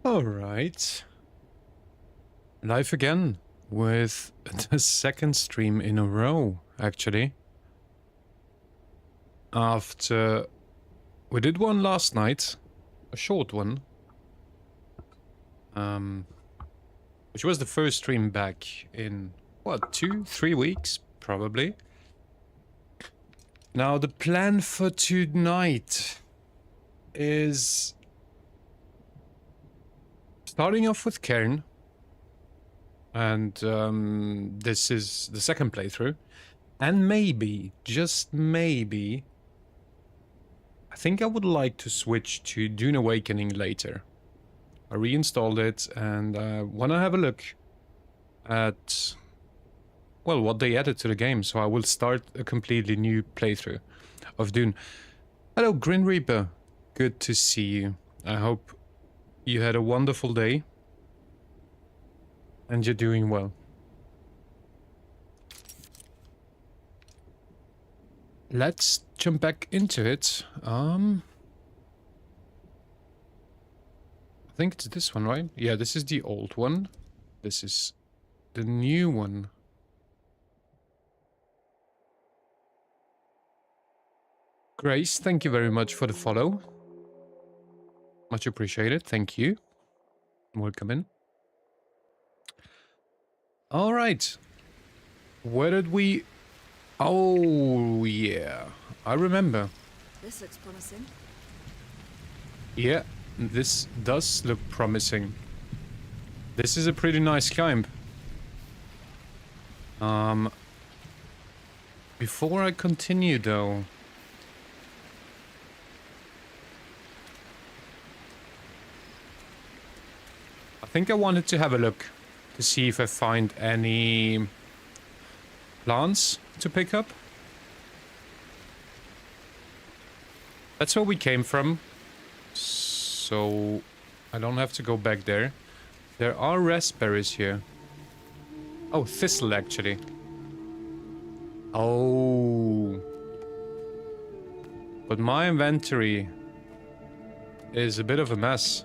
Alright. Live again with the second stream in a row, actually. After we did one last night, a short one. Which was the first stream back in, what, 2-3 weeks, probably. Now, the plan for tonight is starting off with CAIRN, and this is the second playthrough, and maybe, just maybe, I think I would like to switch to DUNE AWAKENIng later. I reinstalled it, and I want to have a look at, well, what they added to the game, so I will start a completely new playthrough of Dune. Hello, Grin Reaper. Good to see you. I hope you had a wonderful day and you're doing well. Let's jump back into it. I think it's this one, right? Yeah, this is the old one. This is the new one. Grace, thank you very much for the follow. Much appreciated. Thank you. Welcome in. All right. Where did we... Oh, yeah. I remember. This looks promising. Yeah, this does look promising. This is a pretty nice climb. Before I continue, though... I think I wanted to have a look to see if I find any plants to pick up. That's where we came from, so I don't have to go back there. There are raspberries here. Oh, thistle actually. Oh. But my inventory is a bit of a mess.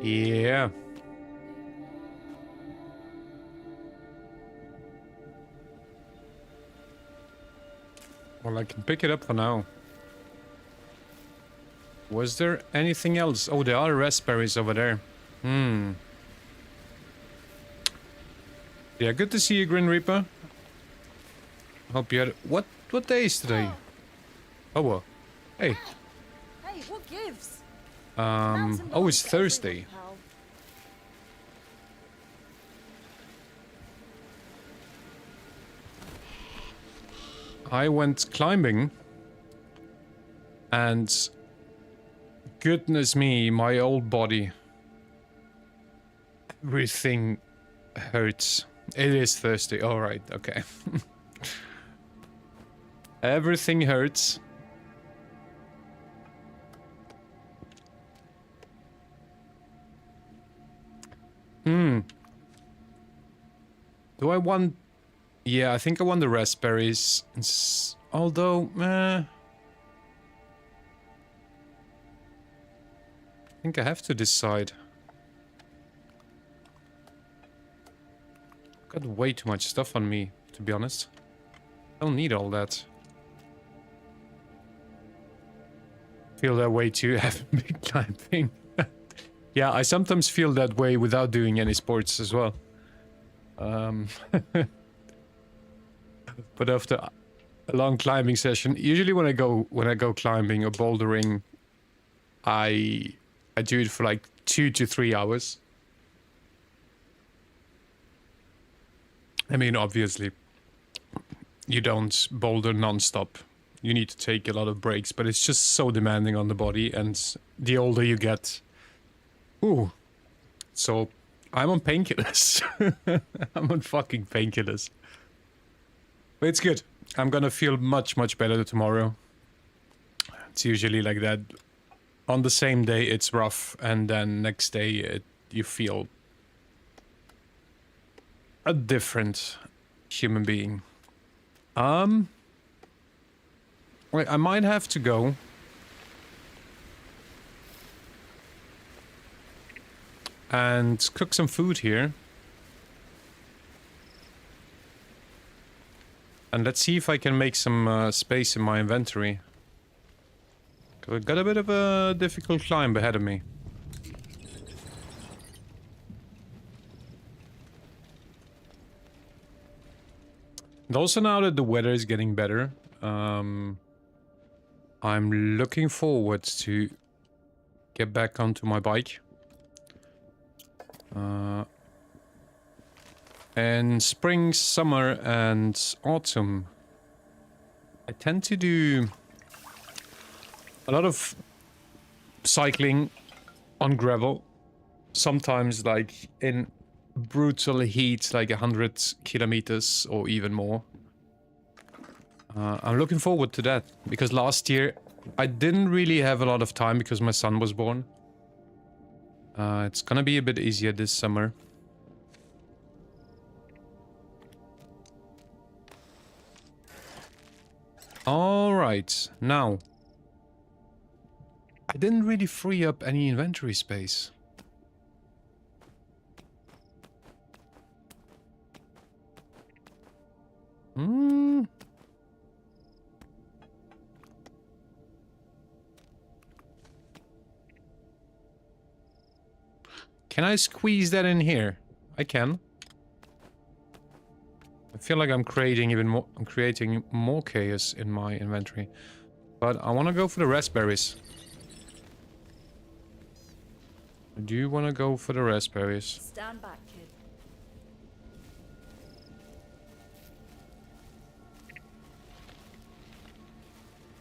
Yeah. Well, I can pick it up for now. Was there anything else? Oh, there are raspberries over there. Yeah, good to see you, Grin Reaper. Hope you had... What day is today? Oh, well. Hey. Hey, what gives? Oh, it's Thursday. I went climbing, and goodness me, my old body. Everything hurts. It is Thursday. All right, okay. Everything hurts. Do I want... Yeah, I think I want the raspberries. Although, I think I have to decide. Got way too much stuff on me, to be honest. I don't need all that. Feel that way too, having been climbing. Yeah, I sometimes feel that way without doing any sports as well. But after a long climbing session, usually when I go climbing or bouldering, I do it for like 2 to 3 hours. I mean, obviously, you don't boulder non-stop. You need to take a lot of breaks, but it's just so demanding on the body, and the older you get... Ooh. So, I'm on painkillers. I'm on fucking painkillers. But it's good. I'm gonna feel much, much better tomorrow. It's usually like that. On the same day, it's rough, and then next day, you feel a different human being. Wait, I might have to go. And cook some food here. And let's see if I can make some space in my inventory. 'Cause I've got a bit of a difficult climb ahead of me. And also now that the weather is getting better, I'm looking forward to get back onto my bike. And spring, summer, and autumn, I tend to do a lot of cycling on gravel. Sometimes like in brutal heat, like 100 kilometers or even more. I'm looking forward to that, because last year I didn't really have a lot of time because my son was born. It's gonna be a bit easier this summer. Alright, now. I didn't really free up any inventory space. Hmm. Can I squeeze that in here? I can. I feel like I'm creating even more. I'm creating more chaos in my inventory. But I want to go for the raspberries. I do want to go for the raspberries. Stand back, kid.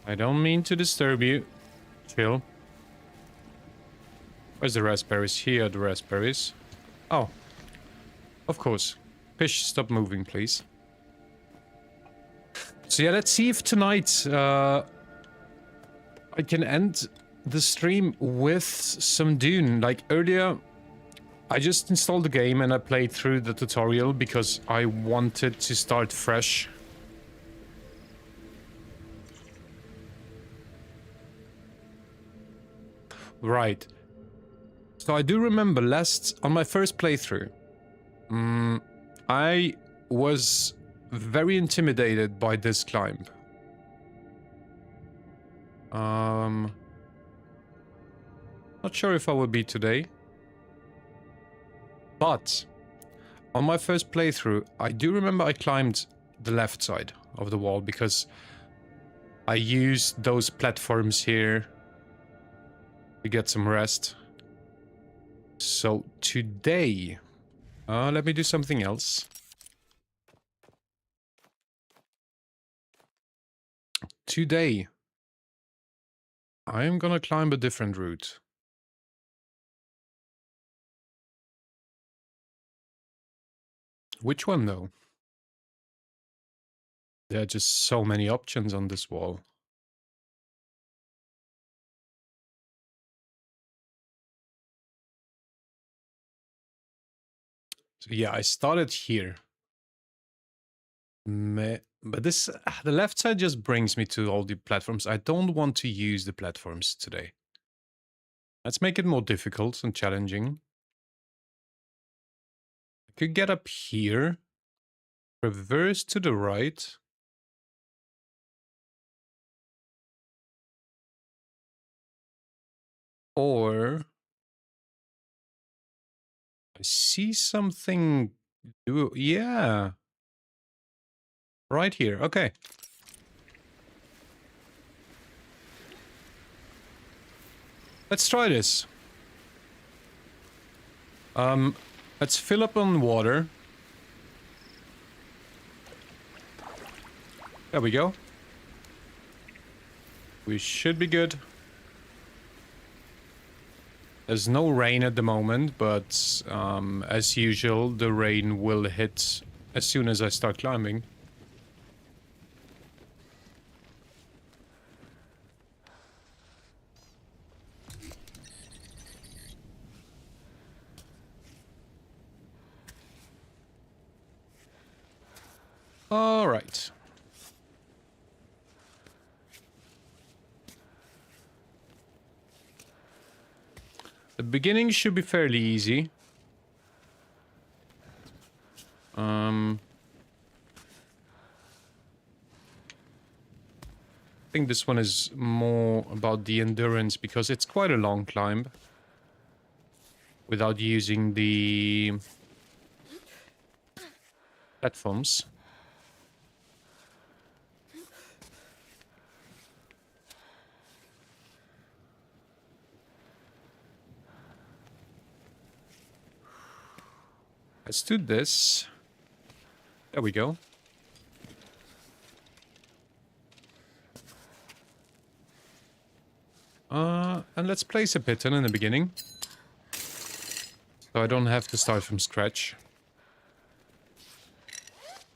I don't mean to disturb you. Chill. Where's the raspberries? Here are the raspberries. Oh. Of course. Fish, stop moving, please. So yeah, let's see if tonight I can end the stream with some Dune. Like earlier, I just installed the game and I played through the tutorial because I wanted to start fresh. Right. So I do remember on my first playthrough, I was very intimidated by this climb. Not sure if I will be today. But on my first playthrough, I do remember I climbed the left side of the wall because I used those platforms here to get some rest. So today, let me do something else. Today, I am gonna climb a different route. Which one though? There are just so many options on this wall. So yeah, I started here. But this, the left side just brings me to all the platforms. I don't want to use the platforms today. Let's make it more difficult and challenging. I could get up here, reverse to the right. Or I see something. Yeah. Right here. Okay. Let's try this. Let's fill up on water. There we go. We should be good. There's no rain at the moment, but as usual, the rain will hit as soon as I start climbing. All right. The beginning should be fairly easy. I think this one is more about the endurance because it's quite a long climb without using the platforms. Let's do this. There we go. And let's place a piton in the beginning. So I don't have to start from scratch.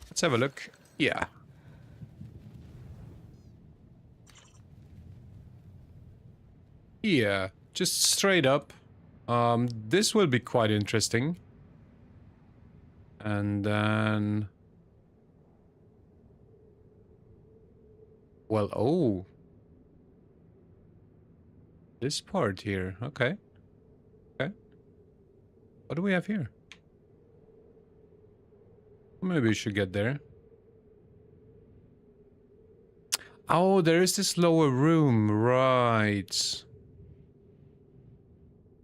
Let's have a look. Yeah. Yeah, just straight up. This will be quite interesting. And then... Well, oh. This part here. Okay. Okay. What do we have here? Maybe we should get there. Oh, there is this lower room. Right.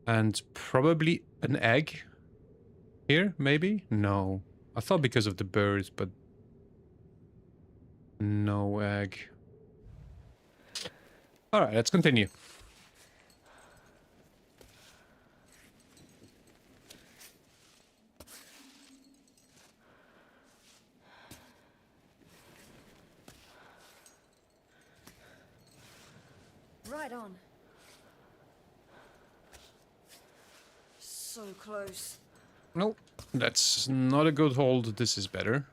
And probably an egg. Here, maybe? No. I thought because of the birds, but... No egg. Alright, let's continue. Right on. So close. Nope. That's not a good hold. This is better.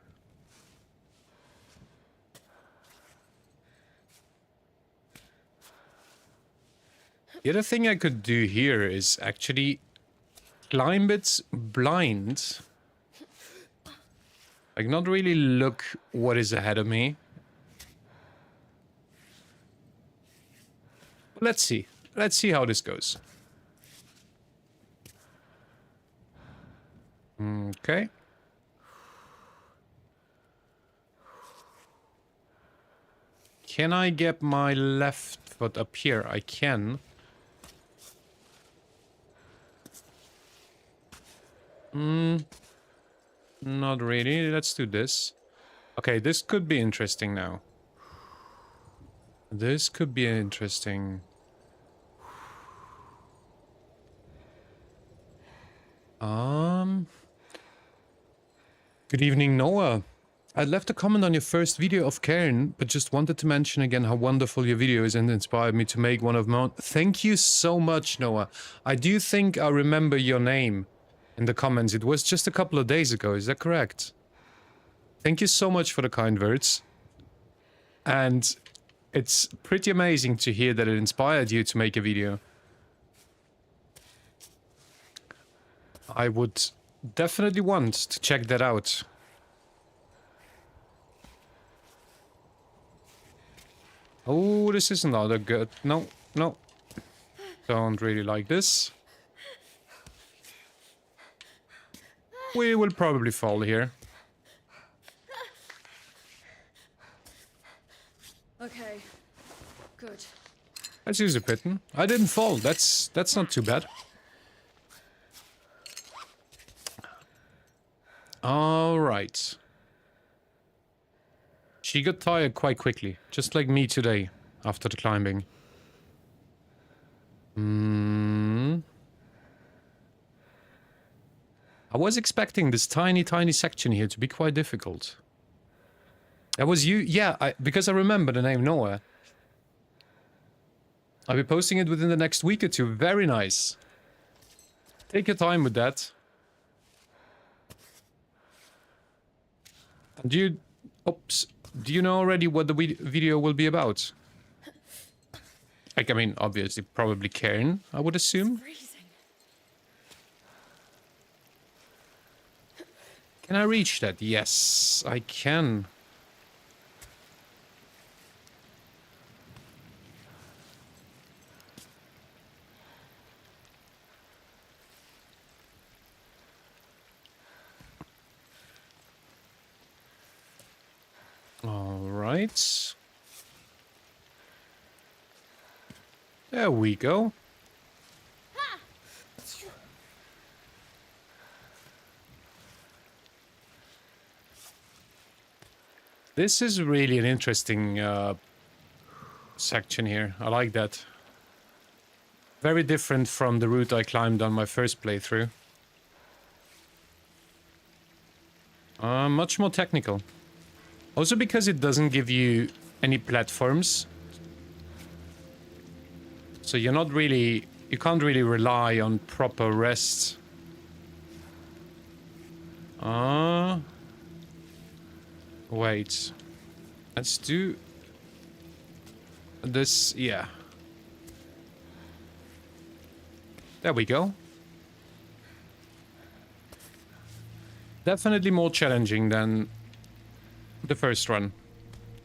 The other thing I could do here is actually climb it blind. Like, not really look what is ahead of me. Let's see. Let's see how this goes. Okay. Can I get my left foot up here? I can. Not really. Let's do this. Okay, this could be interesting now. This could be interesting. Good evening, Noah. I left a comment on your first video of CAIRN, but just wanted to mention again how wonderful your video is and inspired me to make one of my own. Thank you so much, Noah. I do think I remember your name in the comments. It was just a couple of days ago, is that correct? Thank you so much for the kind words. And it's pretty amazing to hear that it inspired you to make a video. I would definitely want to check that out. Oh, this is not a good... No, no. Don't really like this. We will probably fall here. Okay. Good. Let's use a piton. I didn't fall. That's not too bad. All right. She got tired quite quickly, just like me today, after the climbing. I was expecting this tiny section here to be quite difficult. That was you? Yeah, because I remember the name Noah. I'll be posting it within the next week or two. Very nice. Take your time with that. And do you... Oops. Do you know already what the video will be about? Like, I mean, obviously, probably CAIRN, I would assume. Freezing. Can I reach that? Yes, I can. Right. There we go. This is really an interesting section here. I like that. Very different from the route I climbed on my first playthrough. Much more technical. Also because it doesn't give you any platforms. So you're not really... You can't really rely on proper rest. Wait. Let's do... this, yeah. There we go. Definitely more challenging than the first run.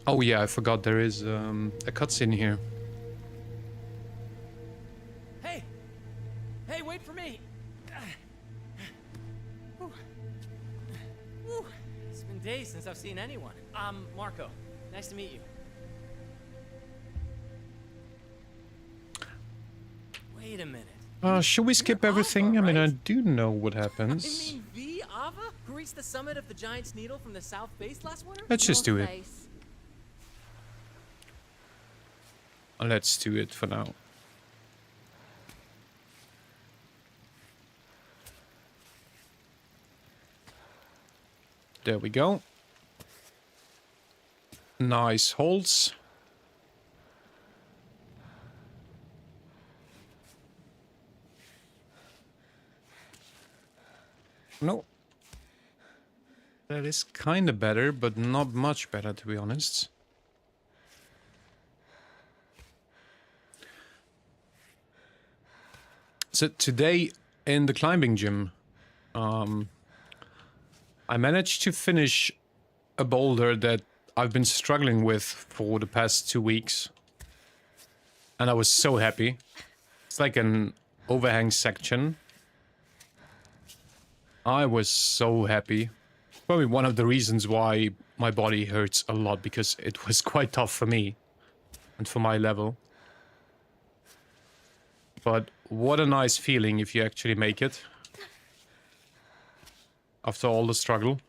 Oh yeah, I forgot there is a cutscene here. Hey! Hey, wait for me! Whew. Whew. It's been days since I've seen anyone. I'm Marco. Nice to meet you. Wait a minute. Should we skip everything? Ava, I mean, I right? do know what I happens. mean, Ava, who reached the summit of the Giant's Needle from the south base last winter? Let's just do North it. Face. Let's do it for now. There we go. Nice holds. No. That is kind of better, but not much better, to be honest. So today in the climbing gym, I managed to finish a boulder that I've been struggling with for the past 2 weeks. And I was so happy. It's like an overhang section. I was so happy. Probably one of the reasons why my body hurts a lot, because it was quite tough for me and for my level. But what a nice feeling if you actually make it. After all the struggle.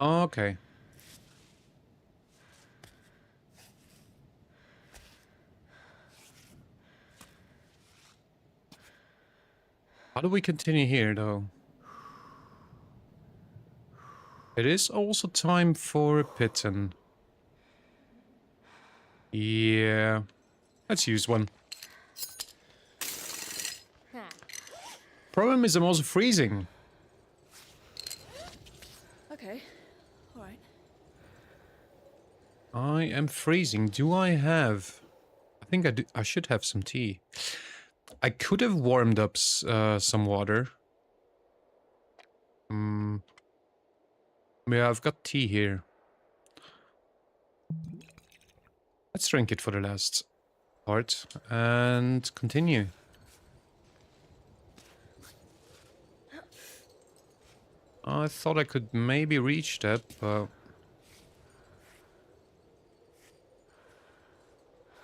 Okay. How do we continue here, though? It is also time for a piton. Yeah. Let's use one. Problem is I'm also freezing. Okay. All right. I am freezing. Do I have... I think I do. I should have some tea. I could have warmed up some water. Yeah, I've got tea here. Let's drink it for the last part and continue. I thought I could maybe reach that, but...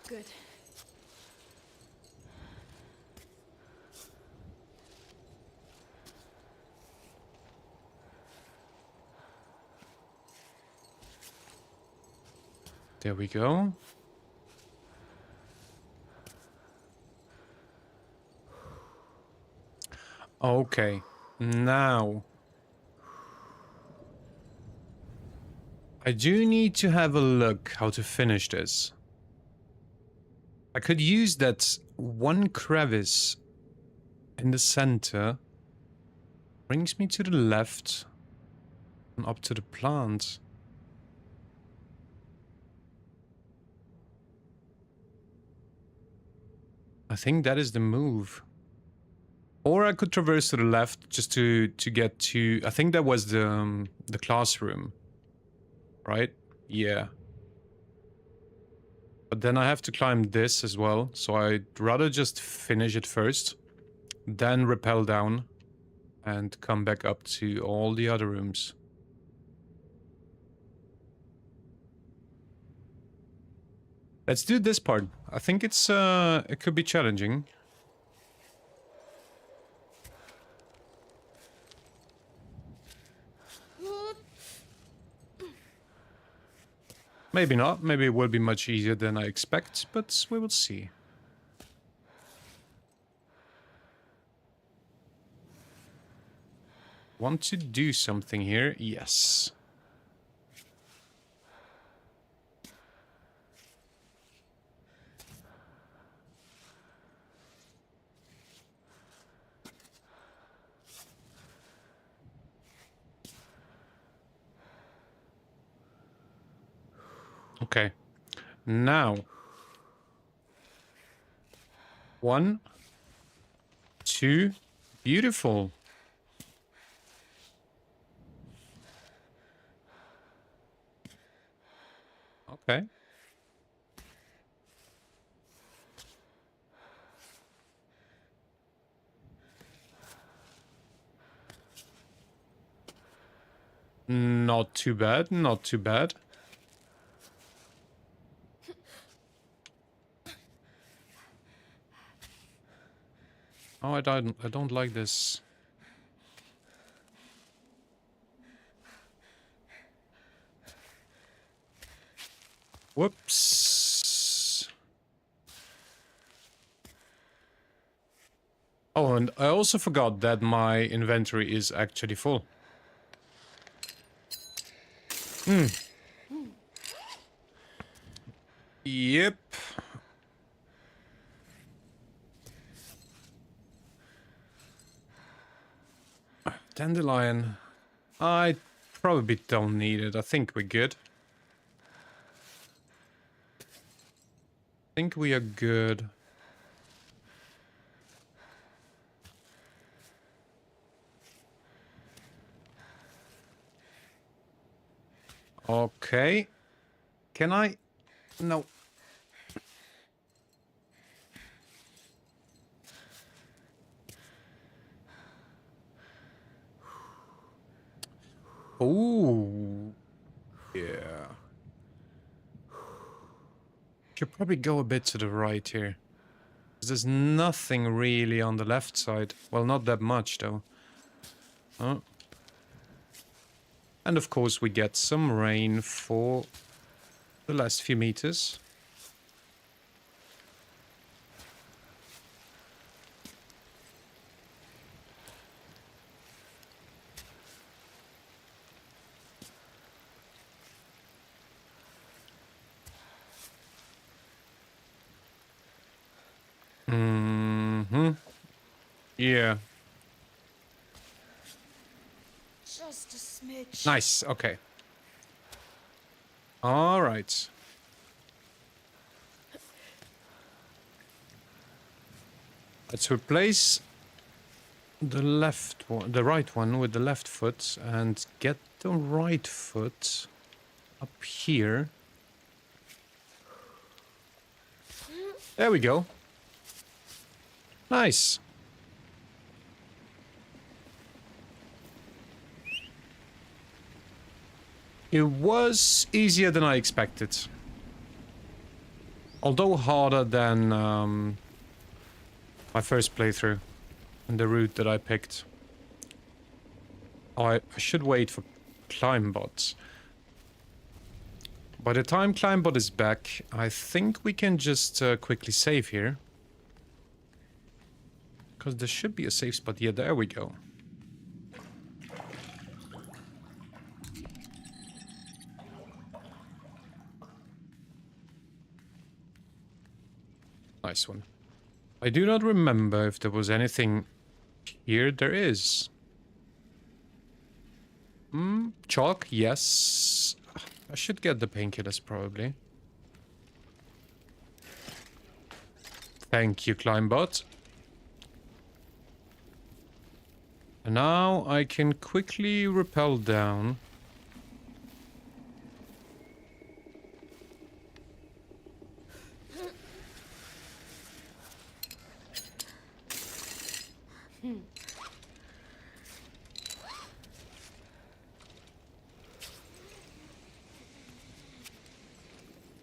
Good. There we go. Okay, now... I do need to have a look how to finish this. I could use that one crevice in the center. Brings me to the left and up to the plant. I think that is the move. Or I could traverse to the left just to get to... I think that was the classroom. Right? Yeah. But then I have to climb this as well, so I'd rather just finish it first, then rappel down, and come back up to all the other rooms. Let's do this part. I think it's it could be challenging. Maybe not. Maybe it will be much easier than I expect, but we will see. Want to do something here? Yes. Okay. Now. 1, 2. Beautiful. Okay. Not too bad, not too bad. Oh, I don't like this. Whoops. Oh, and I also forgot that my inventory is actually full. Yep. Dandelion. I probably don't need it. I think we're good. I think we are good. Okay. Can I? No. Ooh. Yeah. Should probably go a bit to the right here. 'Cause there's nothing really on the left side. Well, not that much though. Oh. And of course we get some rain for the last few meters. Mm-hmm. Yeah. Just a smidge. Nice. Okay. All right. Let's replace the left one, the right one with the left foot and get the right foot up here. There we go. Nice. It was easier than I expected. Although harder than my first playthrough and the route that I picked. Oh, I should wait for Climbbot. By the time Climbbot is back, I think we can just quickly save here. Because there should be a safe spot. Yeah, there we go. Nice one. I do not remember if there was anything here. There is. Chalk, yes. I should get the painkillers probably. Thank you, Climbbot. And now I can quickly rappel down.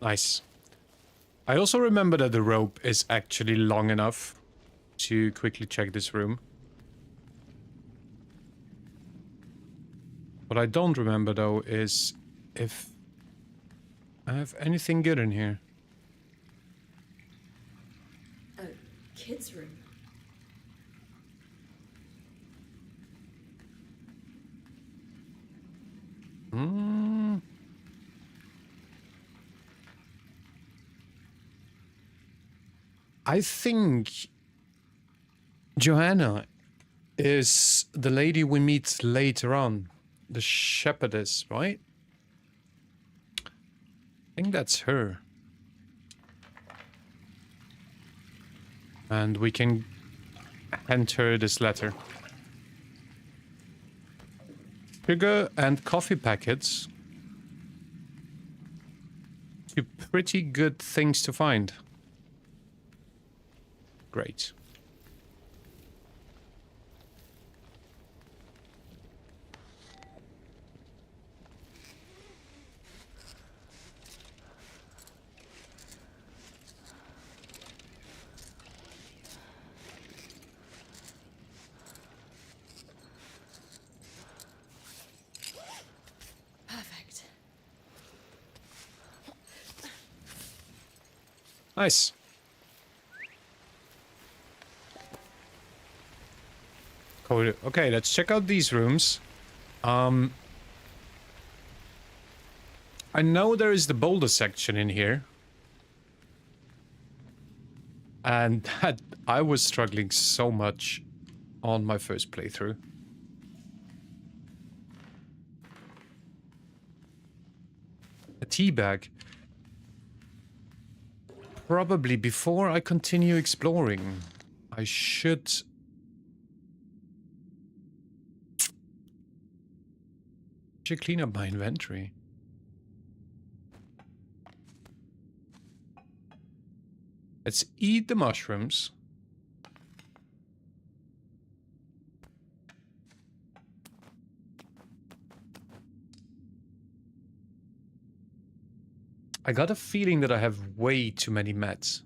Nice. I also remember that the rope is actually long enough to quickly check this room. What I don't remember, though, is if I have anything good in here. A kid's room. I think Joanna is the lady we meet later on. The shepherdess, right? I think that's her. And we can hand her this letter. Sugar and coffee packets. Two pretty good things to find. Great. Perfect. Nice. Cool. Okay, let's check out these rooms. I know there is the boulder section in here. And that I was struggling so much on my first playthrough. A tea bag. Probably before I continue exploring, I should clean up my inventory. Let's eat the mushrooms. I got a feeling that I have way too many meds.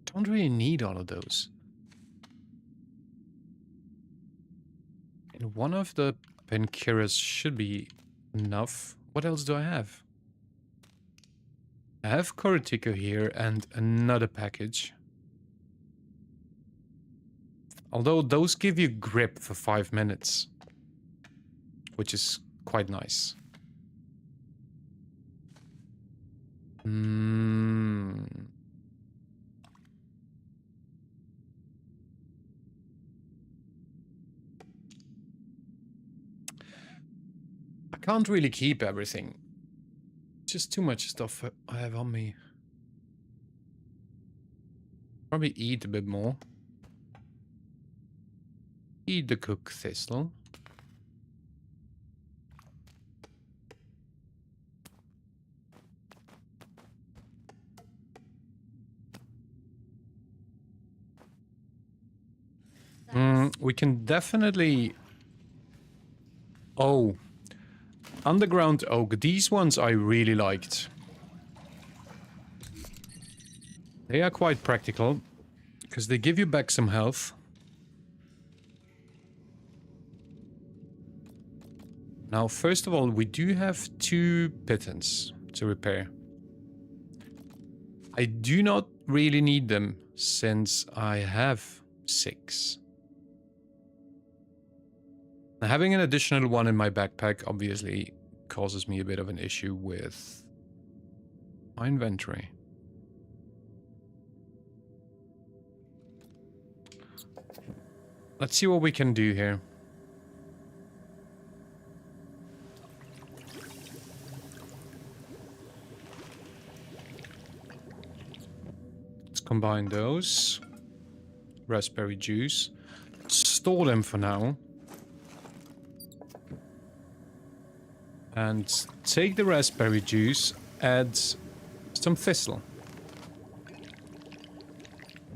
Don't really need all of those. And one of the painkillers should be enough. What else do I have? I have Cortico here and another package. Although those give you grip for 5 minutes. Which is quite nice. I can't really keep everything. Just too much stuff I have on me. Probably eat a bit more. Eat the cooked thistle. We can definitely... Oh. Underground oak. These ones I really liked. They are quite practical. Because they give you back some health. Now, first of all, we do have 2 pittons to repair. I do not really need them since I have 6. Now, having an additional one in my backpack obviously causes me a bit of an issue with my inventory. Let's see what we can do here. Let's combine those. Raspberry juice. Store them for now. And take the raspberry juice, add some thistle.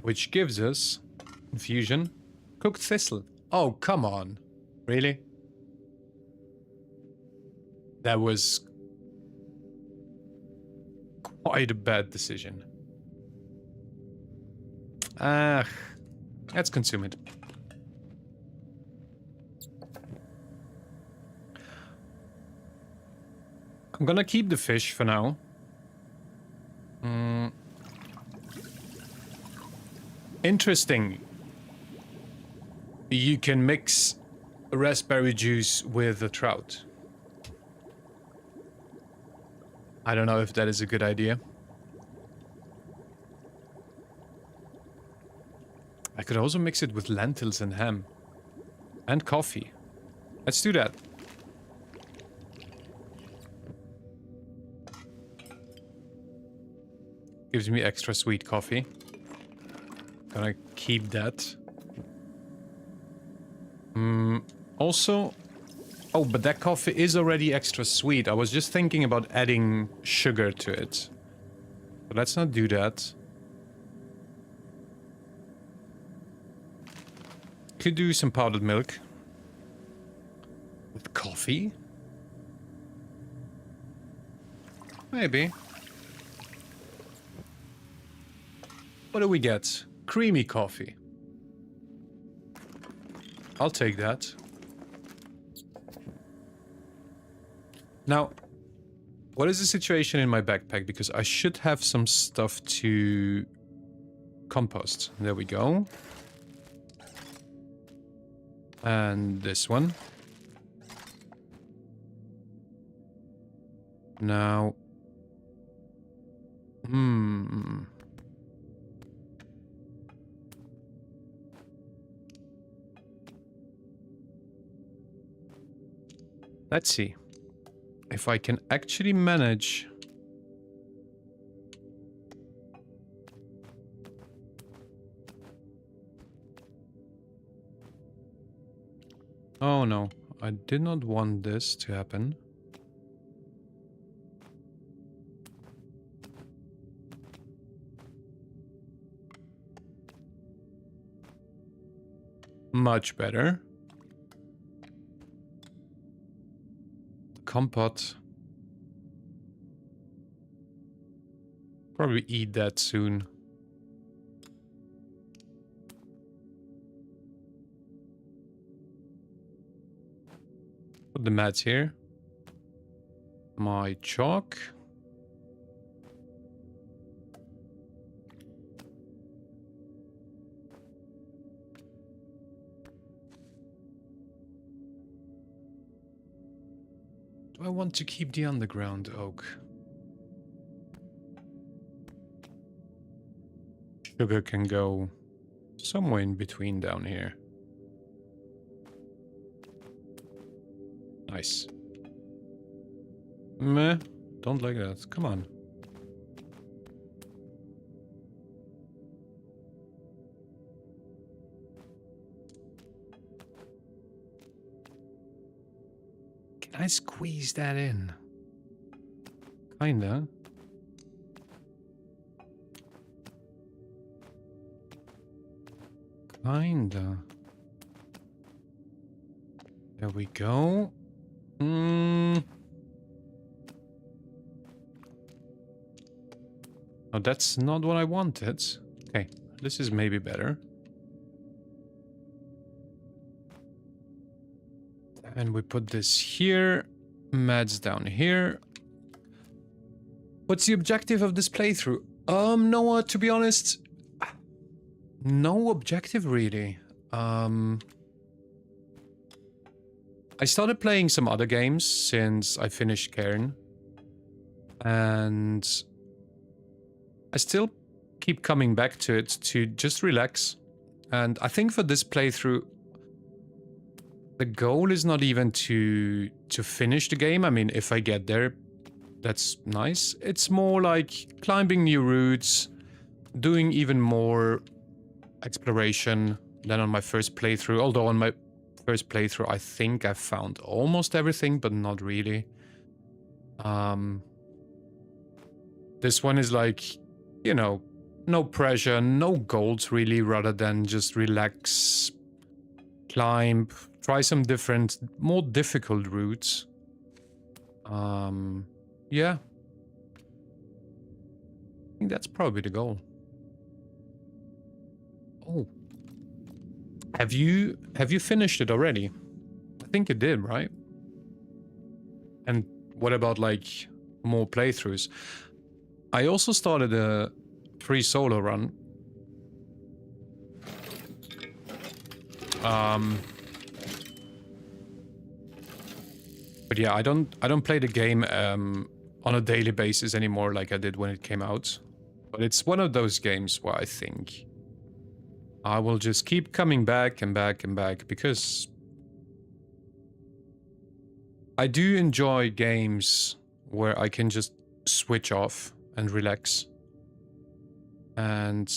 Which gives us infusion, cooked thistle. Oh, come on. Really? That was quite a bad decision. Let's consume it. I'm gonna keep the fish for now. Interesting. You can mix raspberry juice with the trout. I don't know if that is a good idea. I could also mix it with lentils and ham. And coffee. Let's do that. Gives me extra sweet coffee. Gonna keep that. Also... Oh, but that coffee is already extra sweet. I was just thinking about adding sugar to it. But let's not do that. Could do some powdered milk. With coffee? Maybe. What do we get? Creamy coffee. I'll take that. Now, what is the situation in my backpack? Because I should have some stuff to compost. There we go. And this one. Now... Let's see. If I can actually manage... Oh no, I did not want this to happen. Much better. Compote. Probably eat that soon. Put the mats here. My chalk. Do I want to keep the underground oak? Sugar can go somewhere in between down here. Nice. Meh, don't like that. Come on. Can I squeeze that in? Kinda. Kinda. There we go. Oh, that's not what I wanted. Okay, this is maybe better. And we put this here. Mats down here. What's the objective of this playthrough? Noah, to be honest, no objective really. I started playing some other games since I finished CAIRN. And I still keep coming back to it to just relax. And I think for this playthrough, the goal is not even to finish the game. I mean, if I get there, that's nice. It's more like climbing new routes, doing even more exploration than on my first playthrough. Although on my first playthrough, I think I found almost everything, but not really. This one is like, you know, no pressure, no goals really, rather than just relax, climb, try some different, more difficult routes. Yeah. I think that's probably the goal. Oh. Have you finished it already? I think you did, right? And what about like more playthroughs? I also started a free solo run. But yeah, I don't play the game on a daily basis anymore like I did when it came out. But it's one of those games where I think I will just keep coming back and back and back because I do enjoy games where I can just switch off and relax. And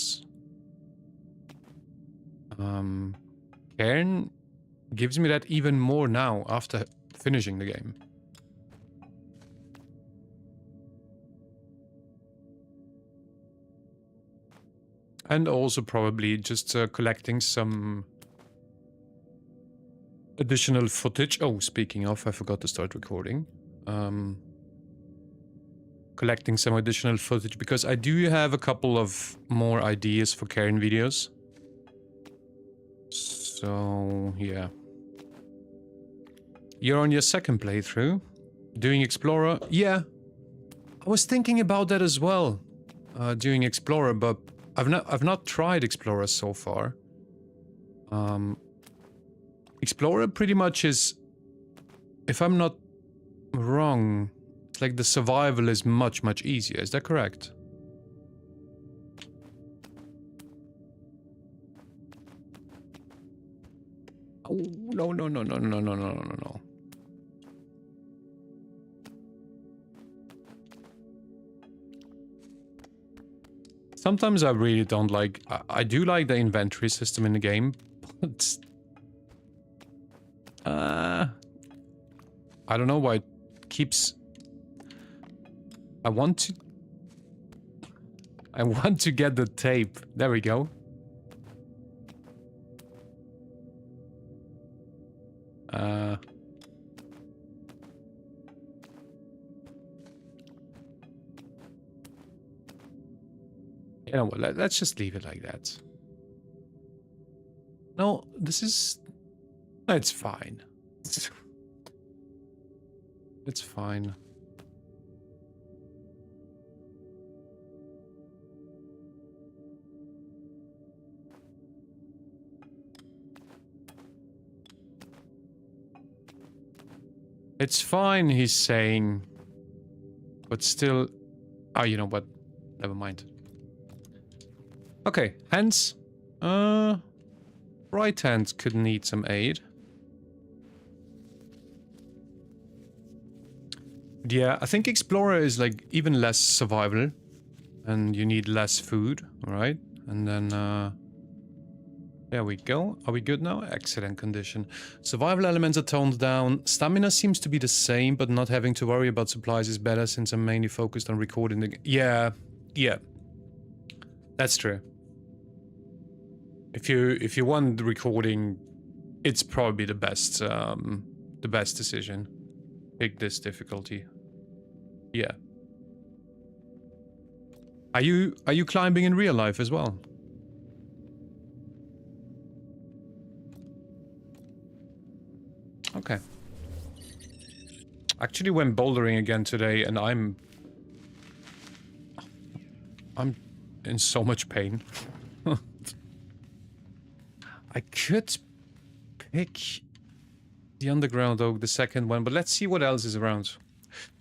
CAIRN gives me that even more now after finishing the game. And also probably just collecting some additional footage. Oh, speaking of, I forgot to start recording. Collecting some additional footage because I do have a couple of more ideas for CAIRN videos. So, yeah. You're on your second playthrough. Doing Explorer? Yeah. I was thinking about that as well. Doing Explorer, but I've not tried Explorer so far. Explorer pretty much is, if I'm not wrong, it's like the survival is much easier. Is that correct? Oh, no. Sometimes I really don't like... I do like the inventory system in the game, but... I don't know why it keeps... I want to get the tape. There we go. You know what, let's just leave it like that. No, this is... It's fine. It's fine. It's fine, he's saying. But still... Oh, you know what? Never mind. Okay, hands. Right hand could need some aid. Yeah, I think Explorer is like even less survival. And you need less food, right? And then, there we go. Are we good now? Excellent condition. Survival elements are toned down. Stamina seems to be the same, but not having to worry about supplies is better since I'm mainly focused on recording the... Yeah. That's true. If you want the recording, it's probably the best decision. Pick this difficulty. Yeah. Are you climbing in real life as well? Okay. Actually went bouldering again today and I'm in so much pain. I could pick the underground oak, the second one, but let's see what else is around.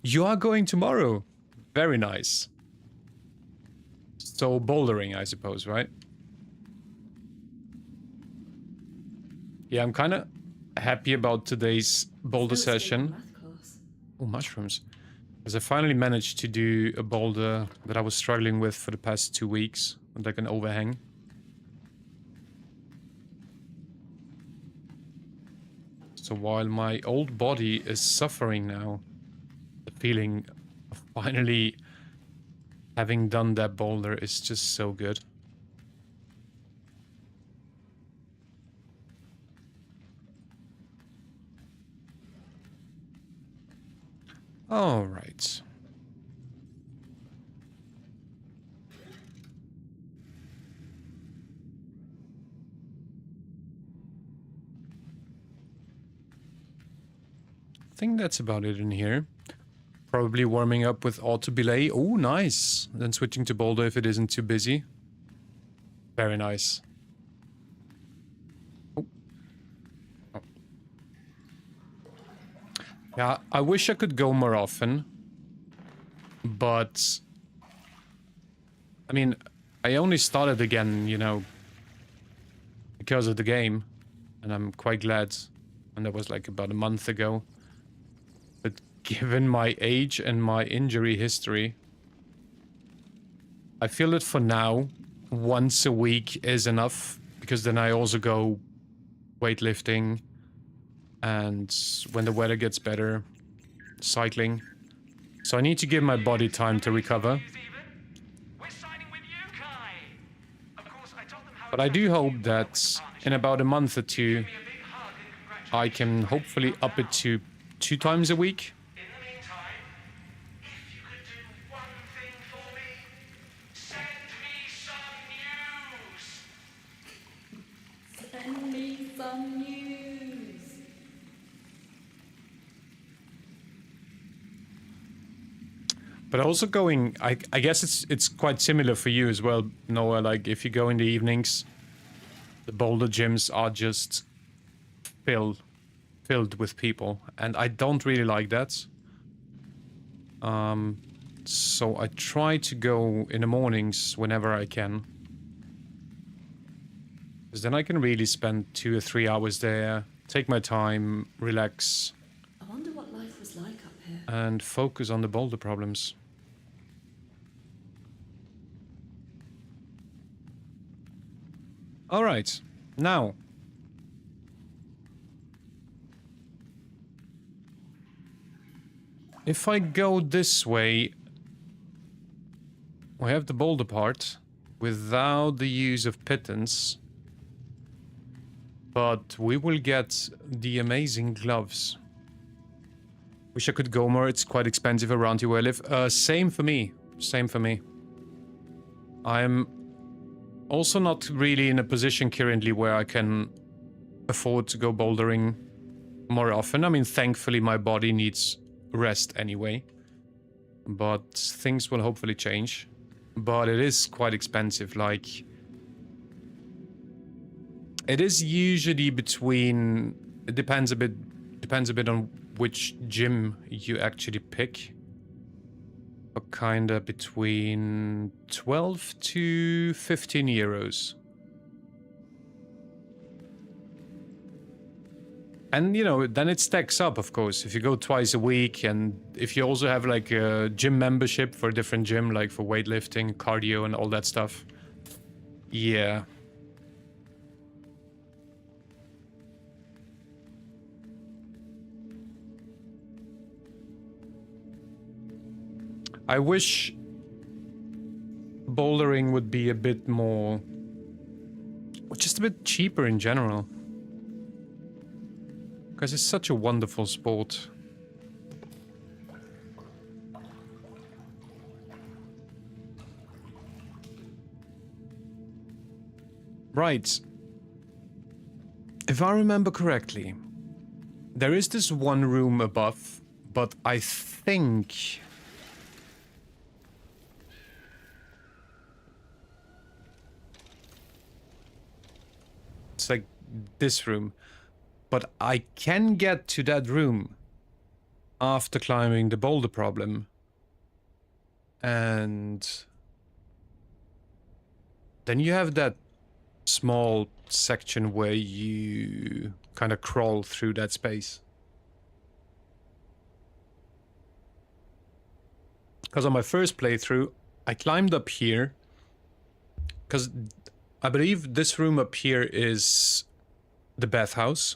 You are going tomorrow. Very nice. So bouldering, I suppose, right? Yeah, I'm kind of happy about today's boulder session. Oh, mushrooms. Because I finally managed to do a boulder that I was struggling with for the past 2 weeks. Like an overhang. So while my old body is suffering now, the feeling of finally having done that boulder is just so good. All right. I think that's about it in here. Probably warming up with auto belay. Oh, nice. Then switching to boulder if it isn't too busy. Very nice. Oh. Oh. Yeah, I wish I could go more often. But I mean, I only started again, you know, because of the game. And I'm quite glad. And that was like about a month ago. But given my age and my injury history, I feel that for now, once a week is enough. Because then I also go weightlifting. And when the weather gets better, cycling. So I need to give my body time to recover. But I do hope that in about a month or two, I can hopefully up it to 2 times a week. In the meantime, if you could do one thing for me, send me some news. Send me some news. But also going, I guess it's quite similar for you as well, Noah. Like if you go in the evenings, the boulder gyms are just filled with people, and I don't really like that. So I try to go in the mornings whenever I can, because then I can really spend 2 or 3 hours there, take my time, relax, I wonder what life was like up here. and focus on the boulder problems. All right, now. If I go this way, we have the boulder part without the use of pittance. But we will get the amazing gloves. Wish I could go more, it's quite expensive around here where I live. Same for me, same for me. I'm also not really in a position currently where I can afford to go bouldering more often. I mean, thankfully my body needs rest anyway, but things will hopefully change. But it is quite expensive. Like, it is usually between, it depends a bit on which gym you actually pick, but kinda between 12 to 15 euros. And, you know, then it stacks up, of course, if you go twice a week, and if you also have, like, a gym membership for a different gym, like for weightlifting, cardio, and all that stuff. Yeah. I wish bouldering would be a bit more, just a bit cheaper in general. Because it's such a wonderful sport. Right. If I remember correctly, there is this one room above, but I think it's like this room. But I can get to that room after climbing the boulder problem. And then you have that small section where you kind of crawl through that space. Because on my first playthrough, I climbed up here. Because I believe this room up here is the bathhouse.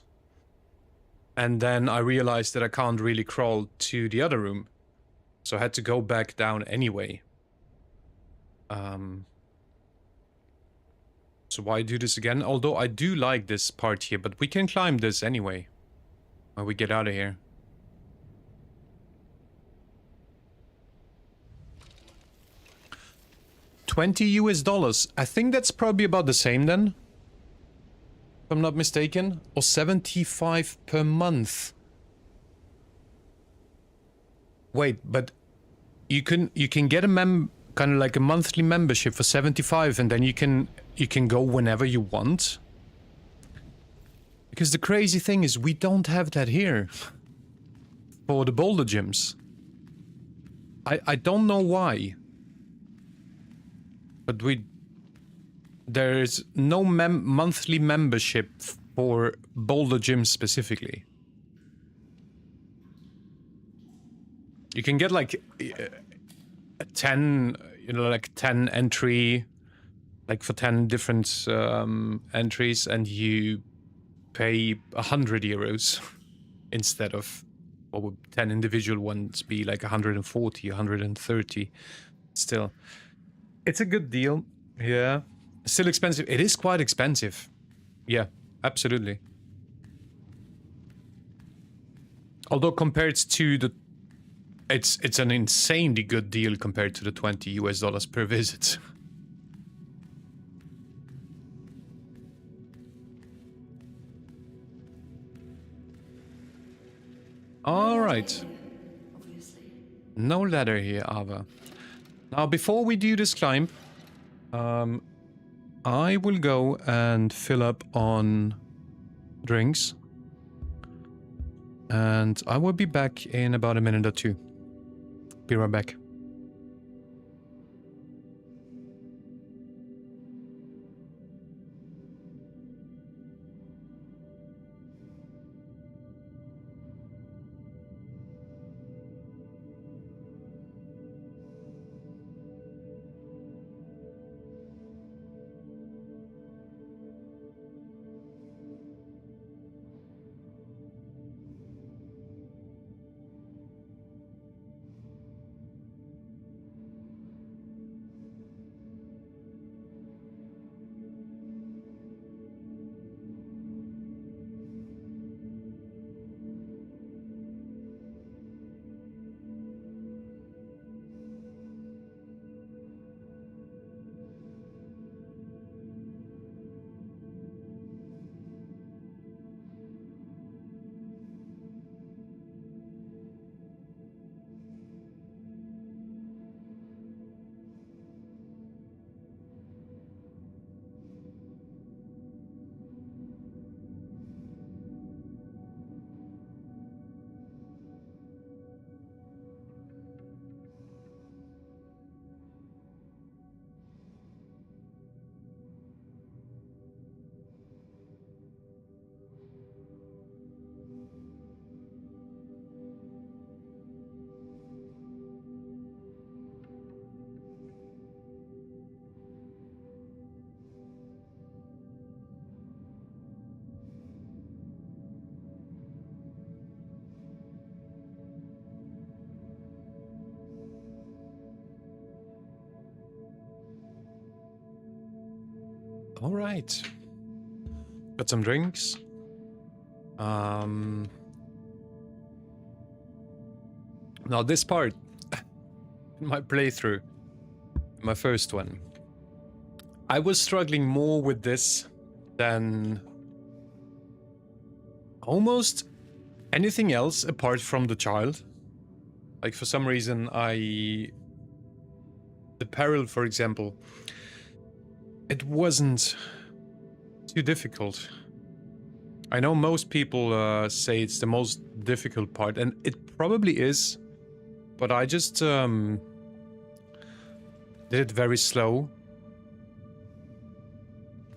And then I realized that I can't really crawl to the other room. So I had to go back down anyway. So why do this again? Although I do like this part here, but we can climb this anyway when we get out of here. $20 US. I think that's probably about the same then, if I'm not mistaken. Or 75 per month. Wait, but you can get a kind of like a monthly membership for 75, and then you can go whenever you want. Because the crazy thing is we don't have that here for the boulder gyms. I don't know why. But there is no monthly membership for boulder gyms specifically. You can get like a 10, like 10 entry, like for 10 different entries, and you pay 100 euros instead of, what would 10 individual ones be, like 140, 130. Still, it's a good deal. Yeah, still expensive. It is quite expensive. Yeah, absolutely. Although compared to the, it's an insanely good deal compared to the $20 US per visit. All right. Obviously. No ladder here, Ava. Now, before we do this climb, I will go and fill up on drinks. And I will be back in about a minute or two. Be right back. All right. Got some drinks. Now this part, in my playthrough, my first one, I was struggling more with this than almost anything else apart from the child. Like, for some reason, the peril, for example, it wasn't too difficult. I know most people say it's the most difficult part, and it probably is, but I just did it very slow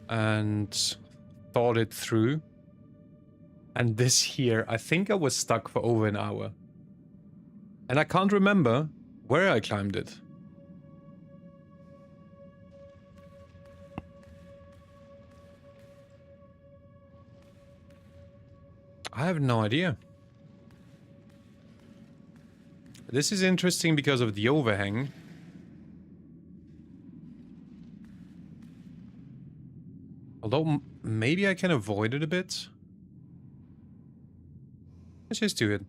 and thought it through. And this here, I think I was stuck for over an hour. And I can't remember where I climbed it. I have no idea. This is interesting because of the overhang. Although maybe I can avoid it a bit. Let's just do it.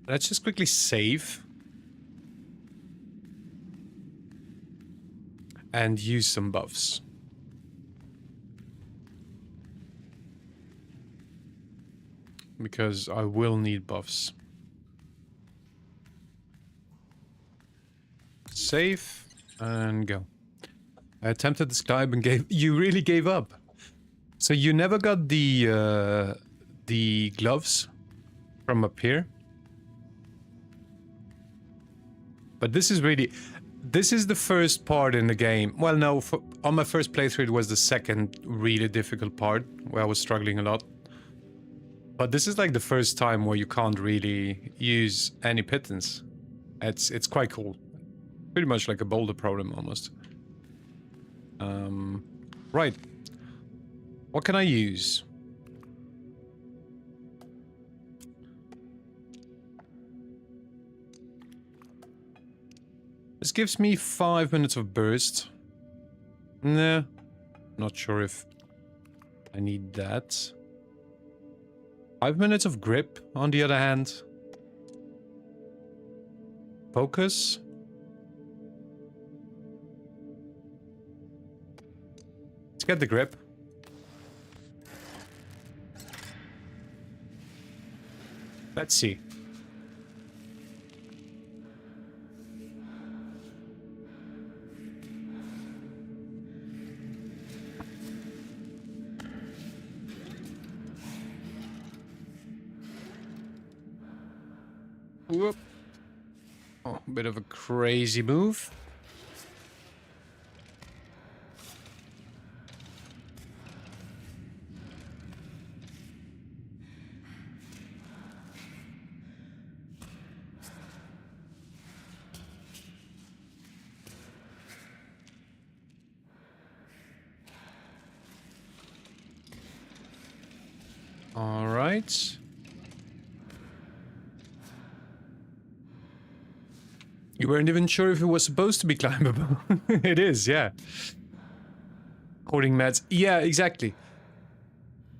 Let's just quickly save. And use some buffs. Because I will need buffs. Save and go. I attempted this climb and you really gave up. So you never got the gloves from up here. But this is the first part in the game. Well, no, on my first playthrough it was the second really difficult part where I was struggling a lot. But this is like the first time where you can't really use any pittance. It's quite cool. Pretty much like a boulder problem almost. Right. What can I use? This gives me 5 minutes of burst. Nah, not sure if I need that. 5 minutes of grip, on the other hand. Focus. Let's get the grip. Let's see. Whoop. Oh, a bit of a crazy move. All right. You weren't even sure if it was supposed to be climbable. It is, yeah. Hoarding meds. Yeah, exactly.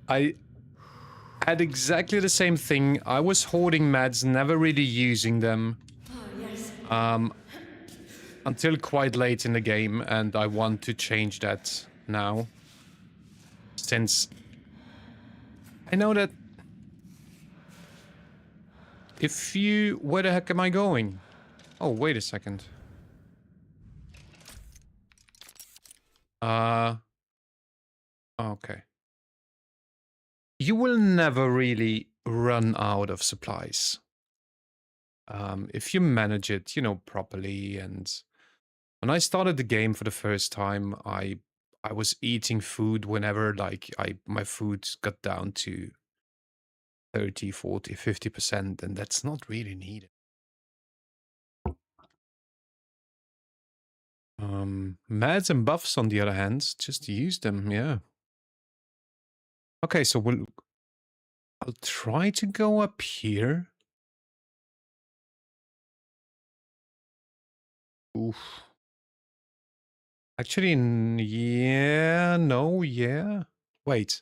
I had exactly the same thing. I was hoarding meds, never really using them. Oh, yes. Until quite late in the game, and I want to change that now. Since I know that if you... Where the heck am I going? Oh, wait a second. Okay. You will never really run out of supplies. If you manage it, you know, properly. And when I started the game for the first time, I was eating food whenever, like, my food got down to 30, 40, 50%, and that's not really needed. Meds and buffs, on the other hand, just use them, yeah. Okay, so I'll try to go up here. Oof. Actually, yeah, no, yeah. Wait.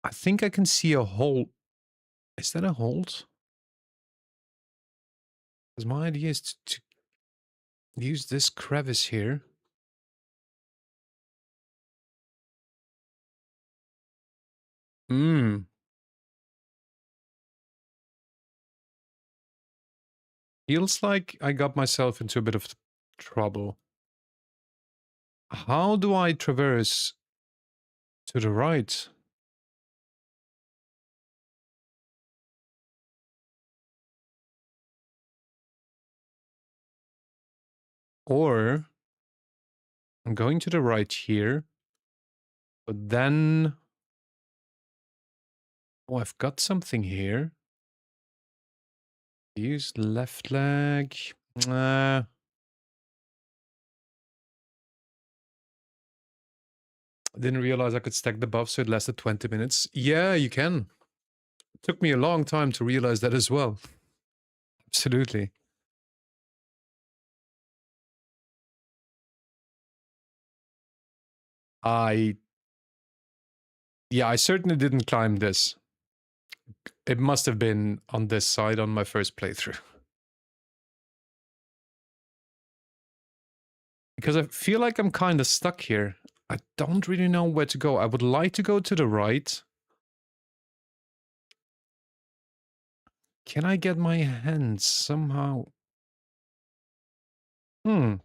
I think I can see a hole. Is that a hold? Because my idea is to use this crevice here. Feels like I got myself into a bit of trouble. How do I traverse to the right? Or I'm going to the right here, but then... Oh, I've got something here. Use left leg. I didn't realize I could stack the buff, so it lasted 20 minutes. Yeah, you can. It took me a long time to realize that as well. Absolutely. Yeah, I certainly didn't climb this. It must have been on this side on my first playthrough. Because I feel like I'm kind of stuck here. I don't really know where to go. I would like to go to the right. Can I get my hands somehow? Hmm.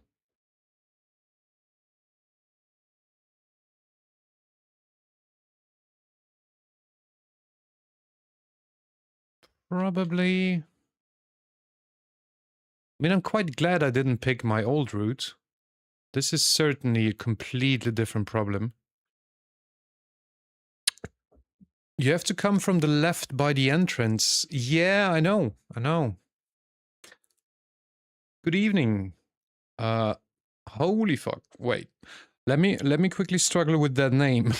Probably... I mean, I'm quite glad I didn't pick my old route. This is certainly a completely different problem. You have to come from the left by the entrance. Yeah, I know. I know. Good evening. Holy fuck. Wait. Let me quickly struggle with that name.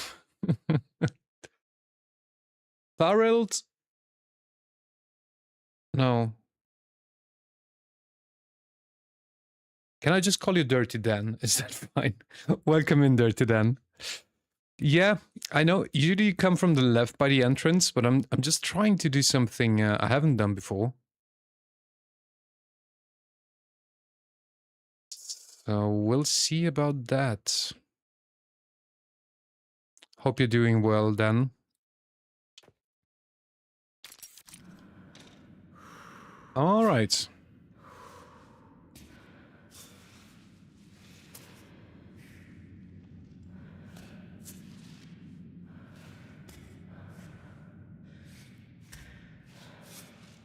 Farrelled? No. Can I just call you Dirty Dan? Is that fine? Welcome in, Dirty Dan. Yeah, I know. Usually you come from the left by the entrance, but I'm just trying to do something I haven't done before. So we'll see about that. Hope you're doing well, Dan. All right.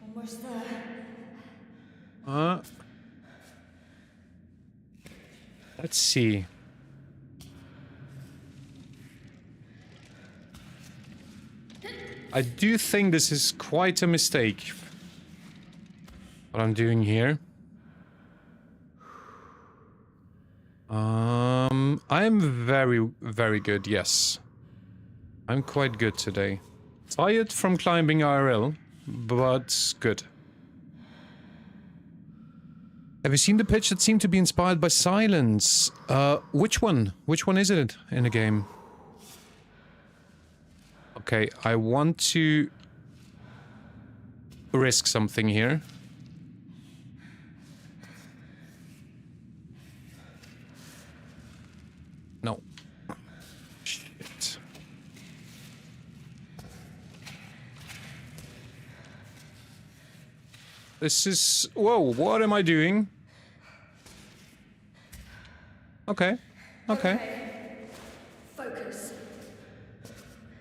Almost there. Let's see. I do think this is quite a mistake. What I'm doing here. I'm very, very good, yes. I'm quite good today. Tired from climbing IRL, but good. Have you seen the pitch that seemed to be inspired by silence? Which one? Which one is it in the game? Okay, I want to risk something here. No. Shit. This is... Whoa, what am I doing? Okay. Okay. Focus.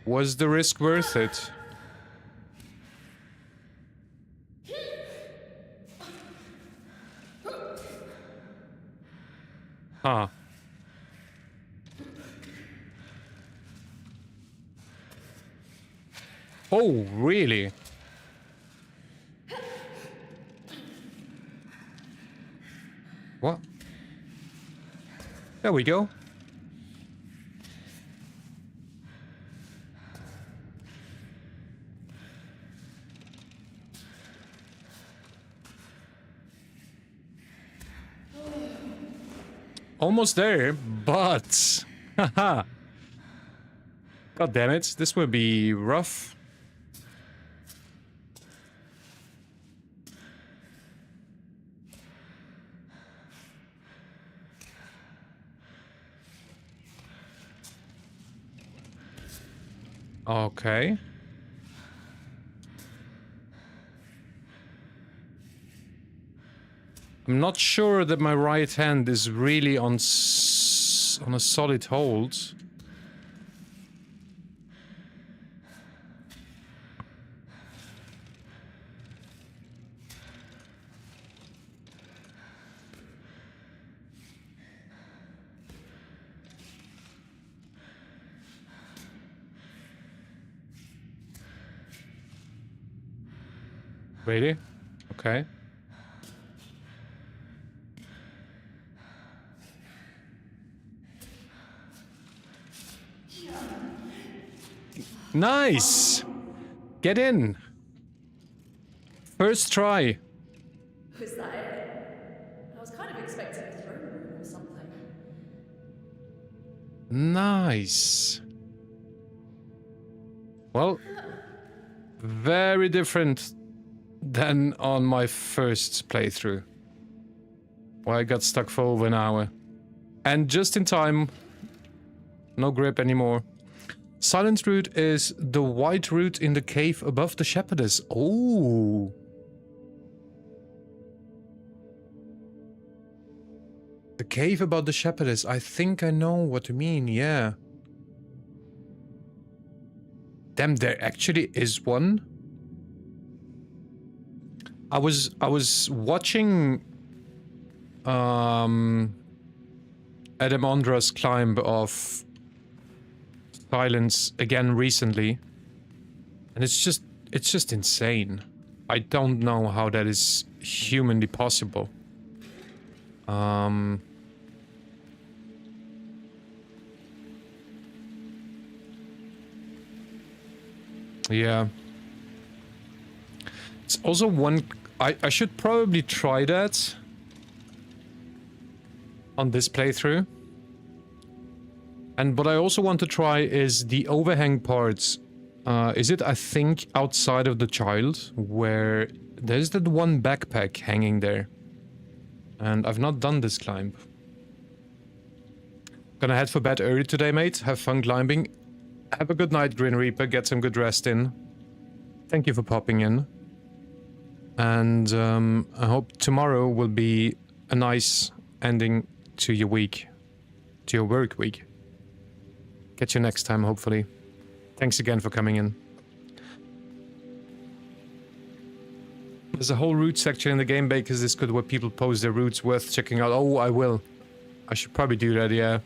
Was the risk worth it? Huh. Oh, really? What? There we go. Almost there, but... Haha. God damn it, this will be rough. Okay. I'm not sure that my right hand is really on a solid hold. Really? Okay. Nice! Get in! First try. Was that it? I was kind of expecting a throne room or something. Nice. Well, very different than on my first playthrough, where I got stuck for over an hour. And just in time, no grip anymore. Silent route is the white route in the cave above the shepherdess. Oh. The cave about the shepherdess. I think I know what you mean, yeah. Damn, there actually is one. I was watching Adam Ondra's climb of Silence again recently. And it's just insane. I don't know how that is humanly possible. Yeah. It's also one... I should probably try that on this playthrough. And what I also want to try is the overhang parts. Is it, I think, outside of the child, where there's that one backpack hanging there. And I've not done this climb. Gonna head for bed early today, mate. Have fun climbing. Have a good night, Grin Reaper. Get some good rest in. Thank you for popping in. And I hope tomorrow will be a nice ending to your week. To your work week. Catch you next time, hopefully. Thanks again for coming in. There's a whole route section in the game, Bakers This Good, where people post their routes worth checking out. Oh, I will. I should probably do that, yeah.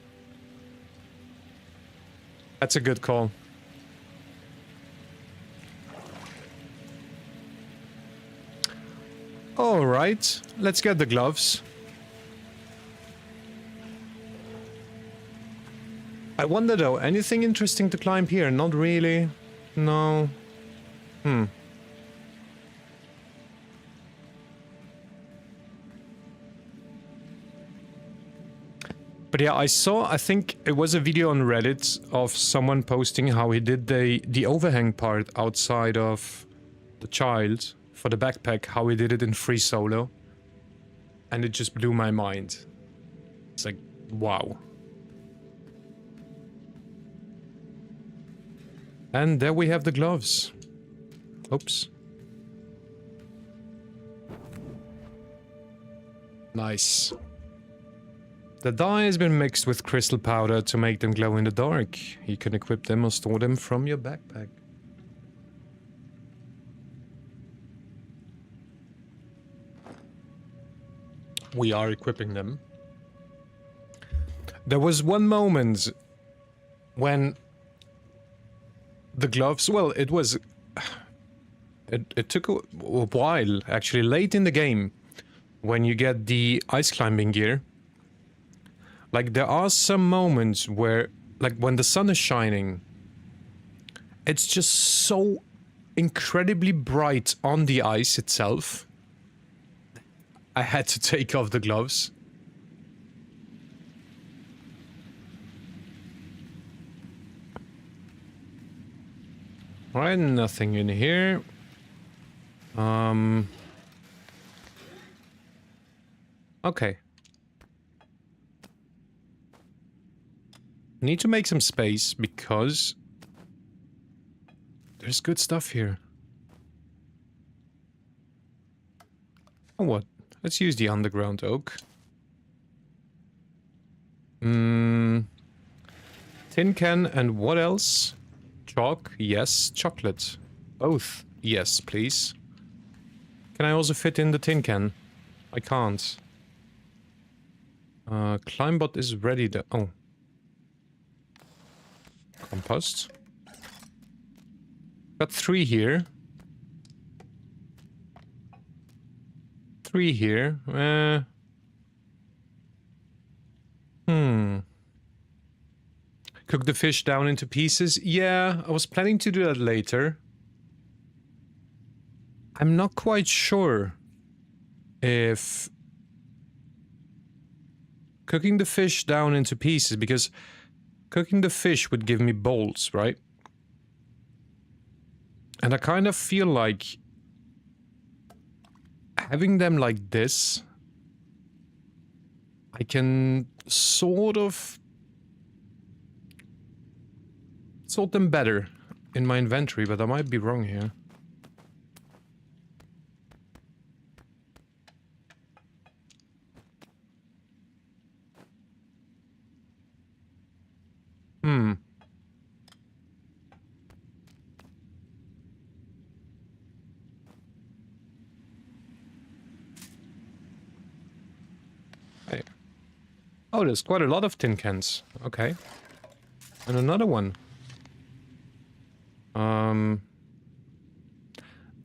That's a good call. Alright, let's get the gloves. I wonder though, anything interesting to climb here? Not really. No. But yeah, I think it was a video on Reddit of someone posting how he did the overhang part outside of the child for the backpack, how he did it in free solo. And it just blew my mind. It's like, wow. And there we have the gloves. Oops. Nice. The dye has been mixed with crystal powder to make them glow in the dark. You can equip them or store them from your backpack. We are equipping them. There was one moment when the gloves, well, it was... It took a while, actually, late in the game, when you get the ice climbing gear. Like, there are some moments where, like, when the sun is shining, it's just so incredibly bright on the ice itself. I had to take off the gloves. Alright, nothing in here. Okay. Need to make some space because there's good stuff here. Oh, what? Let's use the underground oak. Tin can and what else? Chalk? Yes. Chocolate? Both. Yes, please. Can I also fit in the tin can? I can't. Climbot is ready to... Oh. Compost. Got 3 here. 3 here. Cook the fish down into pieces. Yeah, I was planning to do that later. I'm not quite sure if cooking the fish down into pieces, because cooking the fish would give me bowls, right? And I kind of feel like having them like this, I can sort of sort them better in my inventory, but I might be wrong here. Oh, there's quite a lot of tin cans. Okay. And another one.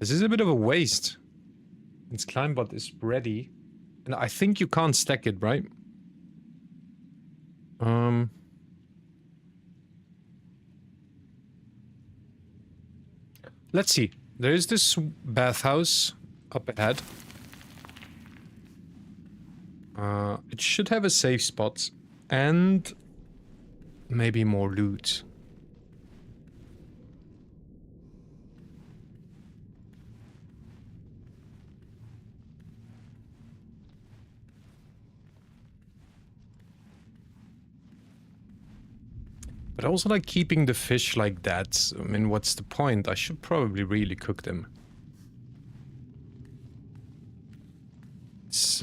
This is a bit of a waste. Its climbot is ready. And I think you can't stack it, right? Let's see. There is this bathhouse up ahead. It should have a safe spot. And maybe more loot. But I also like keeping the fish like that. I mean, what's the point? I should probably really cook them. It's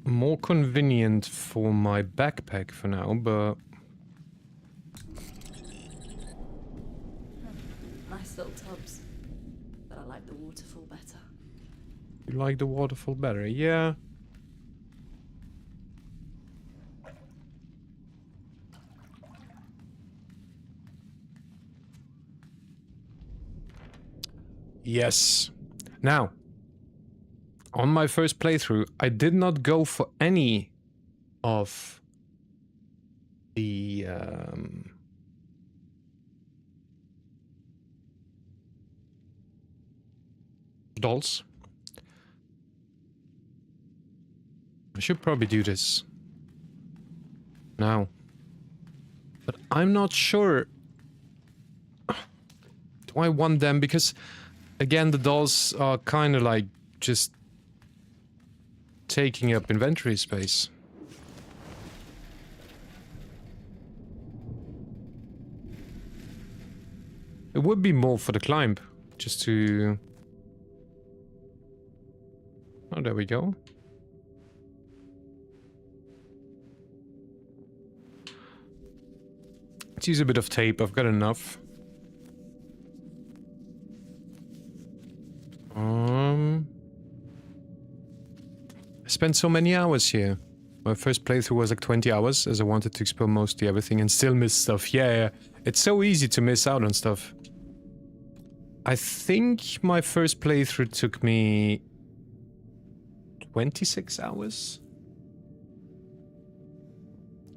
more convenient for my backpack for now, but... Nice little tubs. But I like the waterfall better. You like the waterfall better? Yeah. Yes. Now, on my first playthrough, I did not go for any of the dolls. I should probably do this now. But I'm not sure. Do I want them? Because, again, the dolls are kind of like just taking up inventory space. It would be more for the climb, just to... Oh, there we go. Let's use a bit of tape, I've got enough. I spent so many hours here. My first playthrough was like 20 hours, as I wanted to explore mostly everything and still miss stuff. Yeah, it's so easy to miss out on stuff. I think my first playthrough took me 26 hours.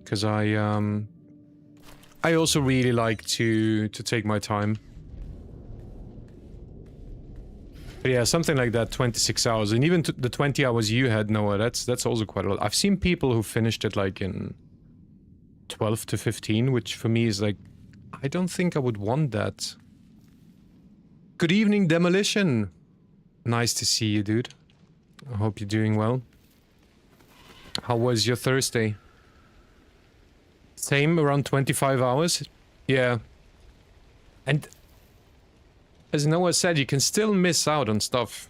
Because I also really like to take my time. But yeah, something like that, 26 hours. And even the 20 hours you had, Noah, that's also quite a lot. I've seen people who finished it like in 12 to 15, which for me is like, I don't think I would want that. Good evening, Demolition. Nice to see you, dude. I hope you're doing well. How was your Thursday? Same, around 25 hours? Yeah. And... as Noah said, you can still miss out on stuff.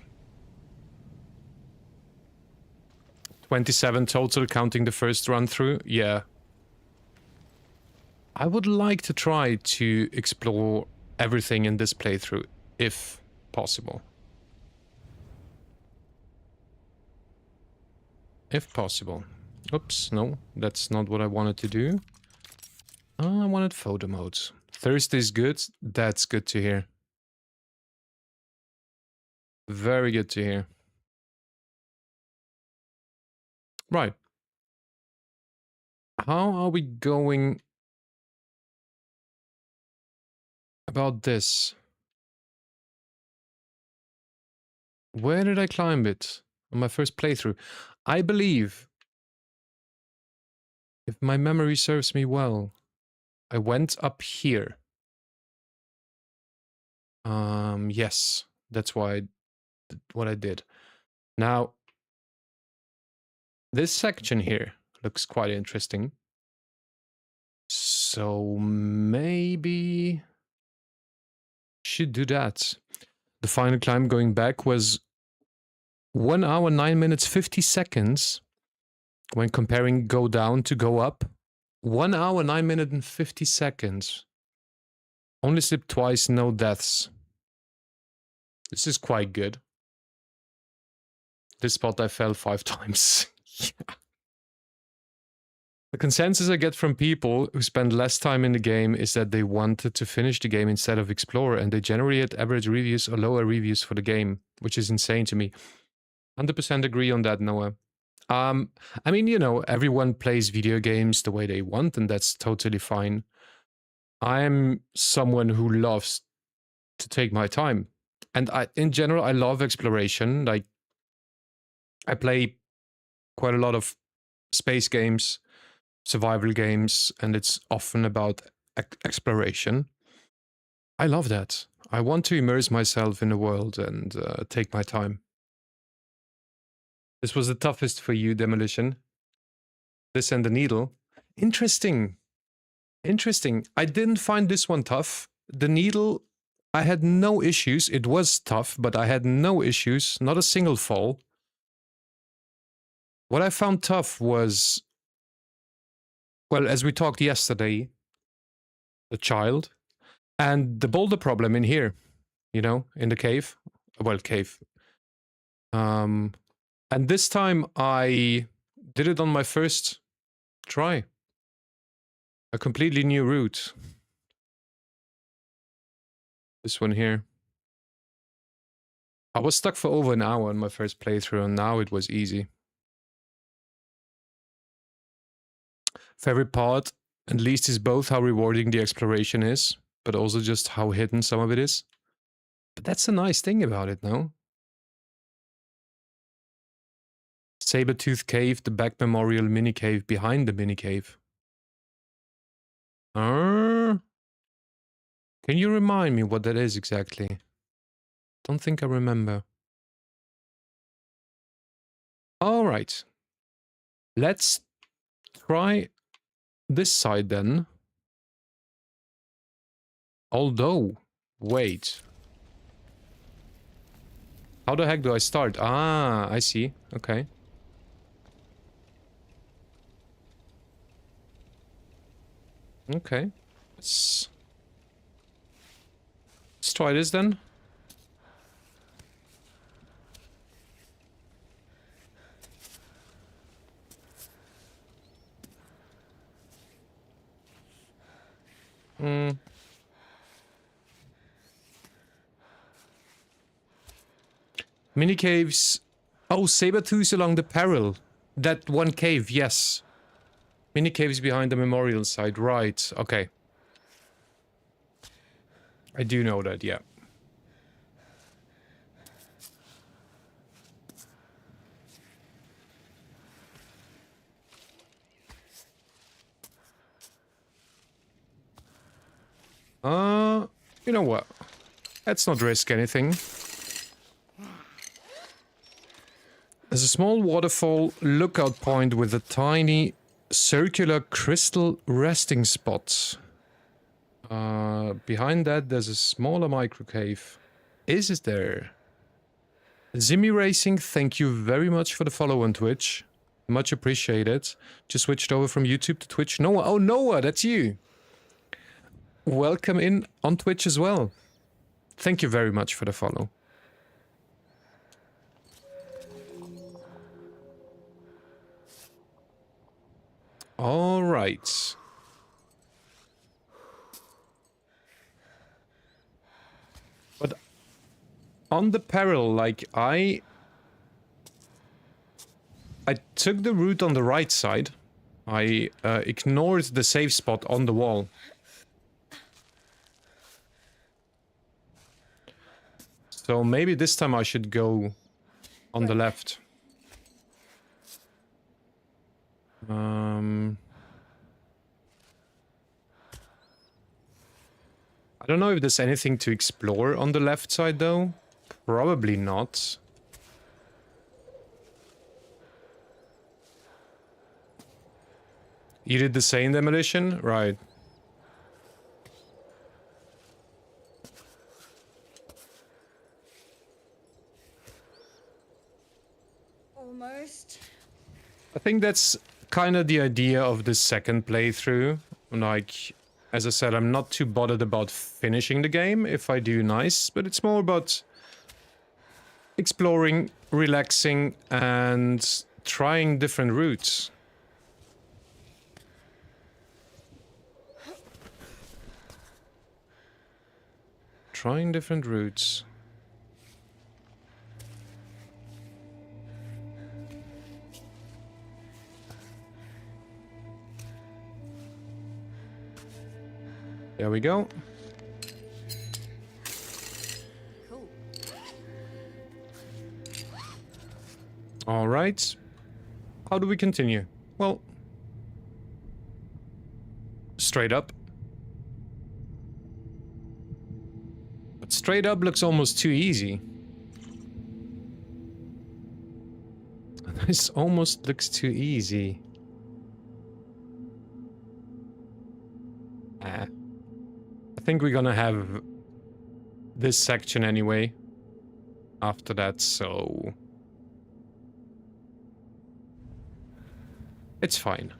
27 total, counting the first run through. Yeah. I would like to try to explore everything in this playthrough, if possible. If possible. Oops, no, that's not what I wanted to do. I wanted photo modes. Thursday's good. That's good to hear. Very good to hear. Right. How are we going about this? Where did I climb it on my first playthrough? I believe, if my memory serves me well, I went up here. Yes, that's why what I did. Now, this section here looks quite interesting. So maybe should do that. The final climb going back was 1 hour, 9 minutes, 50 seconds. When comparing go down to go up, 1 hour, 9 minutes and 50 seconds. Only slipped twice, no deaths. This is quite good. This spot I fell 5 times. Yeah. The consensus I get from people who spend less time in the game is that they wanted to finish the game instead of explore, and they generally had average reviews or lower reviews for the game, which is insane to me. 100% agree on that, Noah. I mean, you know, everyone plays video games the way they want, and that's totally fine. I'm someone who loves to take my time. And in general, I love exploration. Like, I play quite a lot of space games, survival games, and it's often about exploration. I love that. I want to immerse myself in the world and take my time. This was the toughest for you, Demolition. This and the needle. Interesting. Interesting. I didn't find this one tough. The needle, I had no issues. It was tough, but I had no issues. Not a single fall. What I found tough was, well, as we talked yesterday, the child and the boulder problem in here, you know, in the cave. Well, cave. And this time I did it on my first try. A completely new route. This one here. I was stuck for over an hour in my first playthrough, and now it was easy. Favorite part, at least, is both how rewarding the exploration is, but also just how hidden some of it is. But that's a nice thing about it, no? Sabertooth Cave, the back memorial mini cave behind the mini cave. Can you remind me what that is exactly? Don't think I remember. All right. Let's try this side then. Although, wait. How the heck do I start? Ah, I see. Okay. Okay. Let's try this then. Mini caves. Oh, Sabertooth along the peril. That one cave, yes. Mini caves behind the memorial site, right. Okay. I do know that, yeah. You know what? Let's not risk anything. There's a small waterfall lookout point with a tiny circular crystal resting spot. Behind that, there's a smaller micro cave. Is it there? Zimmy Racing, thank you very much for the follow on Twitch. Much appreciated. Just switched over from YouTube to Twitch. Noah, oh Noah, that's you. Welcome in on Twitch as well. Thank you very much for the follow. All right. But on the peril, like I took the route on the right side. I ignored the safe spot on the wall. So maybe this time I should go on the left. I don't know if there's anything to explore on the left side though. Probably not. You did the same demolition? Right. Almost. I think that's kind of the idea of the second playthrough. Like, as I said, I'm not too bothered about finishing the game. If I do, nice. But it's more about exploring, relaxing, and trying different routes. trying different routes. There we go. Cool. All right. How do we continue? Well, straight up. But straight up looks almost too easy. This almost looks too easy. I think we're gonna have this section anyway after that, so it's fine.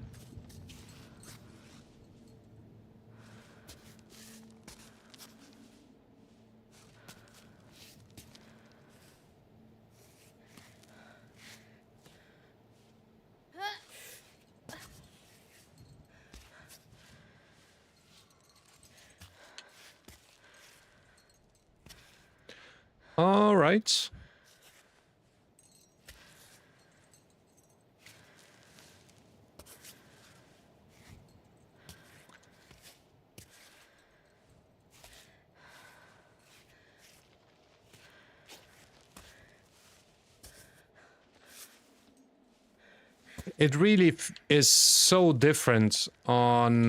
All right. It really is so different on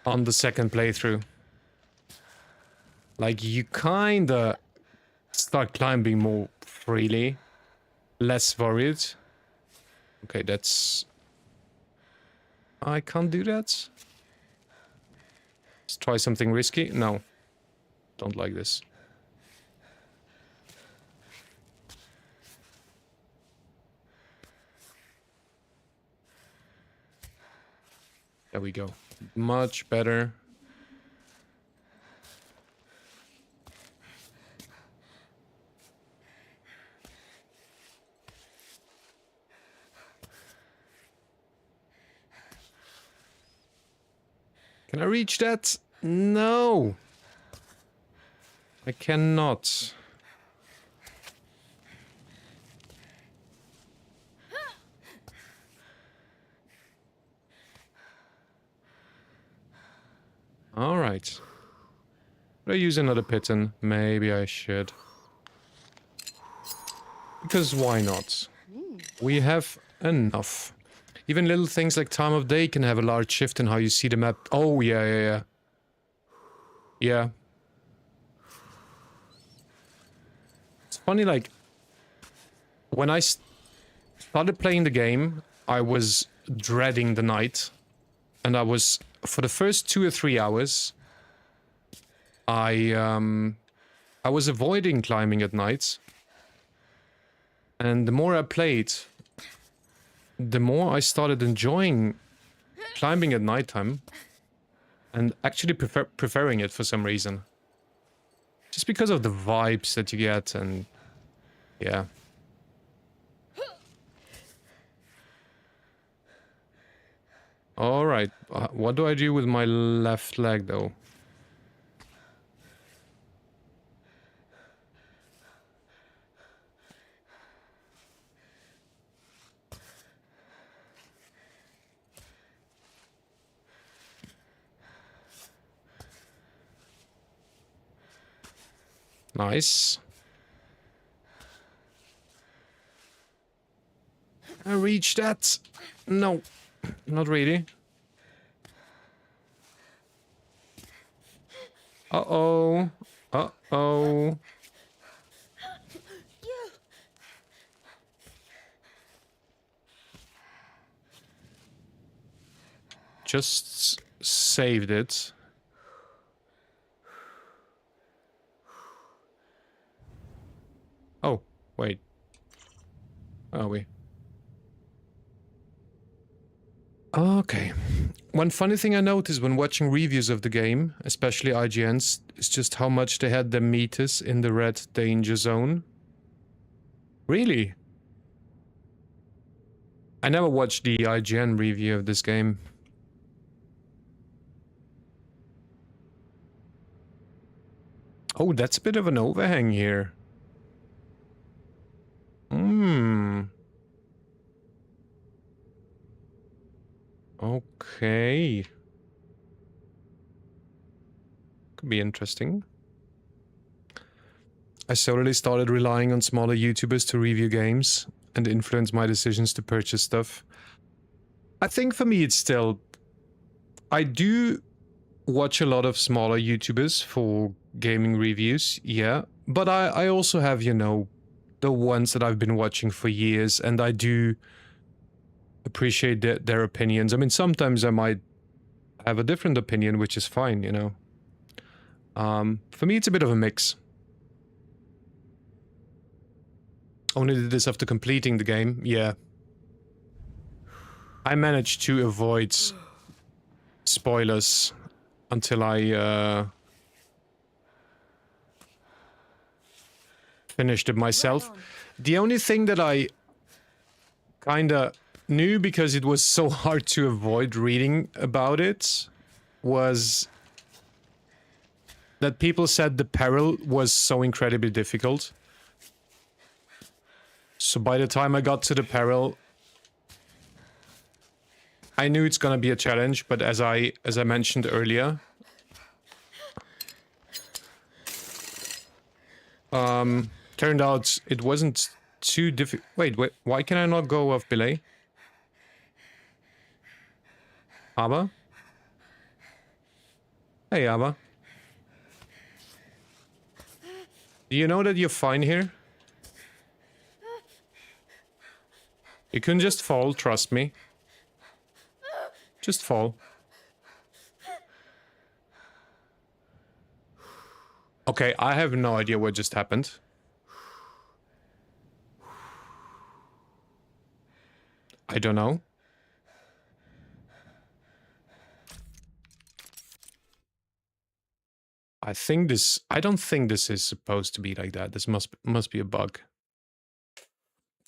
the second playthrough. Like, you kinda start climbing more freely, less worried. Okay, that's... I can't do that. Let's try something risky. No, don't like this. There we go. Much better. Can I reach that? No. I cannot. All right. Should I use another piton? Maybe I should. Because why not? We have enough. Even little things like time of day can have a large shift in how you see the map. Oh, yeah. Yeah. It's funny, like, when I started playing the game, I was dreading the night. And I was, for the first 2 or 3 hours, I was avoiding climbing at night. And the more I played, the more I started enjoying climbing at nighttime. And actually preferring it for some reason. Just because of the vibes that you get and... yeah. Alright, what do I do with my left leg though? Nice. I reached that. No, not really. Uh-oh. Uh-oh. Just saved it. Oh, wait. Where are we? Okay. One funny thing I noticed when watching reviews of the game, especially IGN's, is just how much they had the meters in the red danger zone. Really? I never watched the IGN review of this game. Oh, that's a bit of an overhang here. Hmm. Okay. Could be interesting. I slowly started relying on smaller YouTubers to review games and influence my decisions to purchase stuff. I think for me it's still... I do watch a lot of smaller YouTubers for gaming reviews, yeah. But I also have, you know, the ones that I've been watching for years, and I do appreciate their opinions. I mean, sometimes I might have a different opinion, which is fine, you know. For me, it's a bit of a mix. Only did this after completing the game, yeah. I managed to avoid spoilers until I finished it myself. The only thing that I kinda knew, because it was so hard to avoid reading about it, was that people said the peril was so incredibly difficult. So by the time I got to the peril, I knew it's gonna be a challenge, but as I mentioned earlier, turned out it wasn't too difficult. Wait, why can I not go off belay? Abba? Hey, Abba. Do you know that you're fine here? You can just fall, trust me. Just fall. Okay, I have no idea what just happened. I don't know. I don't think this is supposed to be like that. This must be a bug.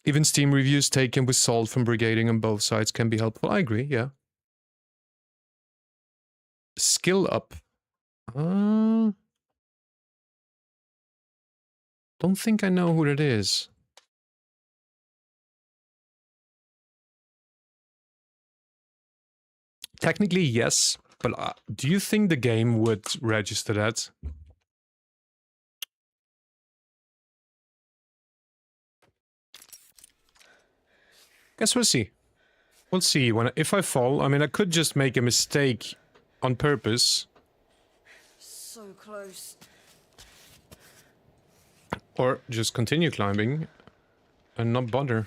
Even Steam reviews taken with salt from brigading on both sides can be helpful. I agree, yeah. Skill up. Don't think I know who that is. Technically, yes, but do you think the game would register that? Guess we'll see. We'll see. If I fall, I mean, I could just make a mistake on purpose. So close. Or just continue climbing and not bother.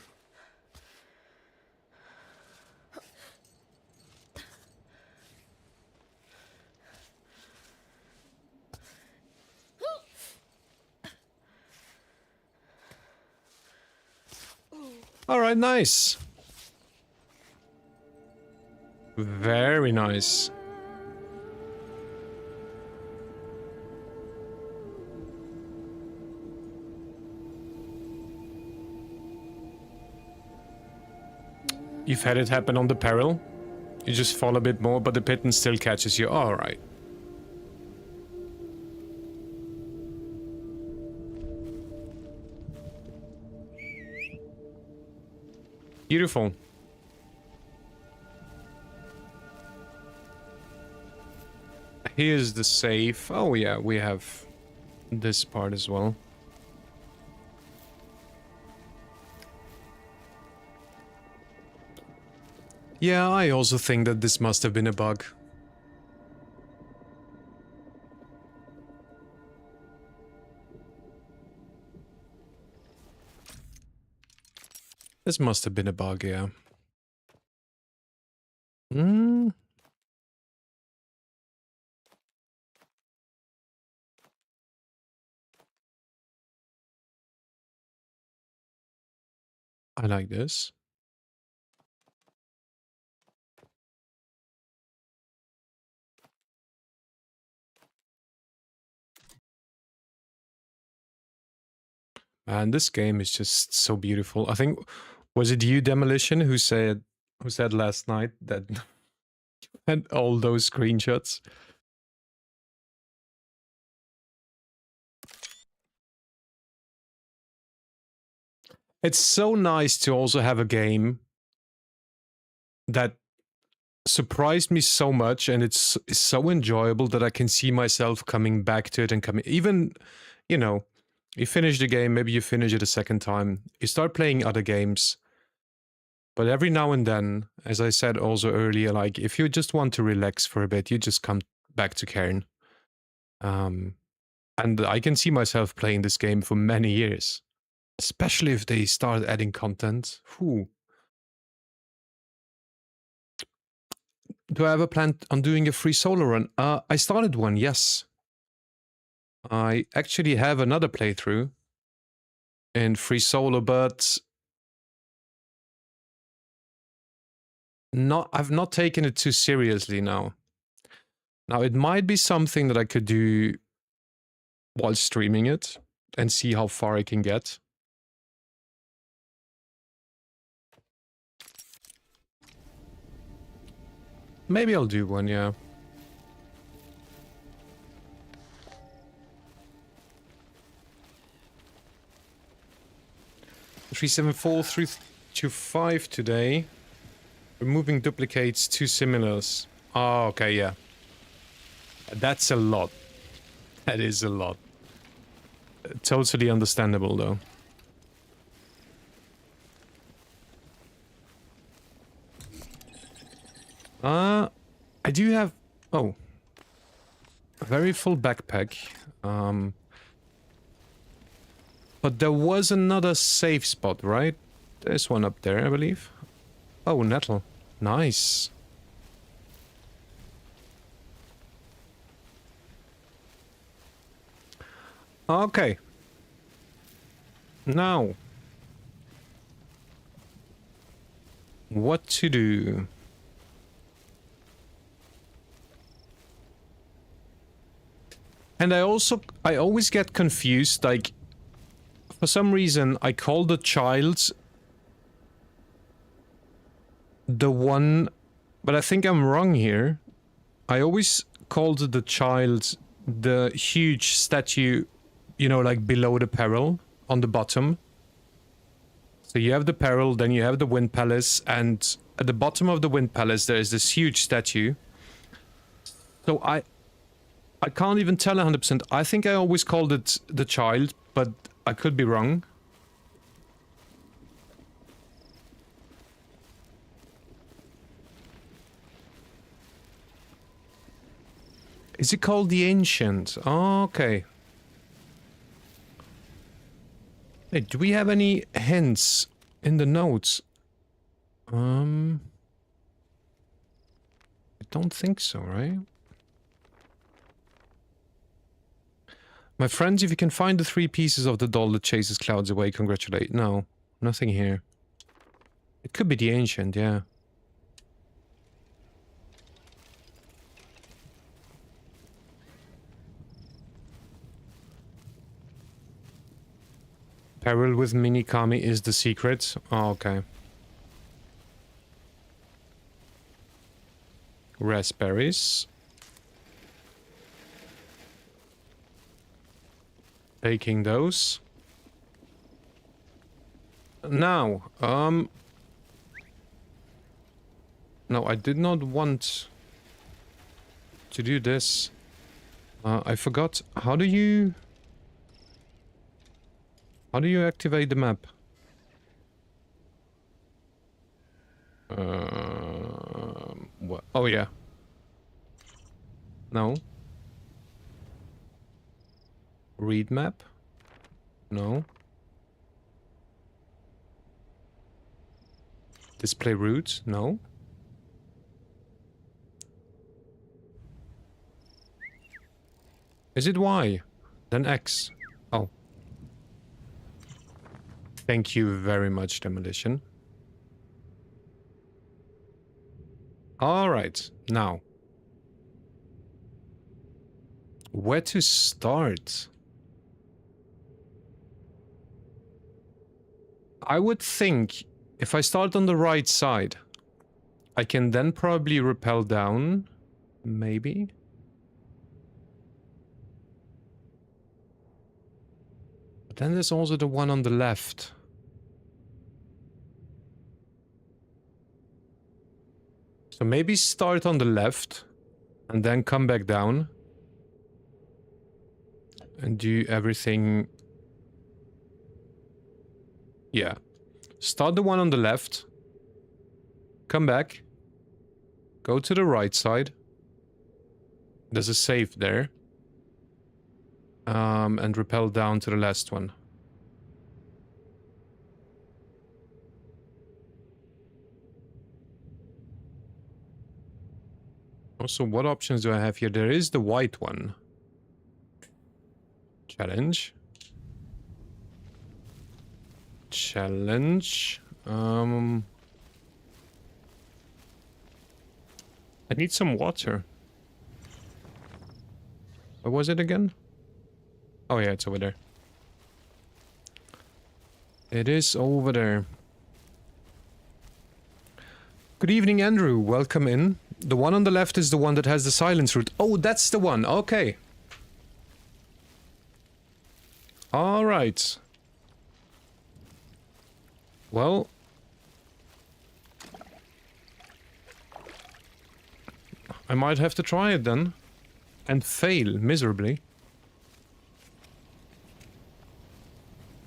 Alright, nice. Very nice. You've had it happen on the peril. You just fall a bit more, but the pittance still catches you. Alright. Beautiful. Here's the safe. Oh yeah, we have this part as well. Yeah, I also think that this must have been a bug. This must have been a bug, yeah. I like this. Man, this game is just so beautiful. I think, was it you, Demolition, who said last night that had all those screenshots? It's so nice to also have a game that surprised me so much, and it's so enjoyable that I can see myself coming back to it and coming, even, you know, you finish the game, maybe you finish it a second time, you start playing other games, but every now and then, as I said also earlier, like if you just want to relax for a bit, you just come back to CAIRN. And I can see myself playing this game for many years, especially if they start adding content. Whew. Do I ever plan on doing a free solo run? I started one, yes. I actually have another playthrough in free solo, but I've not taken it too seriously now. Now, it might be something that I could do while streaming it and see how far I can get. Maybe I'll do one, yeah. $374-325 today. Removing duplicates, 2 similars. Oh, okay, yeah. That's a lot. That is a lot. Totally understandable, though. I do have... Oh. A very full backpack. But there was another safe spot, right? There's one up there, I believe. Oh, nettle. Nice. Okay. Now. What to do? And I always get confused, like, for some reason, I call the child the one, but I think I'm wrong here. I always called the child the huge statue, you know, like below the peril, on the bottom. So you have the peril, then you have the Wind Palace, and at the bottom of the Wind Palace there is this huge statue. So I can't even tell 100%. I think I always called it the child, but I could be wrong. Is it called the Ancient? Oh, okay. Hey, do we have any hints in the notes? I don't think so, right? My friends, if you can find the 3 pieces of the doll that chases clouds away, congratulate. No, nothing here. It could be the Ancient, yeah. Peril with Minikami is the secret. Oh, okay. Raspberries. Taking those. Now, no, I did not want to do this. I forgot. How do you activate the map? What? Oh, yeah. No. Read map? No. Display route? No. Is it Y? Then X. Oh. Thank you very much, Demolition. Alright, now. Where to start? I would think if I start on the right side, I can then probably rappel down. Maybe. But then there's also the one on the left. So maybe start on the left and then come back down and do everything. Yeah. Start the one on the left. Come back. Go to the right side. There's a safe there. And rappel down to the last one. Also, what options do I have here? There is the white one. Challenge. Challenge. I need some water. Where was it again? Oh yeah, it's over there. It is over there. Good evening, Andrew. Welcome in. The one on the left is the one that has the silence route. Oh, that's the one. Okay. All right. Well. I might have to try it then. And fail miserably.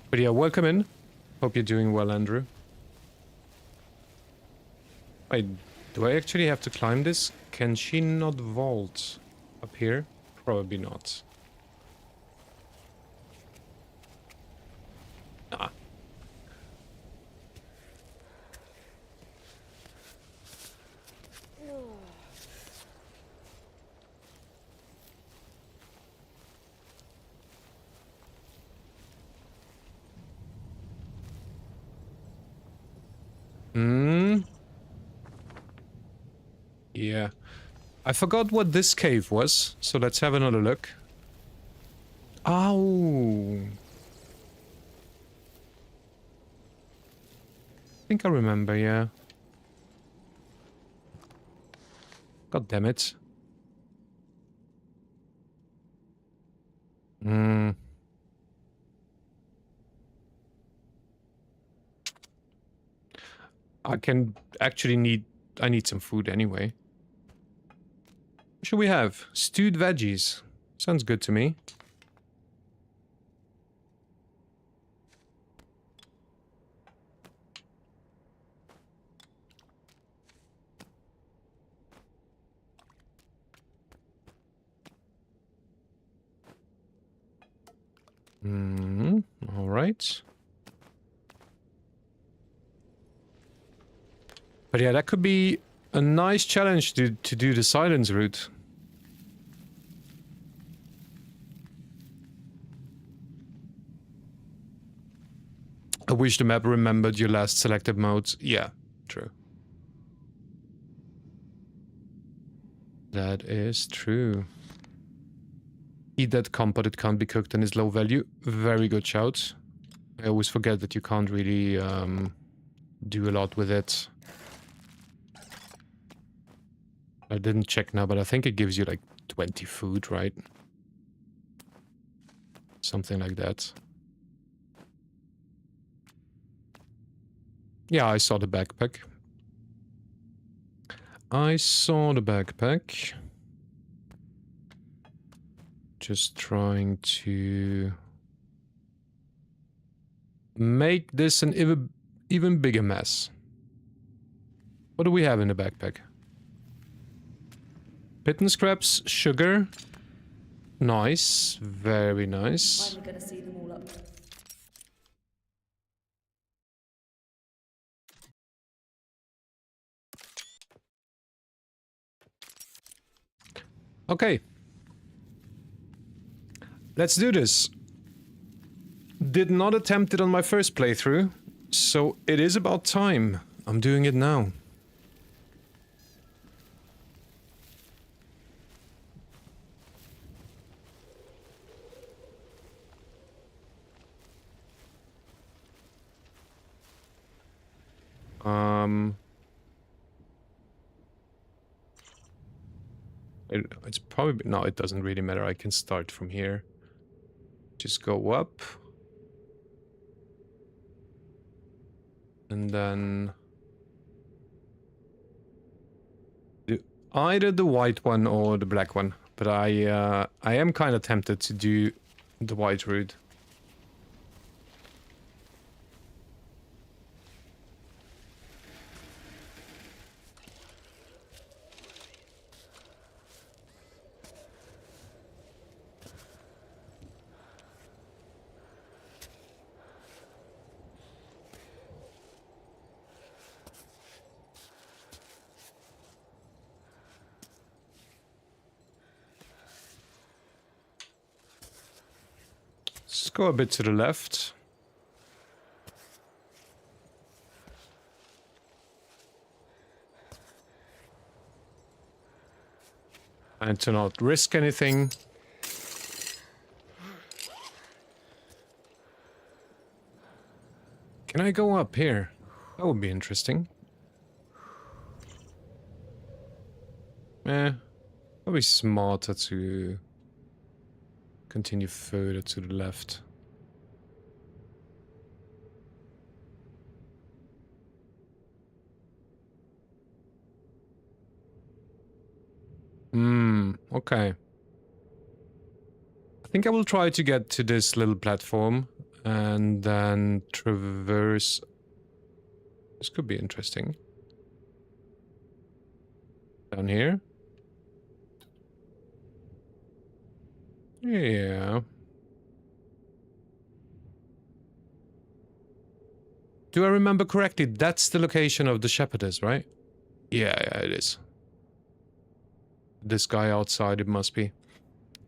But yeah, welcome in. Hope you're doing well, Andrew. Wait, do I actually have to climb this? Can she not vault up here? Probably not. Ah. Yeah. I forgot what this cave was, so let's have another look. Oh. I think I remember, yeah. God damn it. I can actually I need some food anyway. What should we have? Stewed veggies. Sounds good to me. All right. But yeah, that could be a nice challenge to do the silence route. I wish the map remembered your last selected modes. Yeah, true. That is true. Eat that comp, but it can't be cooked and is low value. Very good shout. I always forget that you can't really do a lot with it. I didn't check now, but I think it gives you like 20 food, right? Something like that. Yeah, I saw the backpack. I saw the backpack. Just trying to make this an even bigger mess. What do we have in the backpack? Pitten scraps, sugar. Nice, very nice. I'm gonna see them all up. Okay. Let's do this. Did not attempt it on my first playthrough, so it is about time. I'm doing it now. It's probably... No, it doesn't really matter. I can start from here. Just go up. And then... either the white one or the black one, but I am kind of tempted to do the white route. Let's go a bit to the left. And to not risk anything. Can I go up here? That would be interesting. Probably smarter to continue further to the left. Okay. I think I will try to get to this little platform and then traverse. This could be interesting. Down here. Yeah. Do I remember correctly? That's the location of the shepherdess, right? Yeah, it is. This guy outside, it must be.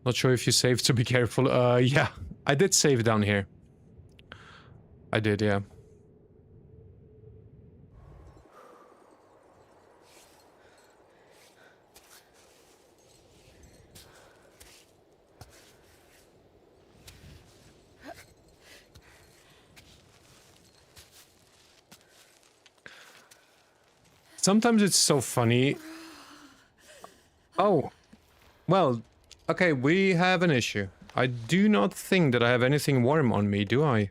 Not sure if you saved, so be careful. Yeah. I did save down here. I did, yeah. Sometimes it's so funny. Oh. Well, okay, we have an issue. I do not think that I have anything warm on me, do I?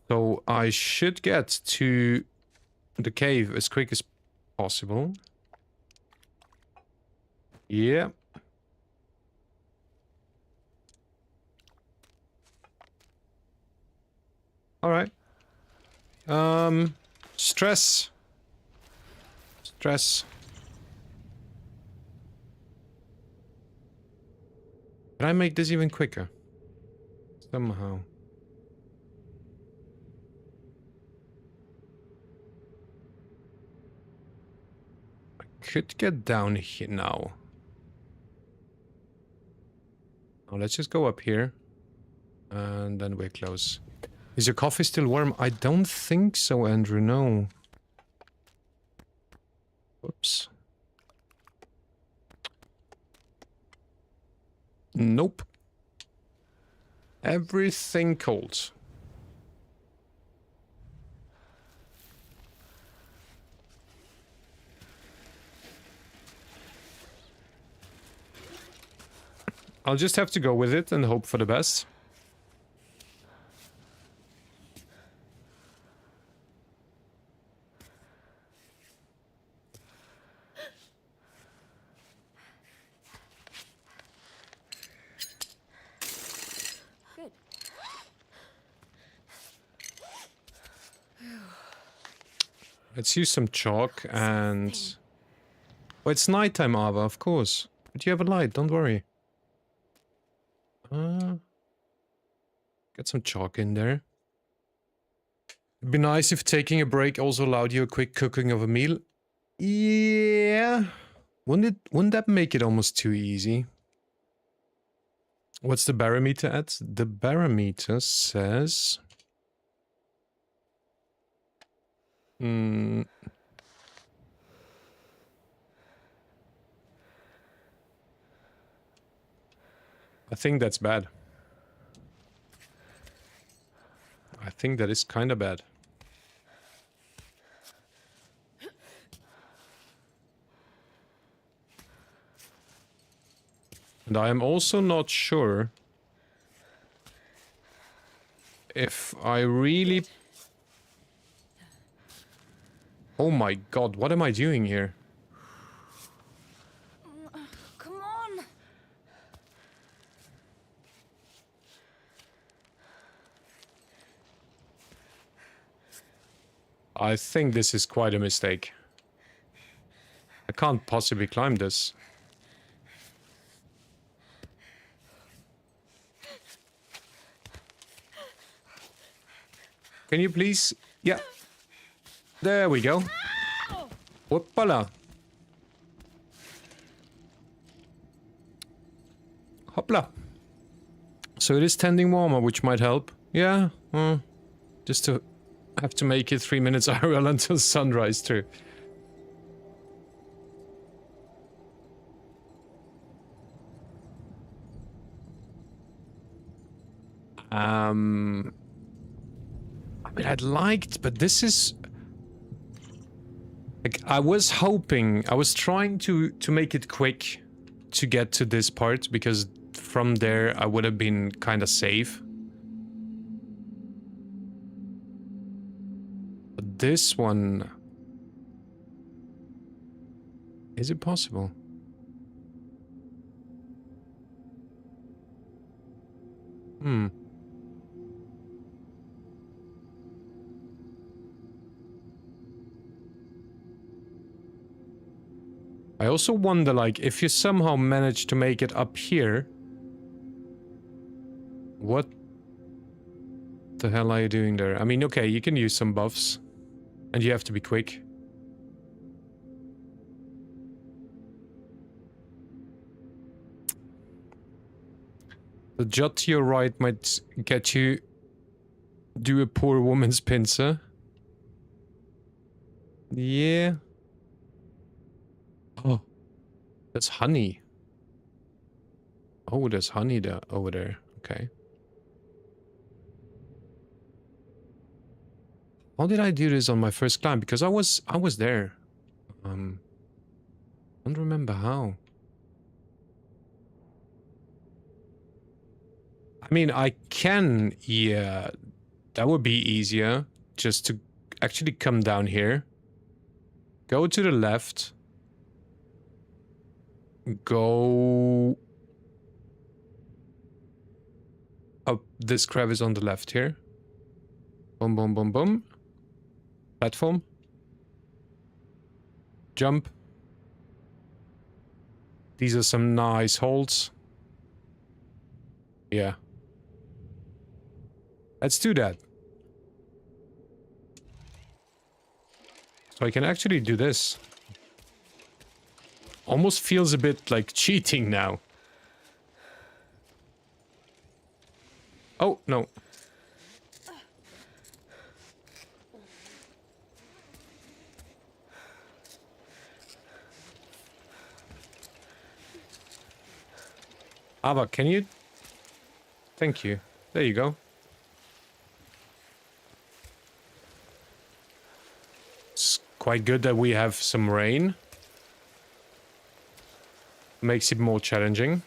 So I should get to the cave as quick as possible. Yeah. Alright. Stress. Stress. Can I make this even quicker? Somehow. I could get down here now. Oh, let's just go up here. And then we're close. Is your coffee still warm? I don't think so, Andrew, no. Whoops. Nope. Everything cold. I'll just have to go with it and hope for the best. Let's use some chalk and... Oh, it's nighttime, Ava, of course. But you have a light, don't worry. Get some chalk in there. It'd be nice if taking a break also allowed you a quick cooking of a meal. Yeah. Wouldn't that make it almost too easy? What's the barometer at? The barometer says... I think that's bad. I think that is kind of bad. And I am also not sure if I really Oh my god, what am I doing here? Come on. I think this is quite a mistake. I can't possibly climb this. Can you please? Yeah. There we go. Whoopala. Hopla. So it is tending warmer, which might help. Yeah. Just to have to make it 3 minutes IRL until sunrise too. I mean, I'd liked, but this is like I was hoping, I was trying to make it quick to get to this part because from there I would have been kind of safe. But this one, is it possible? I also wonder, like, if you somehow manage to make it up here, what the hell are you doing there? I mean, okay, you can use some buffs, and you have to be quick. The jut to your right might get you do a poor woman's pincer. Yeah. Oh, that's honey. Oh, there's honey there, over there. Okay. How did I do this on my first climb? Because I was there. Don't remember how. I mean, I can, yeah, that would be easier. Just to actually come down here. Go to the left. Go up this crevice on the left here. Boom, boom, boom, boom. Platform. Jump. These are some nice holds. Yeah. Let's do that. So I can actually do this. Almost feels a bit like cheating now. Oh, no. Ava, can you? Thank you. There you go. It's quite good that we have some rain. Makes it more challenging.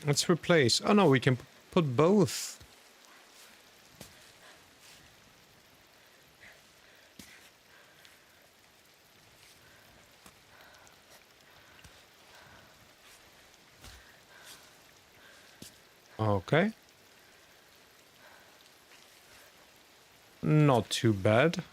Let's replace. Oh no, we can put both. Okay. Not too bad.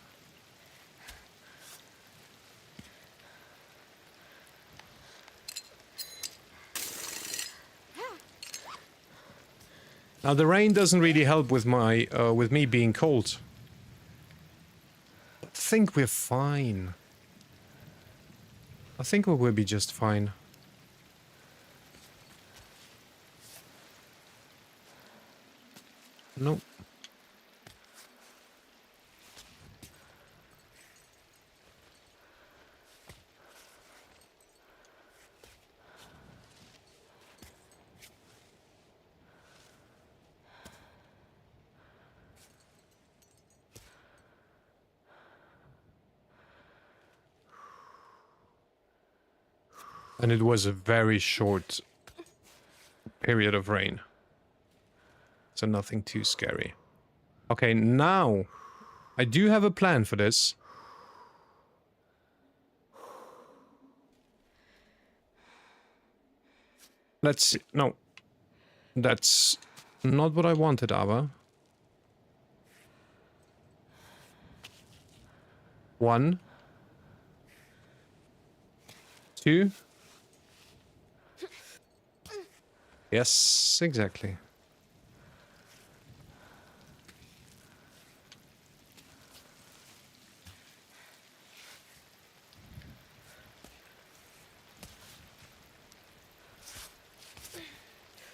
Now the rain doesn't really help with my with me being cold. I think we're fine. I think we will be just fine. Nope. And it was a very short period of rain. So nothing too scary. Okay, now I do have a plan for this. Let's see. No. That's not what I wanted, Ava. 1, 2. Yes, exactly.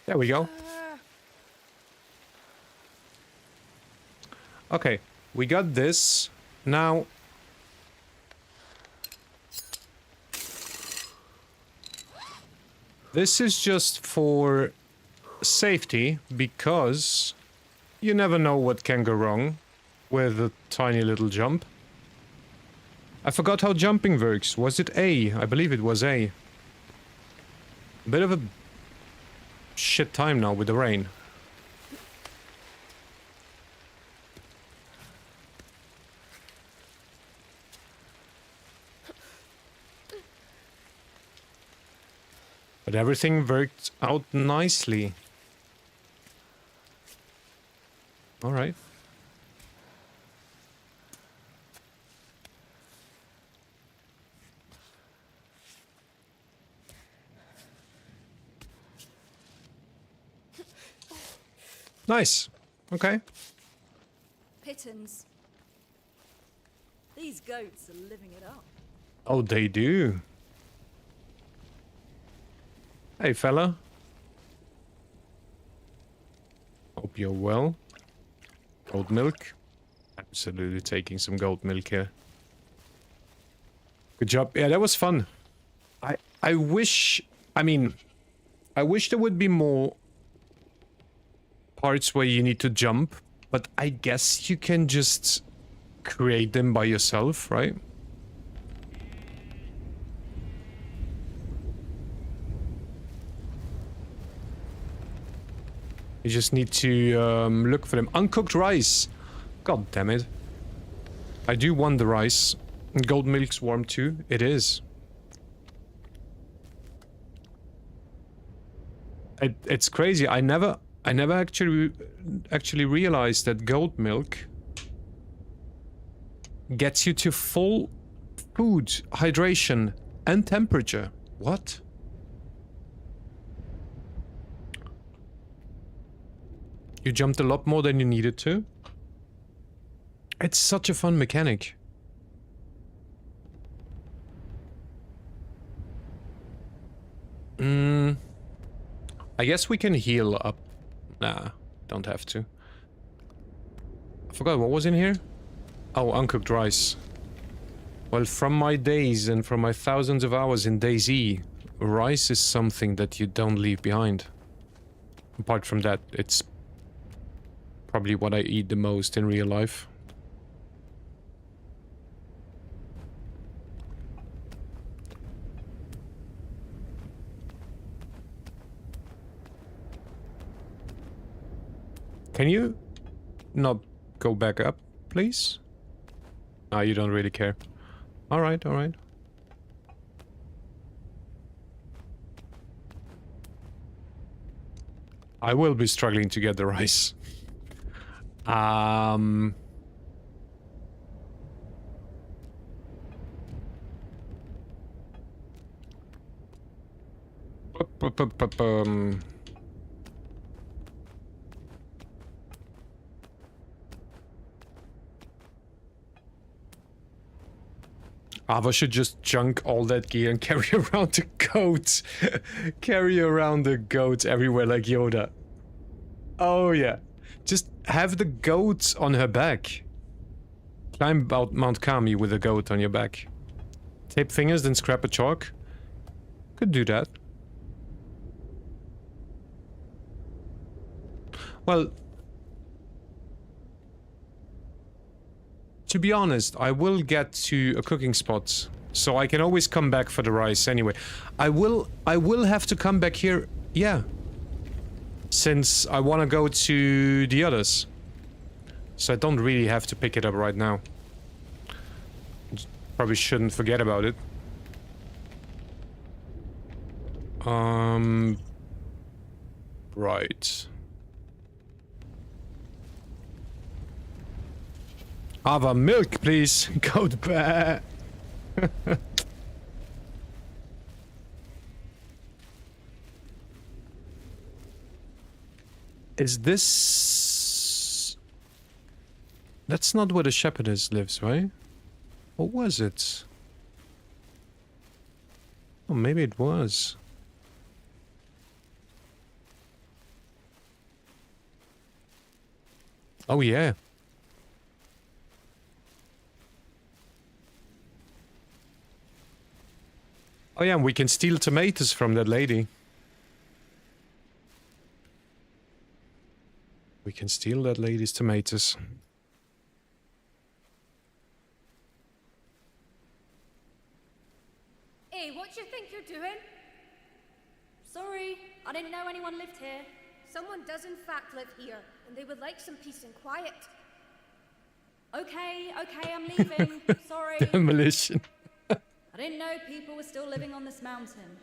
There we go. Okay, we got this. Now... this is just for safety, because you never know what can go wrong with a tiny little jump. I forgot how jumping works. Was it A? I believe it was A. A bit of a shit time now with the rain. But everything worked out nicely. All right. Nice. Okay. Pittance. These goats are living it up. Oh, they do. Hey, fella. Hope you're well. Goat milk. Absolutely taking some goat milk here. Good job. Yeah, that was fun. I wish... I mean... I wish there would be more parts where you need to jump, but I guess you can just create them by yourself, right? You just need to look for them. Uncooked rice! God damn it. I do want the rice. Gold milk's warm too. It is. It's crazy. I never actually realized that goat milk gets you to full food, hydration, and temperature. What? You jumped a lot more than you needed to. It's such a fun mechanic. I guess we can heal up. Nah, don't have to. I forgot what was in here. Oh, uncooked rice. Well, from my days and from my thousands of hours in DayZ, rice is something that you don't leave behind. Apart from that, it's probably what I eat the most in real life. Can you not go back up, please? Ah, you don't really care. Alright, alright. I will be struggling to get the rice. Ava should just junk all that gear and carry around the goat. Carry around the goat everywhere like Yoda. Oh yeah. Just have the goat on her back. Climb out Mount Kami with a goat on your back. Tape fingers, then scrap a chalk. Could do that. Well, to be honest, I will get to a cooking spot So I can always come back for the rice anyway. I will have to come back here, yeah. Since I want to go to the others. So I don't really have to pick it up right now. Probably shouldn't forget about it. Right. Ava, milk, please. Goat bear. Is this... That's not where the shepherdess lives, right? Or was it? Oh, maybe it was. Oh, yeah. Oh, yeah, we can steal tomatoes from that lady. We can steal that lady's tomatoes. Hey, what do you think you're doing? Sorry, I didn't know anyone lived here. Someone does in fact live here, and they would like some peace and quiet. Okay, I'm leaving. Sorry. Demolition. I didn't know people were still living on this mountain.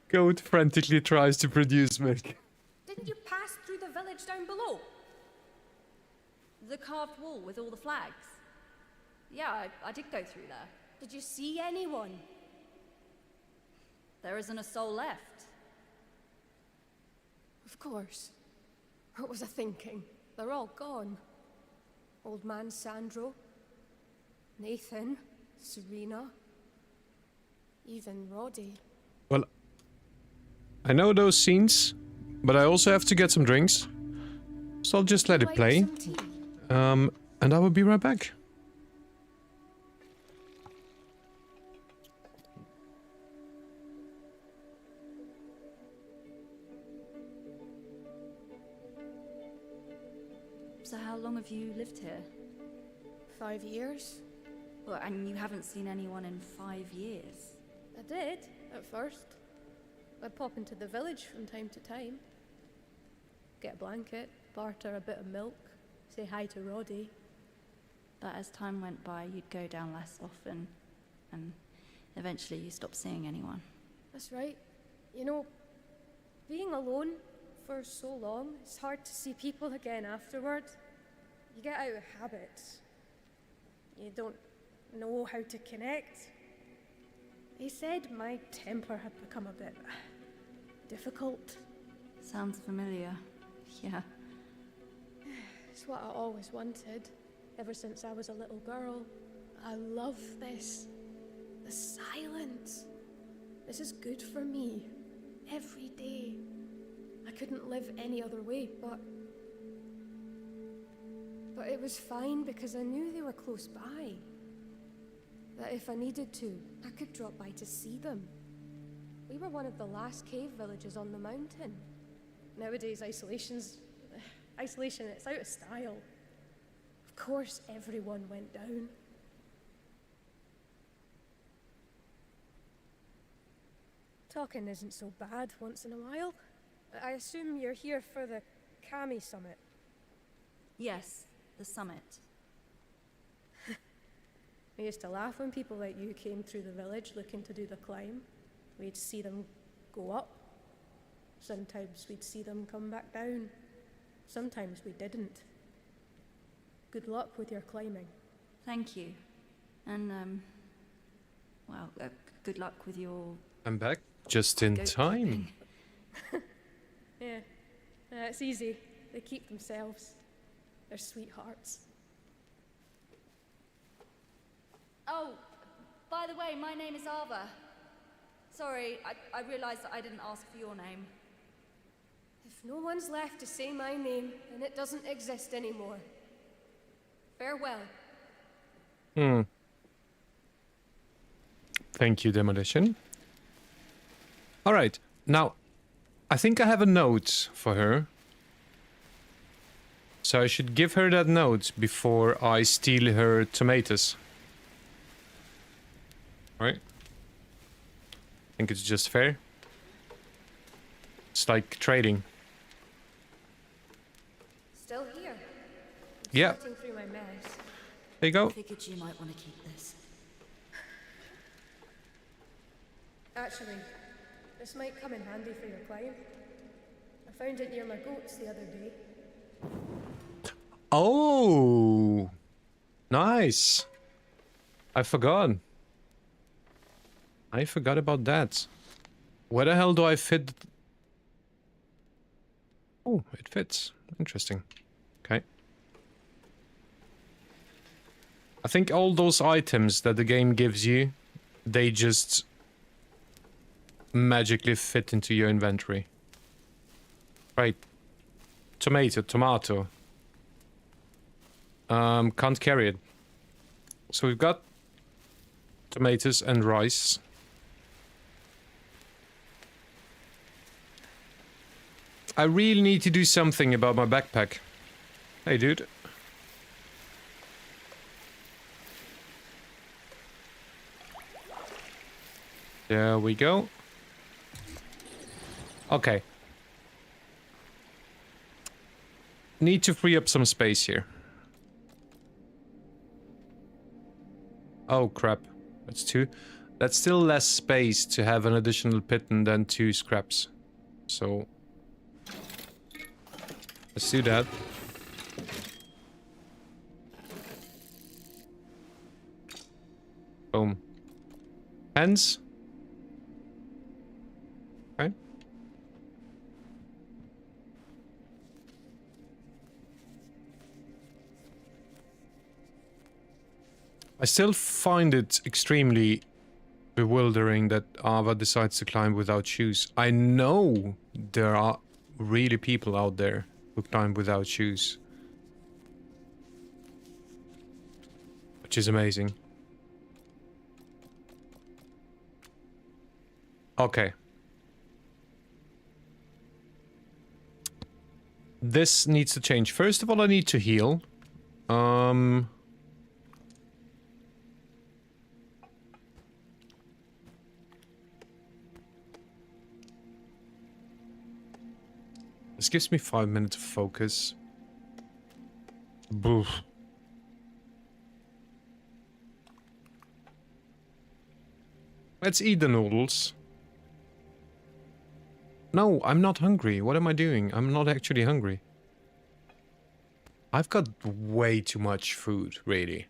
Goat frantically tries to produce milk. Didn't you pass through the village down below? The carved wall with all the flags? Yeah, I did go through there. Did you see anyone? There isn't a soul left. Of course. What was I thinking? They're all gone. Old man Sandro, Nathan, Serena, even Roddy. Well, I know those scenes, but I also have to get some drinks. So I'll just let it play. Some tea. And I will be right back. So how long have you lived here? 5 years? Well, and you haven't seen anyone in 5 years. I did, at first. I'd pop into the village from time to time. Get a blanket, barter a bit of milk, say hi to Roddy. But as time went by, you'd go down less often, and eventually you stopped seeing anyone. That's right. You know, being alone for so long, it's hard to see people again afterward. You get out of habit. You don't know how to connect. They said my temper had become a bit difficult. Sounds familiar. Yeah. It's what I always wanted, ever since I was a little girl. I love this. The silence. This is good for me. Every day. I couldn't live any other way, but it was fine because I knew they were close by. That if I needed to, I could drop by to see them. We were one of the last cave villages on the mountain. Nowadays, isolation, it's out of style. Of course, everyone went down. Talking isn't so bad once in a while. I assume you're here for the Kami summit. Yes, the summit. I used to laugh when people like you came through the village looking to do the climb. We'd see them go up. Sometimes we'd see them come back down. Sometimes we didn't. Good luck with your climbing. Thank you. And, well, good luck with your... I'm back just in goat time. keeping. Yeah, it's easy. They keep themselves. They're sweethearts. Oh, by the way, my name is Ava. Sorry, I realised that I didn't ask for your name. If no one's left to say my name, then it doesn't exist anymore. Farewell. Thank you, Demolition. Alright, now, I think I have a note for her. So I should give her that note before I steal her tomatoes. right? I think it's just fair. It's like trading. Still here. Yeah. Sorting through my mess. There you go. Figured you might want to keep this. Actually, this might come in handy for your climb. I found it near my goats the other day. Oh, nice. I forgot. I forgot about that. Where the hell do I fit? Oh, it fits. Interesting. Okay. I think all those items that the game gives you, they just magically fit into your inventory. Right. Tomato. Can't carry it. So we've got tomatoes and rice. I really need to do something about my backpack. Hey, dude. There we go. Okay. Need to free up some space here. Oh, crap. That's 2. That's still less space to have an additional pitten than 2 scraps. So... let's do that. Boom. Hands. Okay. I still find it extremely bewildering that Ava decides to climb without shoes. I know there are really people out there who climb without shoes. Which is amazing. Okay. This needs to change. First of all, I need to heal. This gives me 5 minutes of focus. Boof. Let's eat the noodles. No, I'm not hungry. What am I doing? I'm not actually hungry. I've got way too much food, really.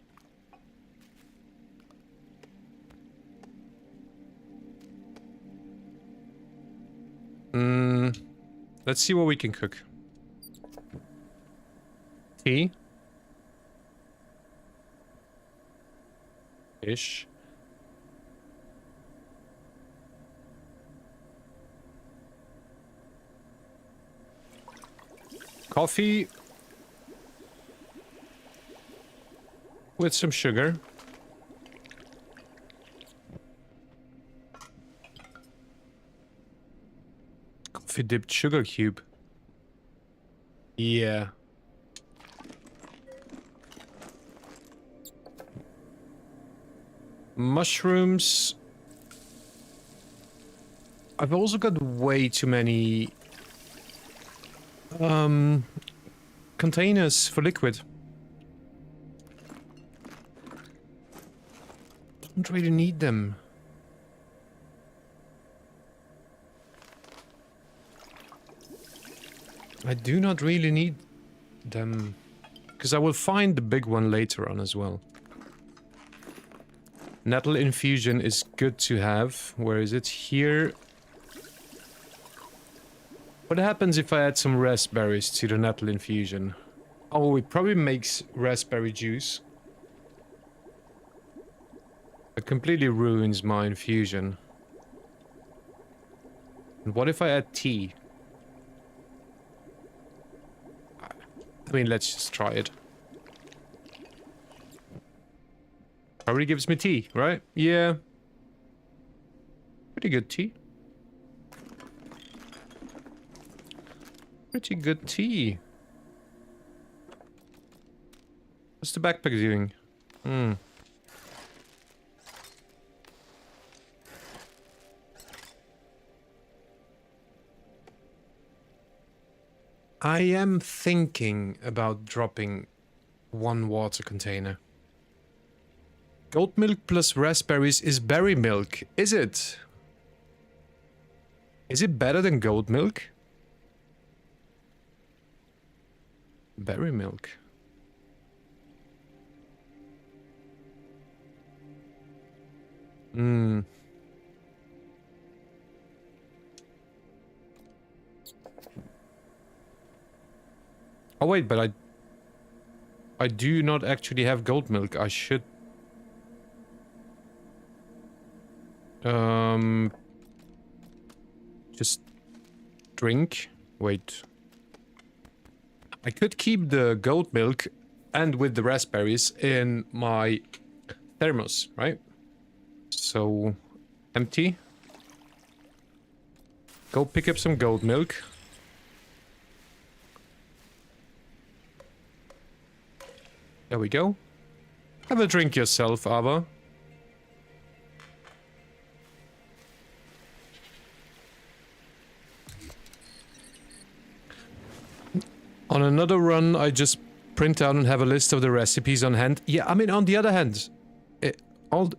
Let's see what we can cook. Tea. Fish. Coffee. With some sugar. Coffee dipped sugar cube. Yeah. Mushrooms. I've also got way too many containers for liquid. Don't really need them. I do not really need them, because I will find the big one later on as well. Nettle infusion is good to have. Where is it? Here. What happens if I add some raspberries to the nettle infusion? Oh, it probably makes raspberry juice. It completely ruins my infusion. And what if I add tea? I mean, let's just try it. Probably gives me tea, right? Yeah. Pretty good tea. Pretty good tea. What's the backpack doing? I am thinking about dropping one water container. Goat milk plus raspberries is berry milk. Is it? Is it better than goat milk? Berry milk. Oh wait, but I do not actually have goat milk. I should just drink. Wait. I could keep the goat milk and with the raspberries in my thermos, right? So, empty. Go pick up some goat milk. There we go. Have a drink yourself, Ava. On another run, I just print out and have a list of the recipes on hand. Yeah, I mean, on the other hand,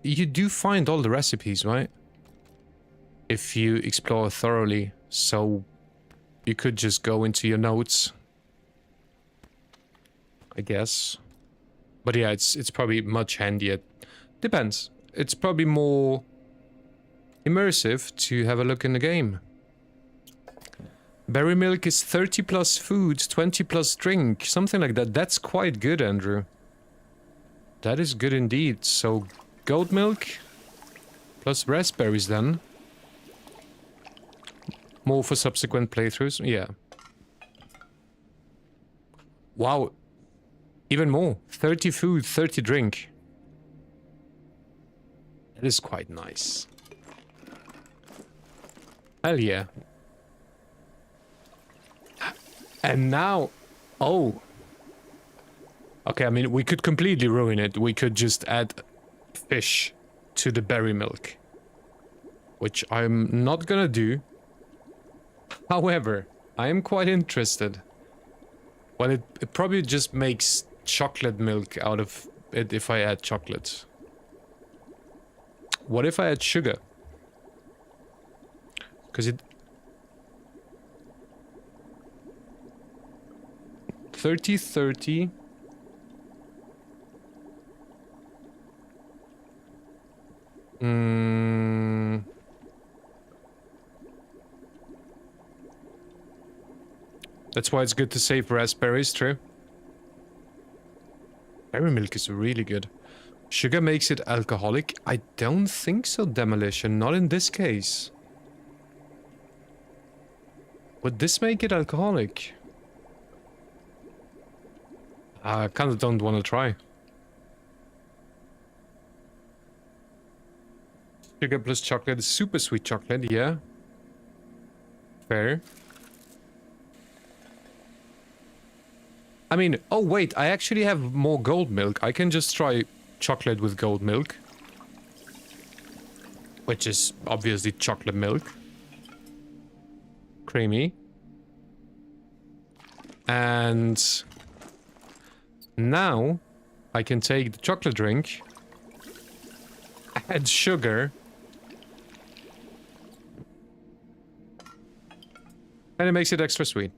you do find all the recipes, right? If you explore thoroughly, so you could just go into your notes, I guess. But yeah, it's probably much handier. Depends. It's probably more immersive to have a look in the game. Berry milk is 30 plus food, 20 plus drink, something like that. That's quite good, Andrew. That is good indeed. So, goat milk plus raspberries then. More for subsequent playthroughs, yeah. Wow. Even more. 30 food, 30 drink. That is quite nice. Hell yeah. And now... Oh. Okay, I mean, we could completely ruin it. We could just add fish to the berry milk. Which I'm not gonna do. However, I am quite interested. Well, it probably just makes chocolate milk out of it if I add chocolate. What if I add sugar? Because it... 30-30. That's why it's good to save raspberries, true. Berry milk is really good. Sugar makes it alcoholic? I don't think so, Demolition. Not in this case. Would this make it alcoholic? I kind of don't want to try. Sugar plus chocolate is super sweet chocolate, yeah. Fair. I mean, oh wait, I actually have more goat milk. I can just try chocolate with goat milk. Which is obviously chocolate milk. Creamy. And... now, I can take the chocolate drink, add sugar, and it makes it extra sweet.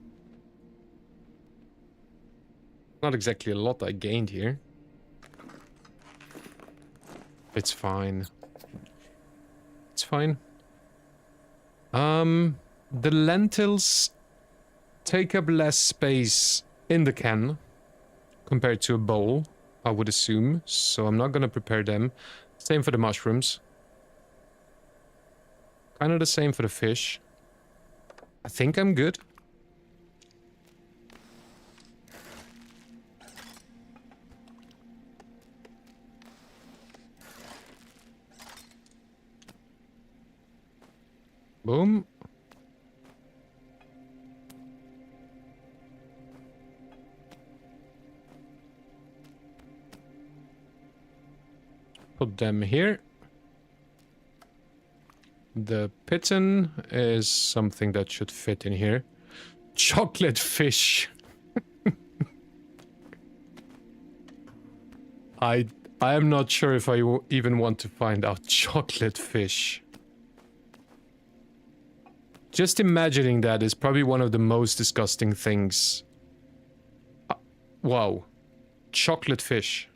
Not exactly a lot I gained here. It's fine. It's fine. The lentils take up less space in the can compared to a bowl, I would assume, so I'm not gonna prepare them. Same for the mushrooms. Kind of the same for the fish. I think I'm good. Boom. Put them here. The piton is something that should fit in here. Chocolate fish. I am not sure if I even want to find out. Chocolate fish. Just imagining that is probably one of the most disgusting things. Wow. Chocolate fish.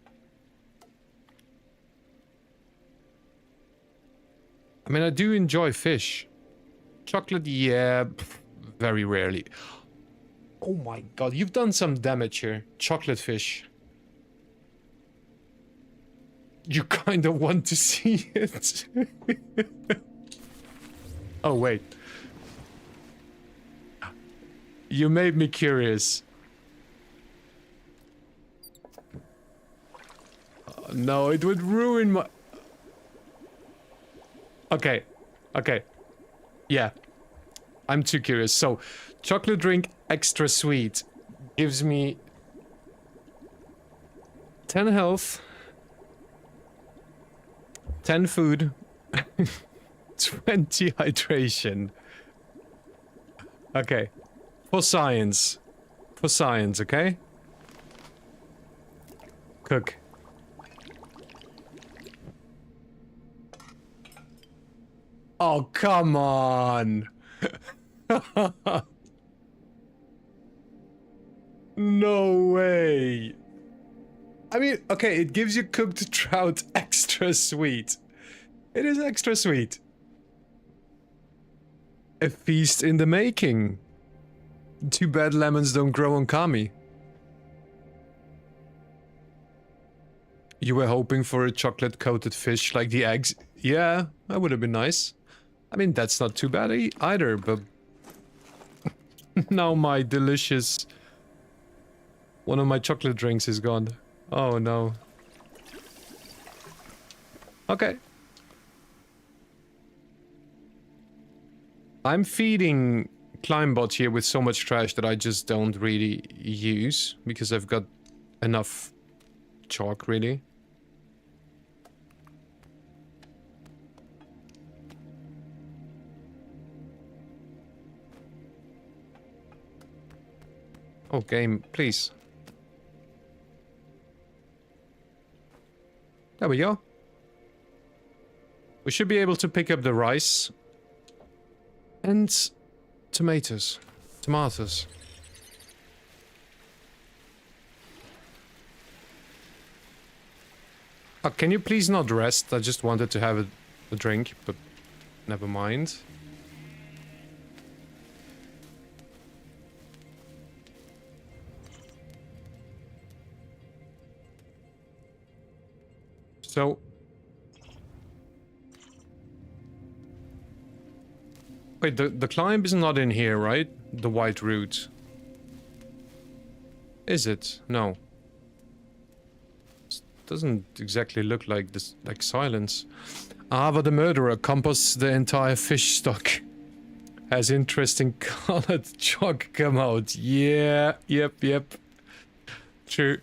I mean, I do enjoy fish. Chocolate, yeah, very rarely. Oh my god, you've done some damage here. Chocolate fish. You kind of want to see it. Oh, wait. You made me curious. Oh, no, it would ruin my... Okay. Okay. Yeah. I'm too curious. So, chocolate drink extra sweet gives me 10 health, 10 food, 20 hydration. Okay. For science. For science, okay? Cook. Oh, come on! No way! I mean, okay, it gives you cooked trout extra sweet. It is extra sweet. A feast in the making. Too bad lemons don't grow on Kami. You were hoping for a chocolate-coated fish like the eggs? Yeah, that would have been nice. I mean, that's not too bad either, but... now my delicious... one of my chocolate drinks is gone. Oh no. Okay. I'm feeding Climbot here with so much trash that I just don't really use, because I've got enough chalk, really. Oh, game, please. There we go. We should be able to pick up the rice. And tomatoes. Tomatoes. Oh, can you please not rest? I just wanted to have a drink, but never mind. So... wait, the climb is not in here, right? The white route. Is it? No. This doesn't exactly look like this, like silence. Ava the murderer composts the entire fish stock. Has interesting colored chalk come out. Yeah, yep. True.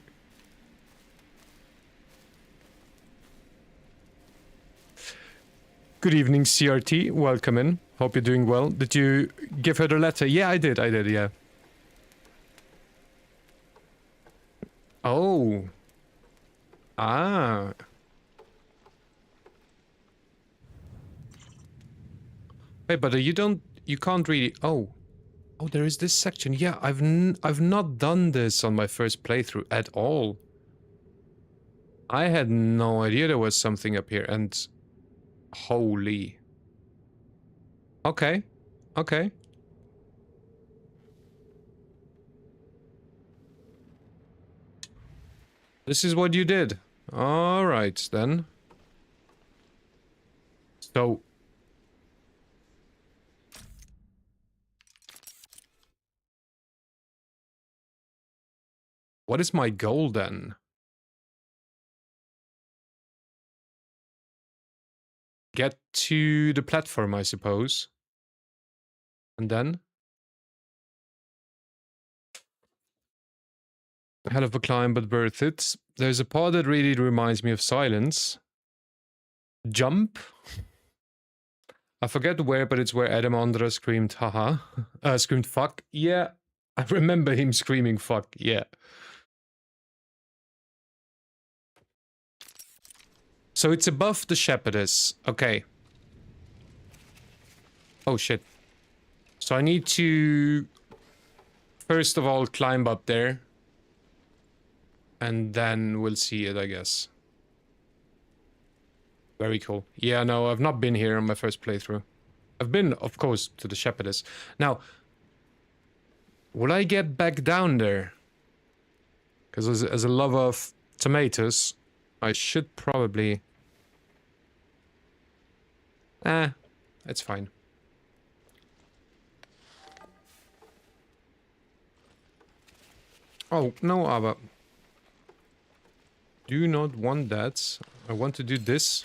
Good evening, CRT. Welcome in. Hope you're doing well. Did you give her the letter? Yeah, I did, yeah. Oh. Ah. Wait, but you can't really... Oh. Oh, there is this section. Yeah, I've not done this on my first playthrough at all. I had no idea there was something up here, and... holy... Okay. Okay. This is what you did. Alright, then. So... what is my goal, then? Get to the platform, I suppose. And then? Hell of a climb, but worth it. There's a part that really reminds me of Silence. Jump? I forget where, but it's where Adam Andra screamed, haha. Screamed fuck. Yeah, I remember him screaming fuck, yeah. So it's above the shepherdess. Okay. Oh shit. So I need to first of all climb up there. And then we'll see it, I guess. Very cool. Yeah, no, I've not been here on my first playthrough. I've been, of course, to the shepherdess. Now, will I get back down there? Because as a lover of tomatoes, I should probably... it's fine. Oh, no, Abba. Do not want that. I want to do this.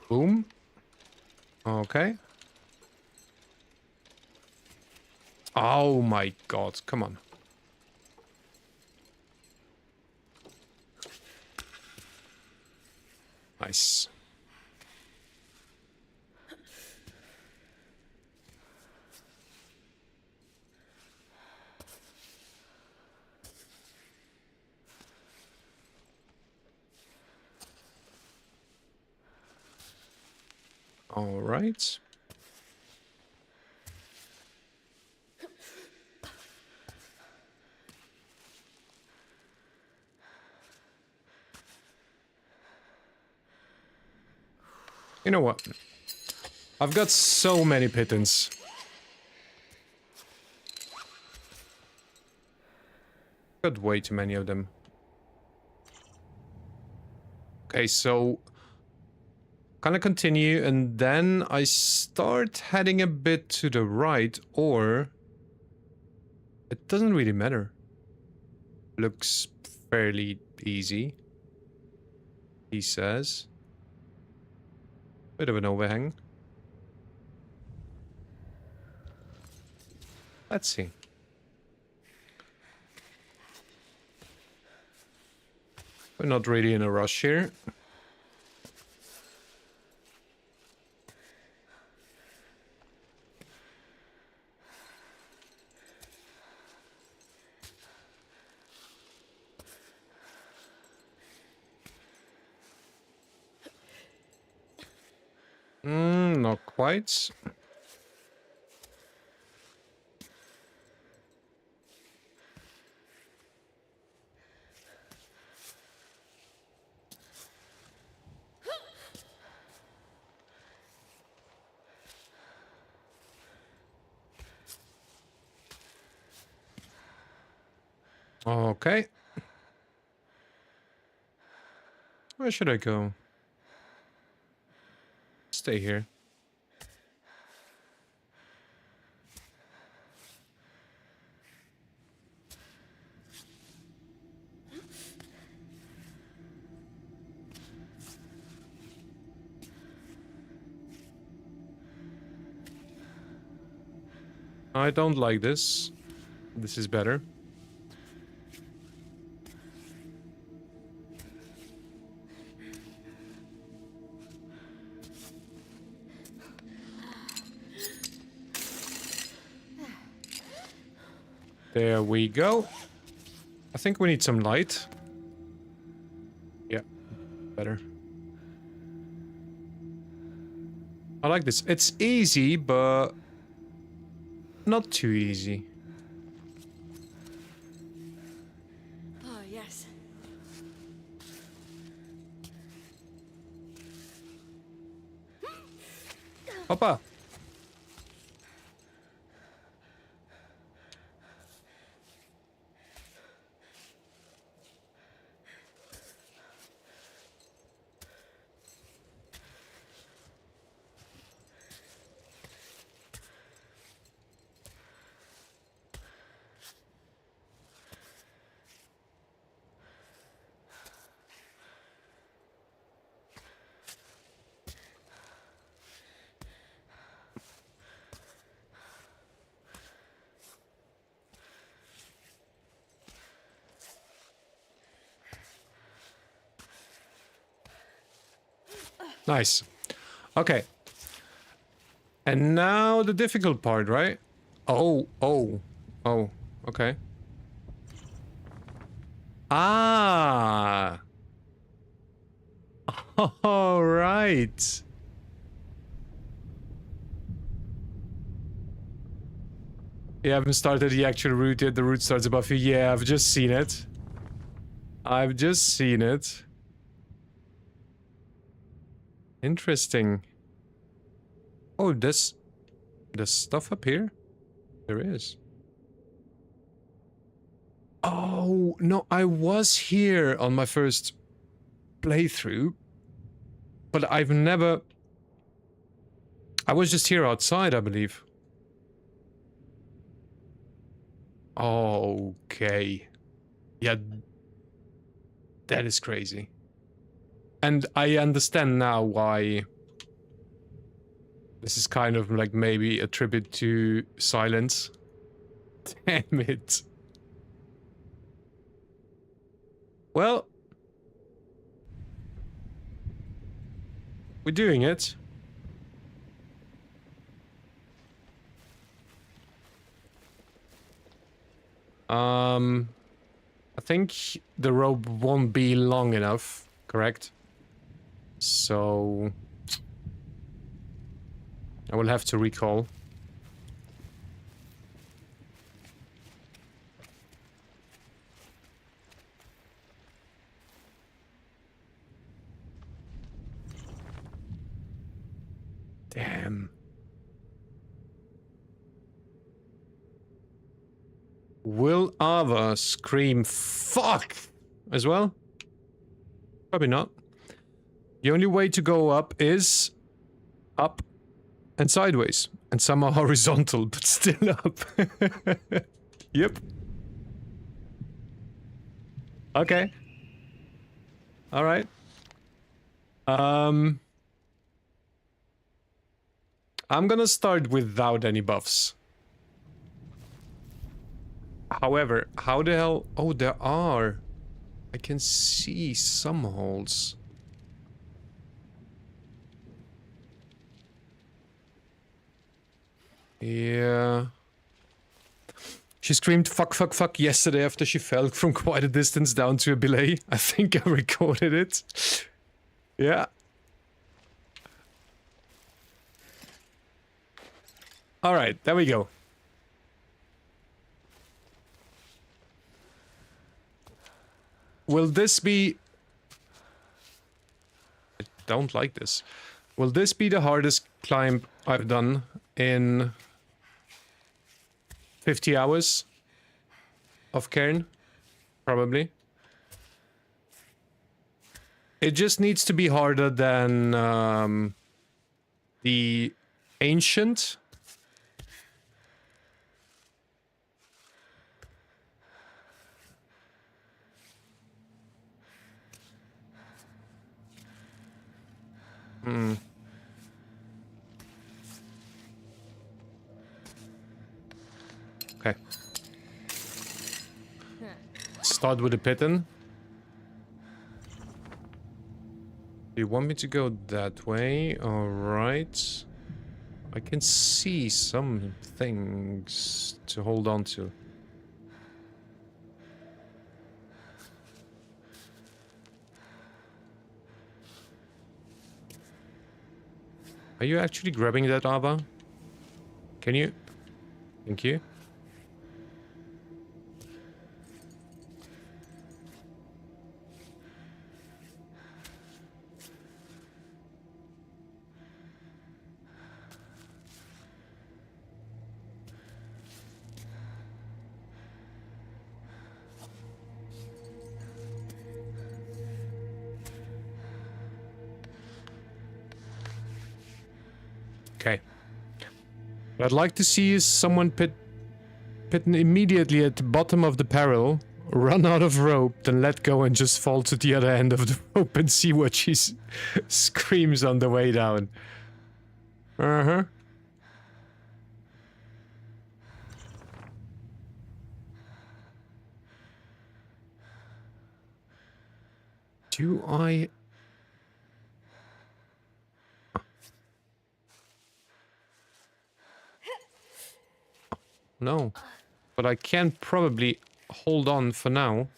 Boom. Okay. Oh my god, come on. Nice. All right. You know what? I've got so many pittons. Got way too many of them. Okay, so kind of continue, and then I start heading a bit to the right, or it doesn't really matter. Looks fairly easy, he says. Bit of an overhang. Let's see. We're not really in a rush here. Not quite. Okay. Where should I go? Stay here. I don't like this. This is better. There we go. I think we need some light. Yeah, better. I like this. It's easy, but not too easy. Oh, yes. Papa. Nice. Okay. And now the difficult part, right? Oh, okay. Ah! All right. You haven't started the actual route yet. The route starts above you. Yeah, I've just seen it. I've just seen it. Interesting. Oh, there's stuff up here? There is. Oh, no, I was here on my first playthrough. But I've never... I was just here outside, I believe. Okay. Yeah. That is crazy. And I understand now why... This is kind of like maybe a tribute to Silence. Damn it. Well... We're doing it. I think the rope won't be long enough, correct? So... I will have to recall. Damn. Will Ava scream fuck as well? Probably not. The only way to go up is up and sideways. And somehow horizontal, but still up. Yep. Okay. Alright. I'm gonna start without any buffs. However, how the hell... Oh, there are. I can see some holes. Yeah. She screamed fuck, fuck, fuck yesterday after she fell from quite a distance down to a belay. I think I recorded it. Yeah. Alright, there we go. Will this be... I don't like this. Will this be the hardest climb I've done in 50 hours of CAIRN? Probably. It just needs to be harder than the Ancient. Hmm. Okay. Start with the pitten. Do you want me to go that way? Alright. I can see some things to hold on to. Are you actually grabbing that, Ava? Can you? Thank you. Okay. What I'd like to see is someone pitten immediately at the bottom of the barrel, run out of rope, then let go and just fall to the other end of the rope and see what she screams on the way down. Uh-huh. Do I... no. But I can probably hold on for now.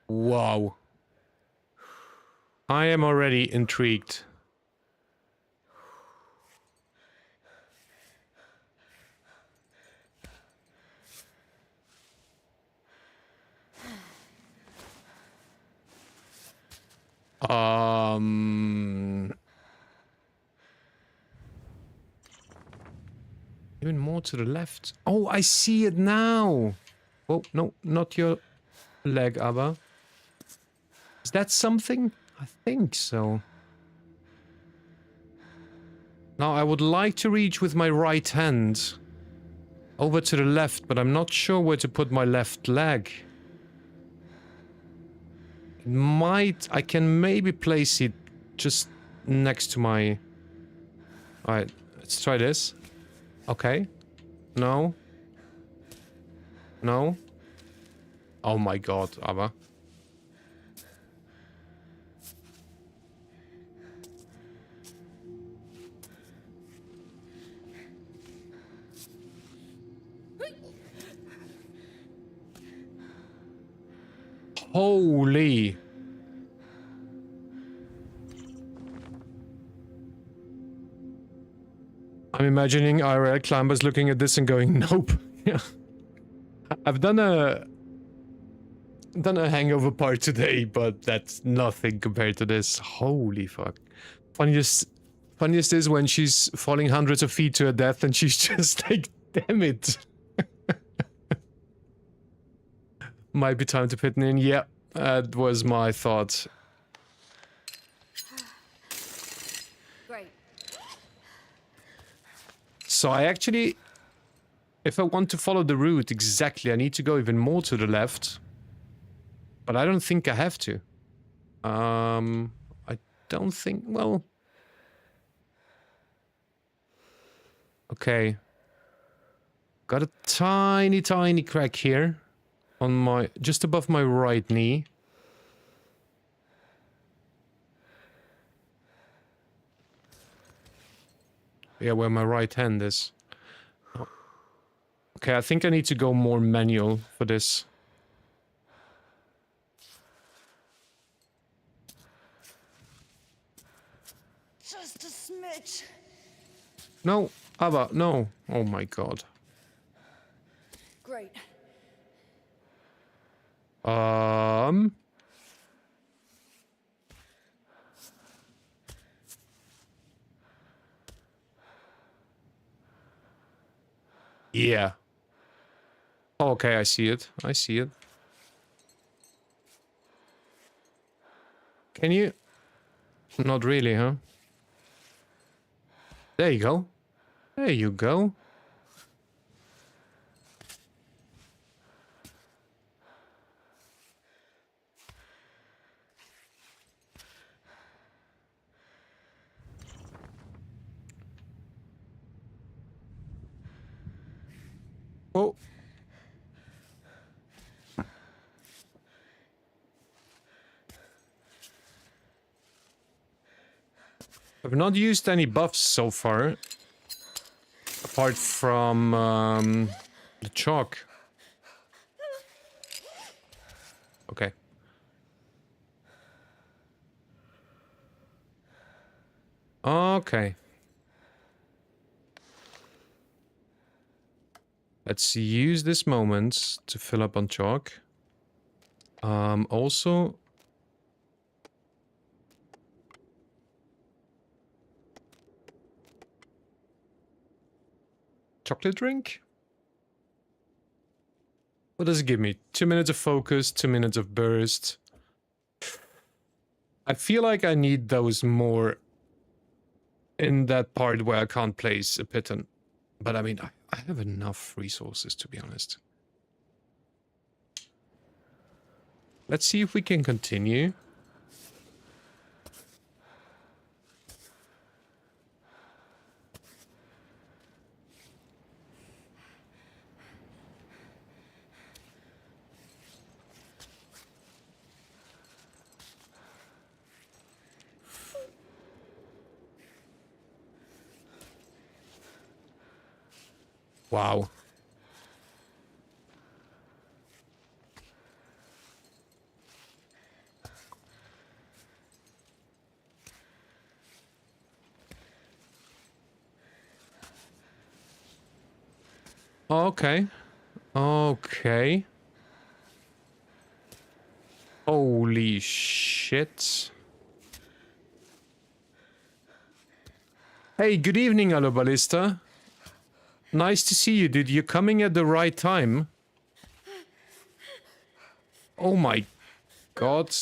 Wow. I am already intrigued. Even more to the left. Oh, I see it now. Oh, no, not your leg, Abba. Is that something? I think so. Now, I would like to reach with my right hand over to the left, but I'm not sure where to put my left leg. It might... I can maybe place it just next to my... Alright, let's try this. Okay. No. No. Oh my god, Abba. Holy. I'm imagining IRL climbers looking at this and going, nope. Yeah. I've done a hangover part today, but that's nothing compared to this. Holy fuck. Funniest is when she's falling hundreds of feet to her death and she's just like, damn it. Might be time to put it in. Yeah, that was my thought. Great. So I actually, if I want to follow the route exactly, I need to go even more to the left. But I don't think I have to. I don't think, well... Okay. Got a tiny, tiny crack here. On my, just above my right knee. Yeah, where my right hand is. Oh. Okay, I think I need to go more manual for this. Just a smidge. No, Abba, no. Oh my god. Great. Yeah. Okay, I see it. I see it. Can you? Not really, huh? There you go. There you go. Oh. I've not used any buffs so far. Apart from the chalk. Okay. Okay. Let's use this moment to fill up on chalk. Also... Chocolate drink? What does it give me? 2 minutes of focus, 2 minutes of burst. I feel like I need those more in that part where I can't place a piton. But I mean, I have enough resources, to be honest. Let's see if we can continue. Wow. Okay. Okay. Holy shit. Hey, good evening, Allo Ballista. Nice to see you, dude. You're coming at the right time. Oh my god.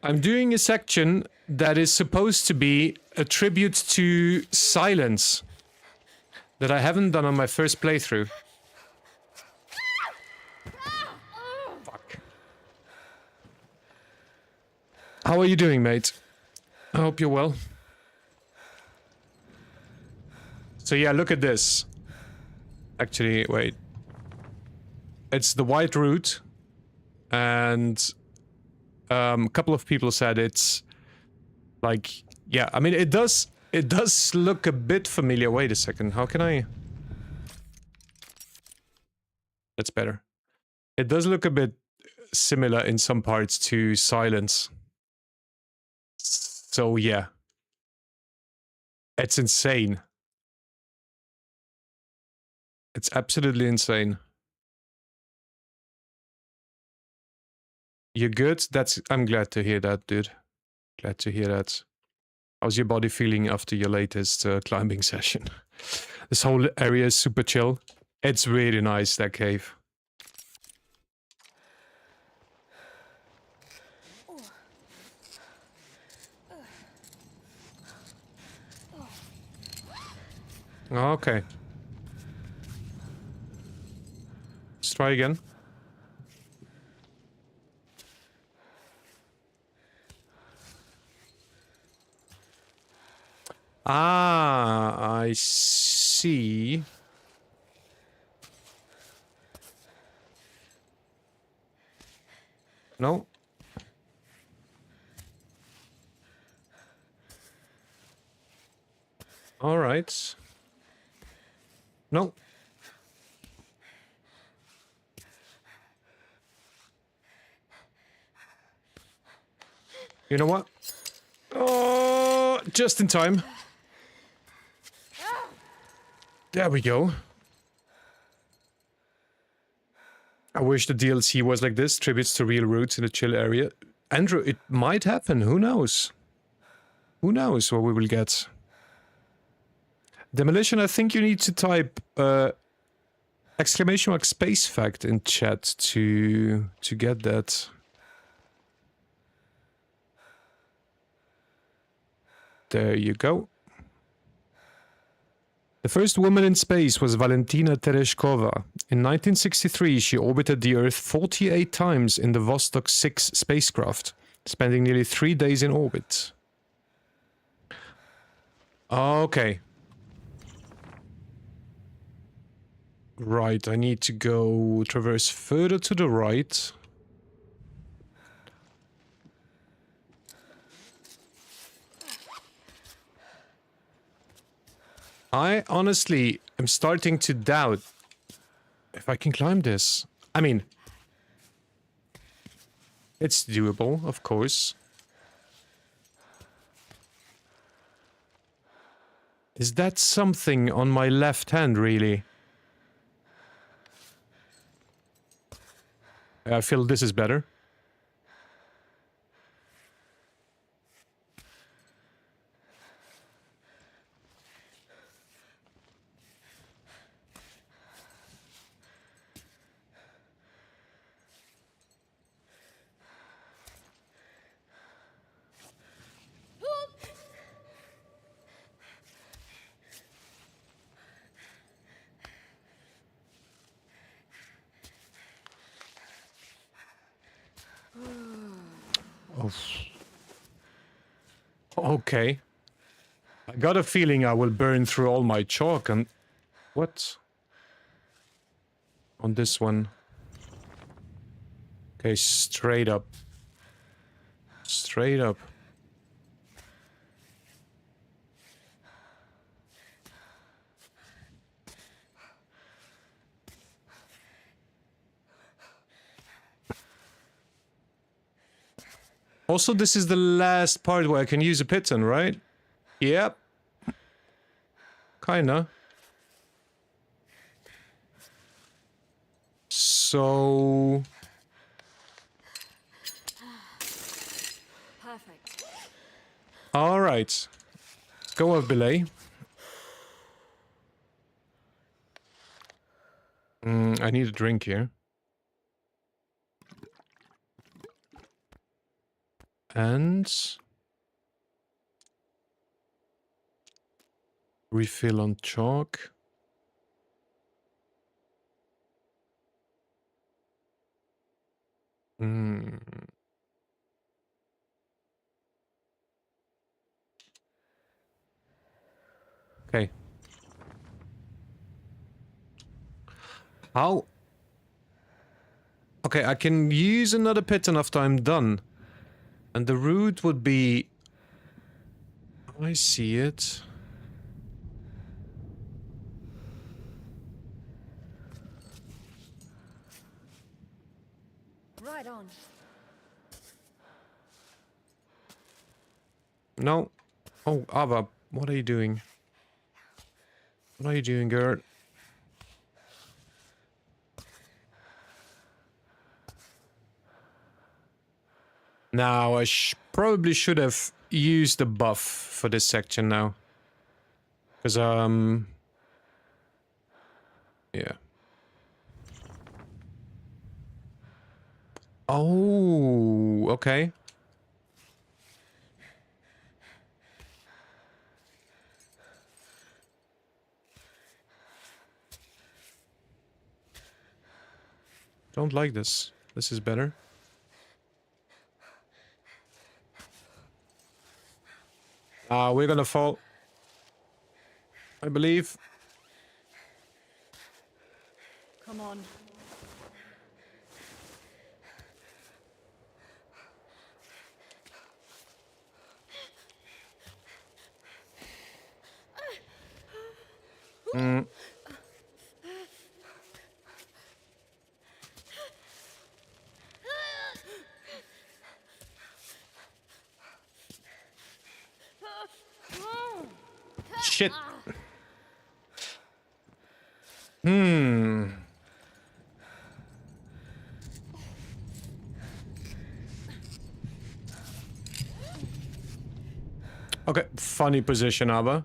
I'm doing a section that is supposed to be a tribute to silence that I haven't done on my first playthrough. Fuck. How are you doing, mate? I hope you're well. So yeah, look at this. Actually, wait. It's the white root, and a couple of people said it's like, yeah, I mean, it does look a bit familiar. Wait a second, how can I? That's better. It does look a bit similar in some parts to Silence. So yeah. It's insane. It's absolutely insane. You're good? I'm glad to hear that, dude. Glad to hear that. How's your body feeling after your latest climbing session? This whole area is super chill. It's really nice, that cave. Okay. Let's try again. Ah, I see. No. All right. No. You know what? Oh, just in time. There we go. I wish the DLC was like this, tributes to real roots in a chill area. Andrew, it might happen, who knows? Who knows what we will get? Demolition, I think you need to type exclamation mark space fact in chat to get that. There you go. The first woman in space was Valentina Tereshkova. In 1963, she orbited the Earth 48 times in the Vostok 6 spacecraft, spending nearly 3 days in orbit. Okay. Right, I need to go traverse further to the right. I honestly am starting to doubt if I can climb this. I mean, it's doable, of course. Is that something on my left hand, really? I feel this is better. Oh. Okay. I got a feeling I will burn through all my chalk and... What? On this one. Okay, straight up. Straight up. Also, this is the last part where I can use a piton, right? Yep. Kinda. So... Perfect. Alright. Let's go with belay. I need a drink here. And... refill on chalk. Okay. How? Okay, I can use another piton after I'm done. And the route would be... I see it. Right on. No. Oh, Ava, what are you doing? What are you doing, girl? Now, I probably should have used the buff for this section now. Because, yeah. Oh, okay. Don't like this. This is better. We're gonna fall. I believe. Come on. Shit. Okay, funny position, Abba.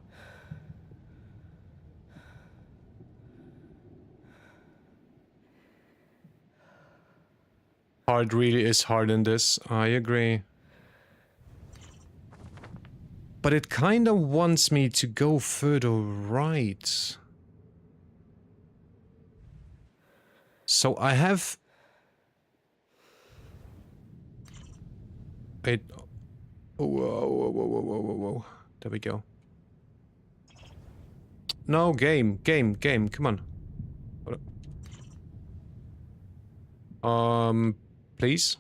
Hard really is hard in this, I agree. But it kind of wants me to go further right. So I have... Wait. Whoa, whoa, whoa, whoa, whoa, whoa, whoa. There we go. No, game, come on. Please?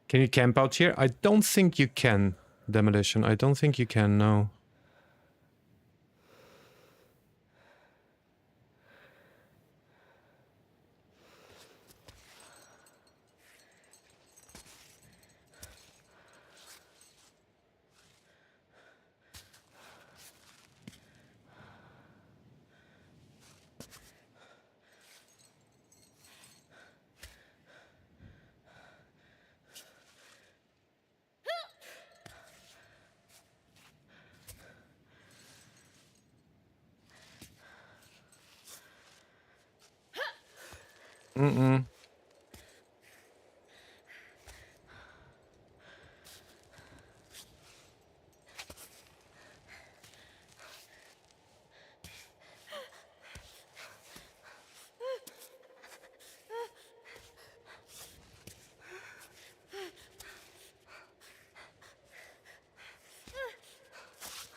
Can you camp out here? I don't think you can, Demolition. I don't think you can, no. Mm-mm.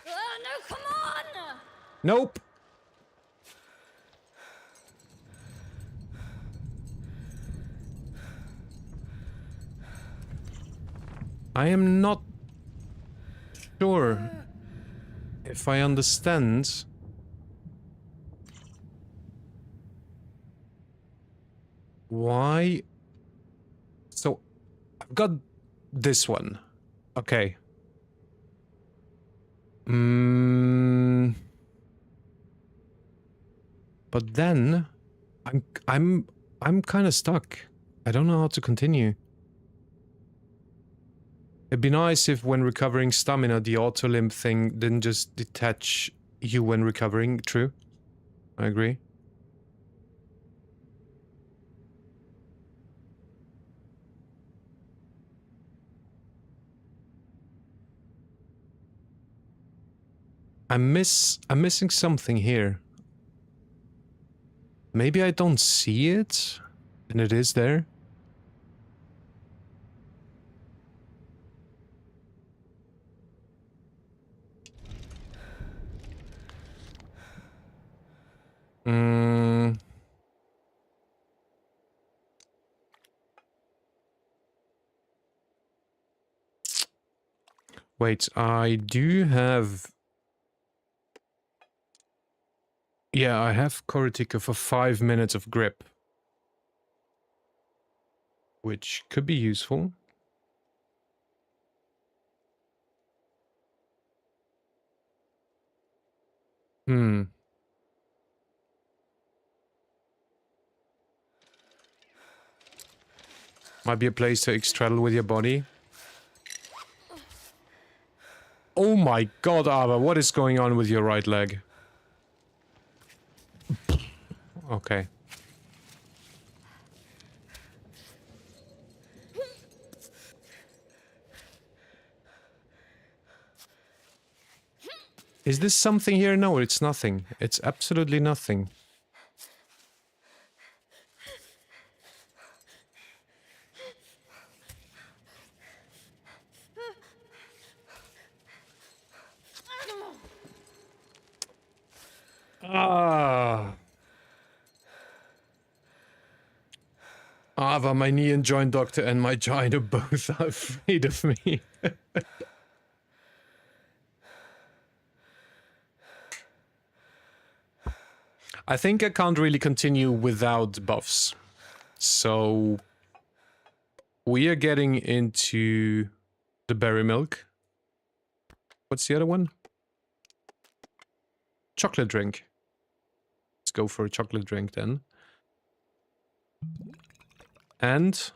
No, come on! Nope. I am not sure if I understand. Why? So, I've got this one. Okay. But then I'm kind of stuck. I don't know how to continue. It'd be nice if when recovering stamina, the auto limb thing didn't just detach you when recovering. True. I agree. I'm missing something here. Maybe I don't see it, and it is there. Wait, I do have... Yeah, I have Korotika for 5 minutes of grip. Which could be useful. Might be a place to straddle with your body. Oh my god, Ava, what is going on with your right leg? Okay. Is this something here? No, it's nothing. It's absolutely nothing. Ah. Ava, my knee and joint doctor and my giant are both afraid of me. I think I can't really continue without buffs. So we are getting into the berry milk. What's the other one? Chocolate drink. Let's go for a chocolate drink then. And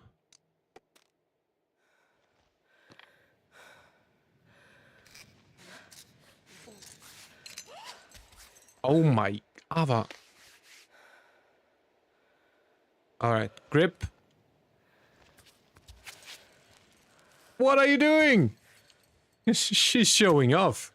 oh my Ava. Alright, grip. What are you doing? She's showing off.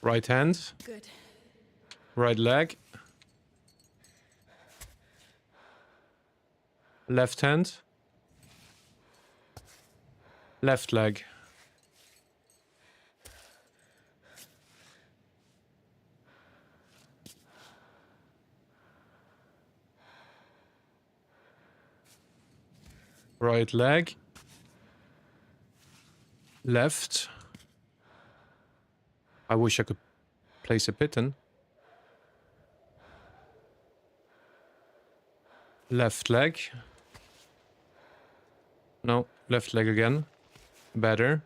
Right hand. Good. Right leg. Left hand. Left leg. Right leg. Left. I wish I could place a piton. Left leg. No, left leg again. Better.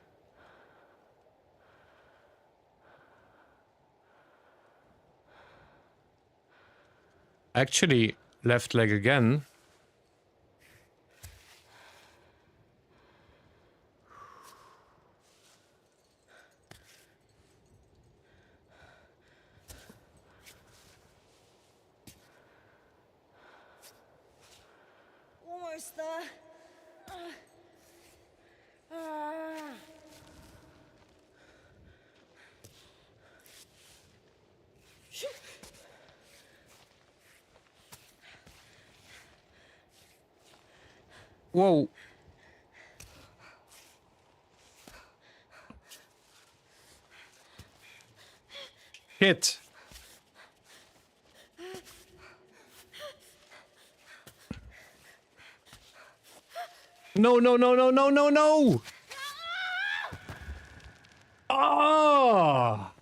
Actually, left leg again. Almost there. Whoa. shit. No, no, no, no, no, no, no! Ah!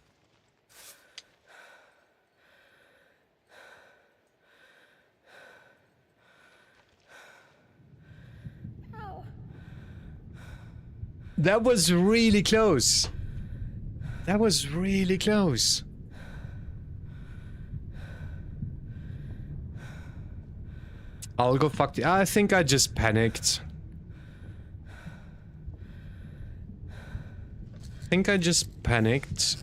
That was really close. That was really close. I'll go fuck the... I think I just panicked. I think I just panicked.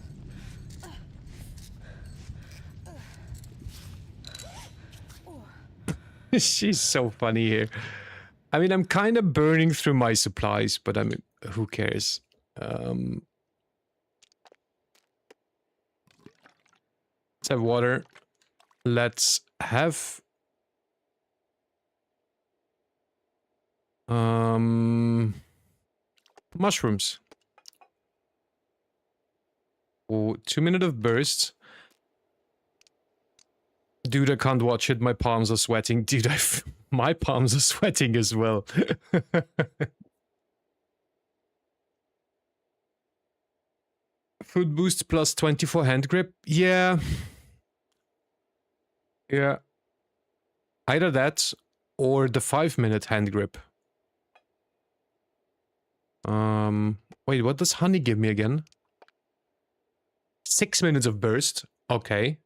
She's so funny here. I mean, I'm kind of burning through my supplies, but I mean, who cares? Let's have water. Let's have... mushrooms. Oh, 2 minutes of burst. Dude, I can't watch it. My palms are sweating. Dude, my palms are sweating as well. Food boost plus 24 hand grip. Yeah. Yeah. Either that or the 5-minute hand grip. Wait, what does honey give me again? 6 minutes of burst. Okay.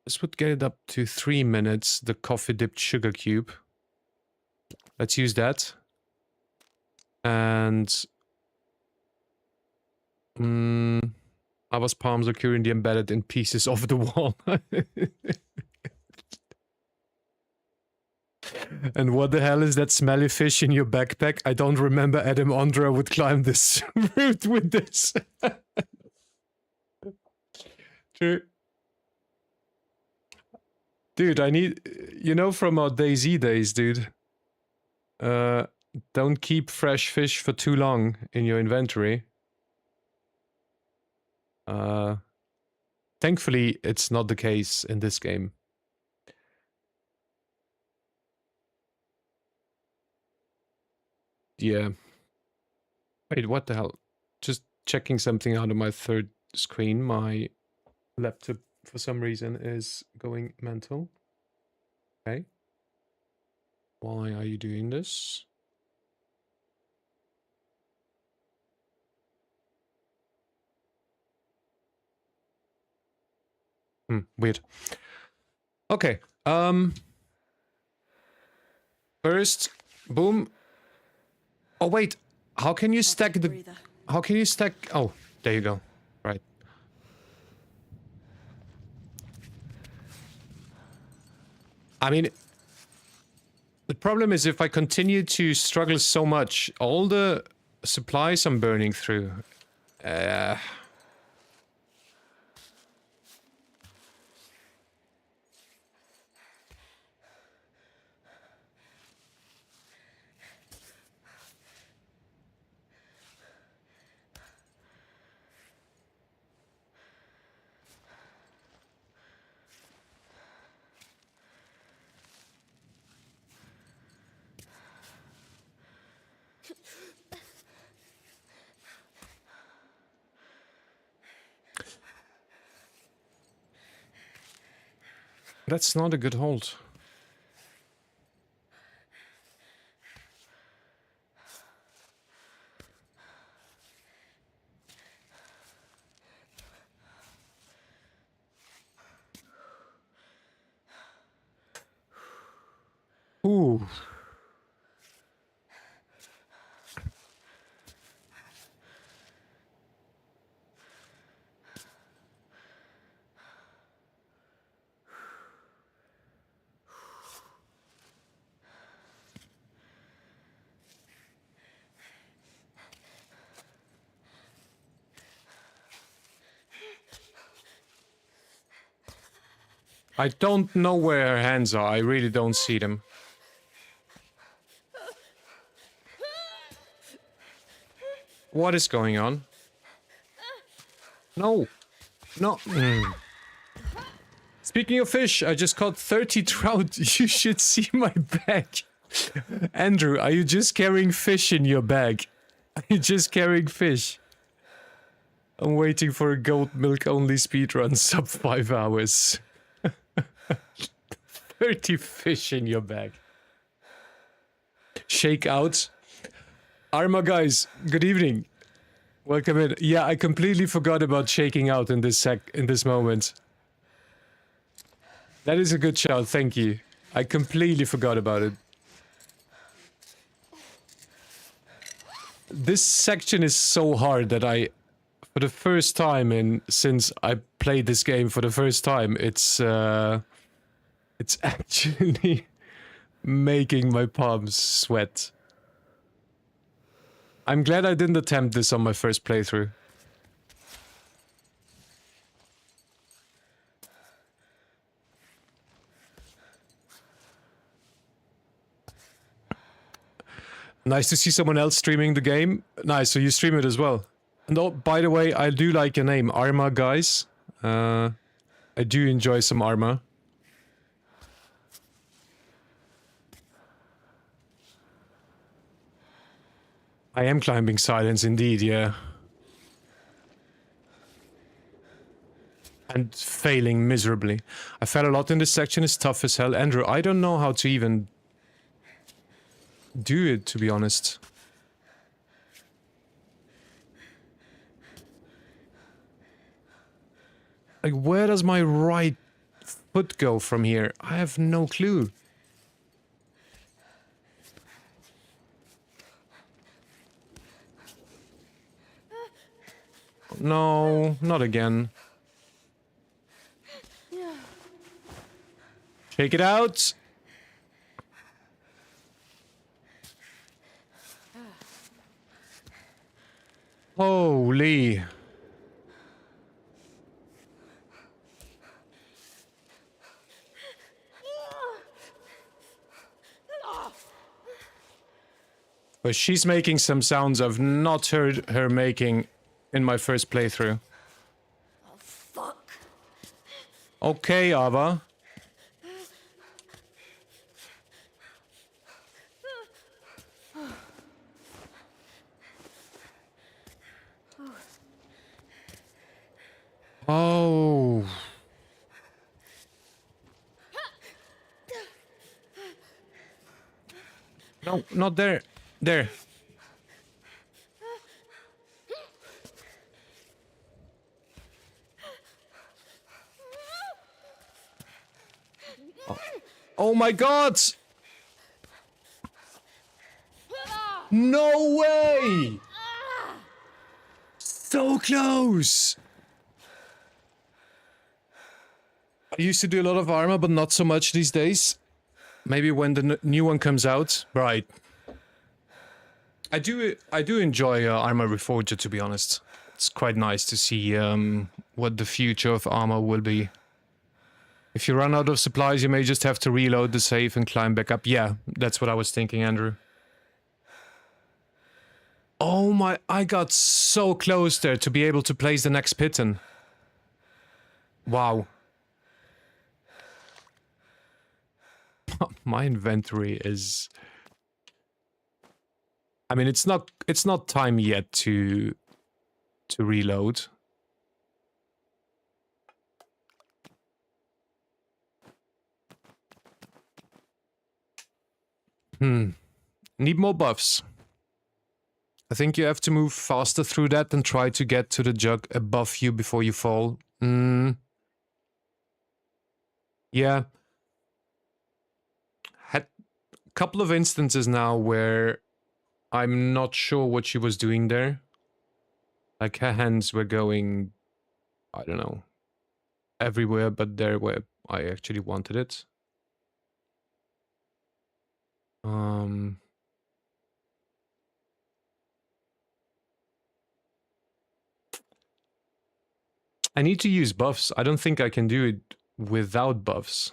This would get it up to 3 minutes, the coffee dipped sugar cube. Let's use that. And... Ava's palms are currently embedded in pieces of the wall. And what the hell is that smelly fish in your backpack? I don't remember Adam Ondra would climb this route with this. True. Dude, I need... You know from our DayZ days, dude. Don't keep fresh fish for too long in your inventory. Thankfully, it's not the case in this game. Yeah. Wait, what the hell? Just checking something out of my third screen. My laptop, for some reason, is going mental. Okay. Why are you doing this? Weird. Okay. First, boom. Oh wait, how can you stack the... How can you stack... Oh, there you go. Right. I mean... The problem is if I continue to struggle so much, all the supplies I'm burning through... That's not a good hold. Ooh. I don't know where her hands are. I really don't see them. What is going on? No. No. Speaking of fish, I just caught 30 trout. You should see my bag. Andrew, are you just carrying fish in your bag? Are you just carrying fish? I'm waiting for a goat milk only speedrun sub 5 hours. 30 fish in your bag. Shake out. Arma guys, good evening. Welcome in. Yeah, I completely forgot about shaking out in this moment. That is a good shout, thank you. I completely forgot about it. This section is so hard that for the first time since I played this game for the first time, it's actually making my palms sweat. I'm glad I didn't attempt this on my first playthrough. Nice to see someone else streaming the game. Nice, so you stream it as well. And oh, by the way, I do like your name, Arma, guys. I do enjoy some Arma. I am climbing silence indeed, yeah. And failing miserably. I fell a lot in this section, it's tough as hell. Andrew, I don't know how to even do it, to be honest. Like, where does my right foot go from here? I have no clue. No, not again. Shake it out. Holy. But she's making some sounds I've not heard her making in my first playthrough. Oh, fuck. Okay, Ava. Oh. No, not there. There. Oh my god! No way! So close! I used to do a lot of armor, but not so much these days. Maybe when the new one comes out. Right. I do enjoy Armor Reforger, to be honest. It's quite nice to see what the future of armor will be. If you run out of supplies, you may just have to reload the save and climb back up. Yeah, that's what I was thinking, Andrew. Oh my, I got so close there to be able to place the next pitten. Wow. My inventory is... I mean, it's not time yet to reload. Need more buffs. I think you have to move faster through that and try to get to the jug above you before you fall. Yeah. Had a couple of instances now where I'm not sure what she was doing there. Like, her hands were going, I don't know, everywhere but there where I actually wanted it. I need to use buffs. I don't think I can do it without buffs.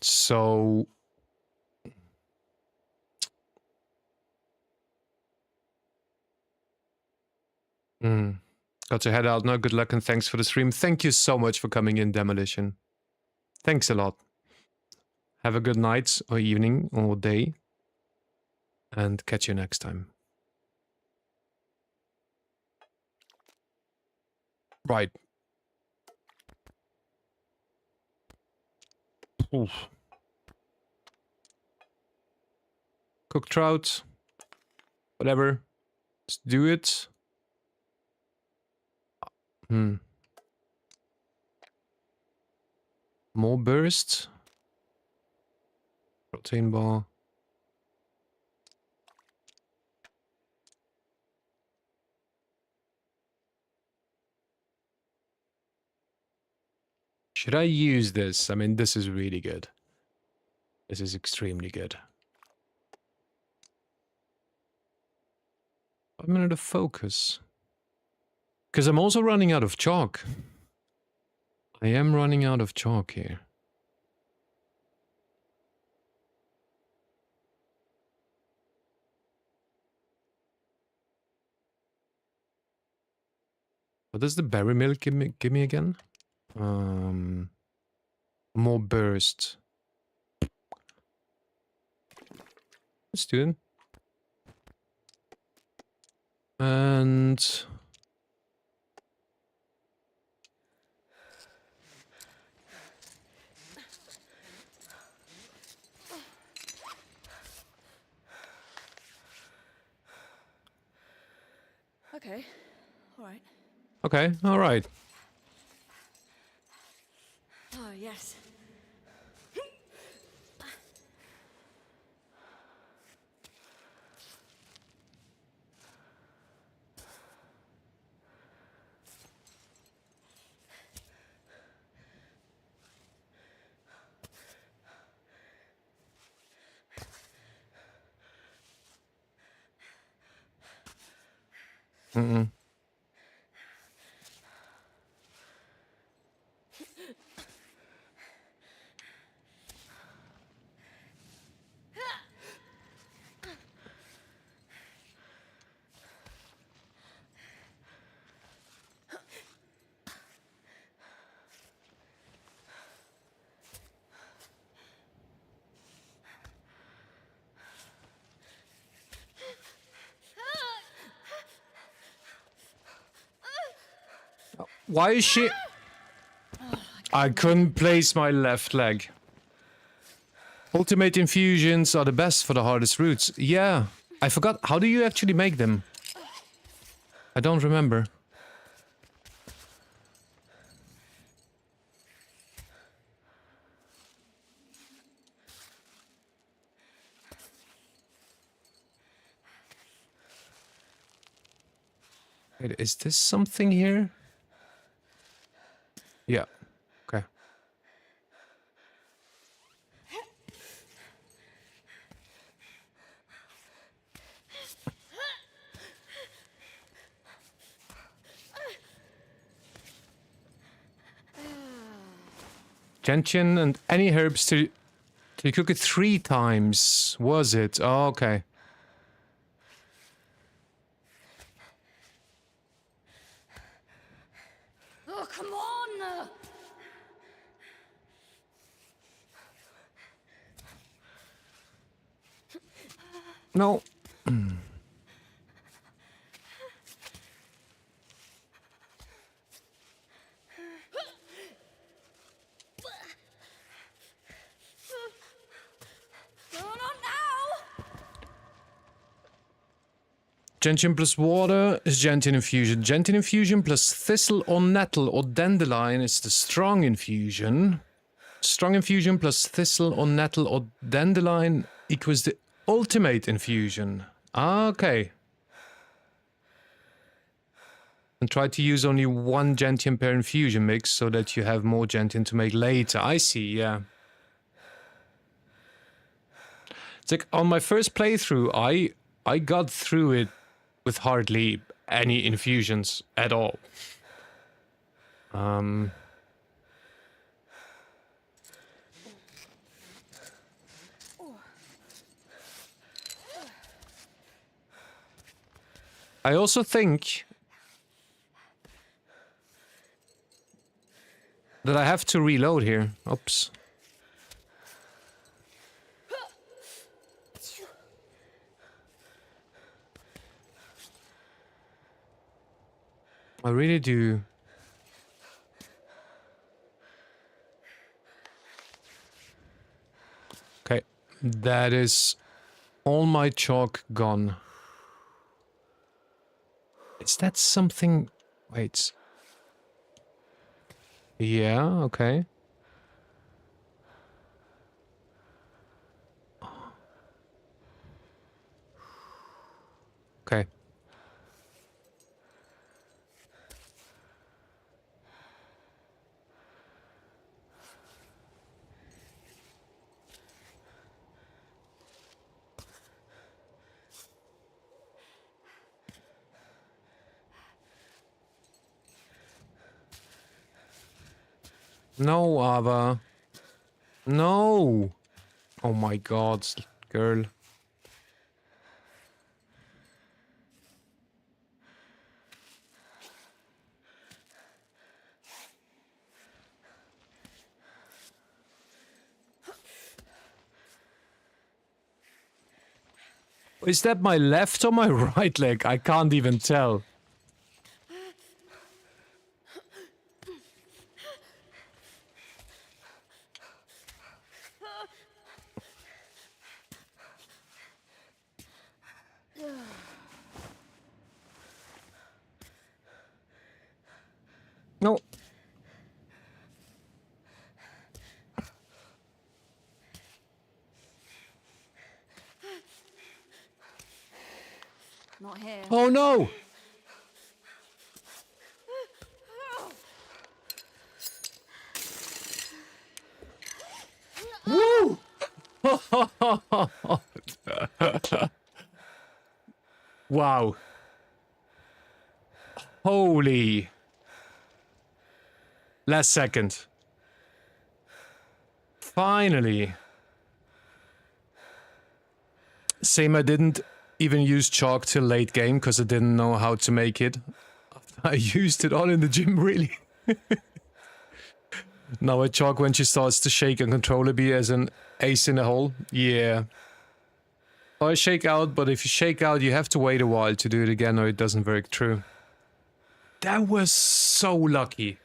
So... Got to head out now. Good luck and thanks for the stream. Thank you so much for coming in, Demolition. Thanks a lot. Have a good night or evening or day. And catch you next time. Right. Oof. Cooked trout. Whatever. Let's do it. More burst. Protein bar. Should I use this? I mean, this is really good. This is extremely good. I'm out of focus. Because I'm also running out of chalk. I am running out of chalk here. What does the berry milk give me again? More burst. Let's do it. And Okay. All right. okay, all right. Oh, yes. Why is she... I couldn't place my left leg. Ultimate infusions are the best for the hardest routes. Yeah, I forgot. How do you actually make them? I don't remember. Wait, is this something here? Yeah. Okay. Gentian and any herbs to cook it 3 times. Was it? Oh, okay. Oh, come on! No. Not now! Gentian plus water is gentian infusion. Gentian infusion plus thistle or nettle or dandelion is the strong infusion. Strong infusion plus thistle or nettle or dandelion equals the ultimate infusion. Okay. And try to use only 1 gentian per infusion mix so that you have more gentian to make later. I see, yeah. It's like on my first playthrough, I got through it with hardly any infusions at all. I also think that I have to reload here. Oops. I really do. Okay, that is all my chalk gone. Is that something... Wait. Yeah, okay. Okay. No, Ava. No! Oh my god, girl. Is that my left or my right leg? I can't even tell. No. Not here. Oh no! Woo! Wow. Holy. Last second. Finally. Same, I didn't even use chalk till late game because I didn't know how to make it. I used it all in the gym, really. Now a chalk when she starts to shake uncontrollably as an ace in the hole. Yeah. Or I shake out, but if you shake out, you have to wait a while to do it again or it doesn't work through. That was so lucky.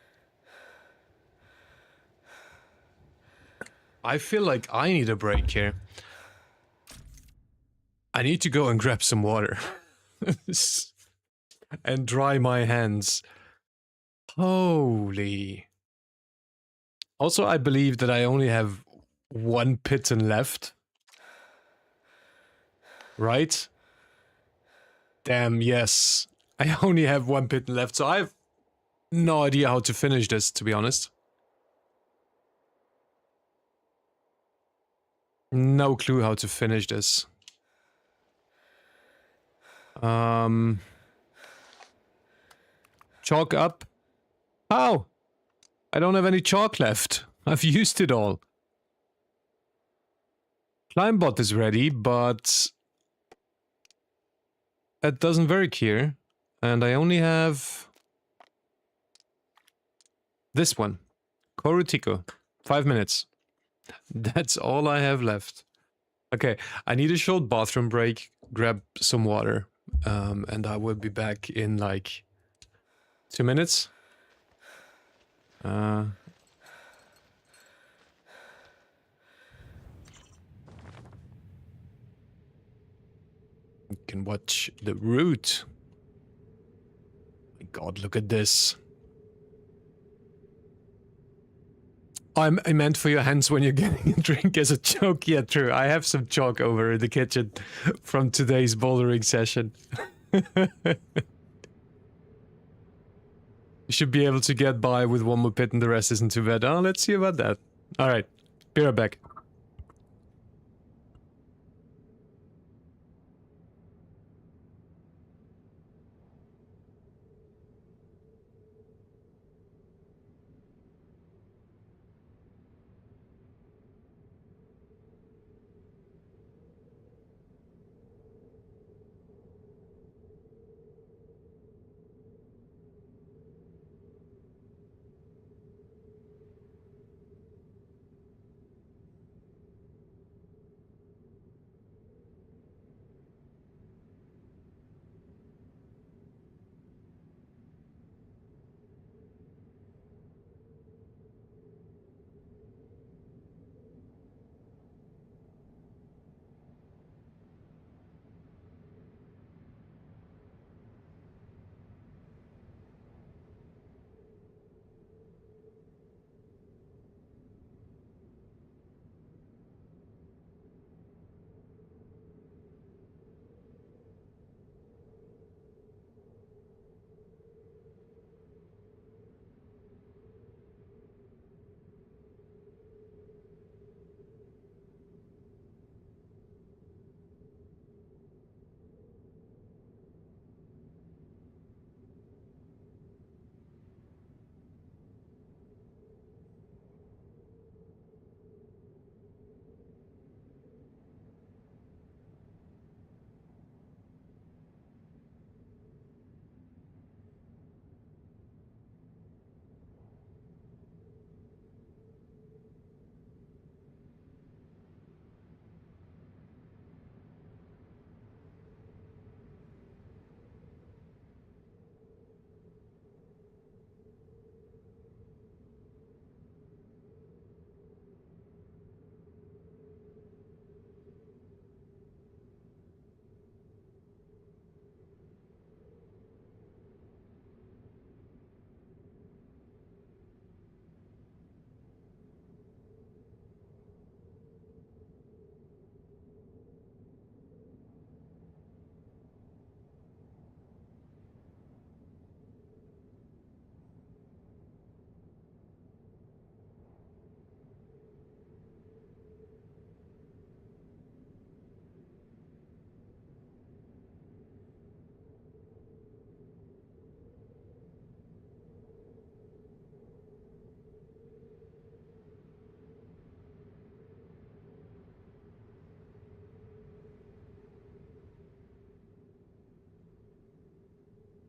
I feel like I need a break here. I need to go and grab some water. And dry my hands. Holy. Also, I believe that I only have one piton left. Right? Damn, yes. I only have one piton left, so I have no idea how to finish this, to be honest. No clue how to finish this. Chalk up. How? I don't have any chalk left. I've used it all. Climbot is ready, but it doesn't work here. And I only have this one. Korutico. 5 minutes. That's all I have left. Okay, I need a short bathroom break, grab some water, and I will be back in like 2 minutes. You can watch the route. My god, look at this. I meant for your hands when you're getting a drink as a joke. Yeah, true. I have some chalk over in the kitchen from today's bouldering session. You should be able to get by with one more pit and the rest isn't too bad. Oh, let's see about that. Alright, be right back.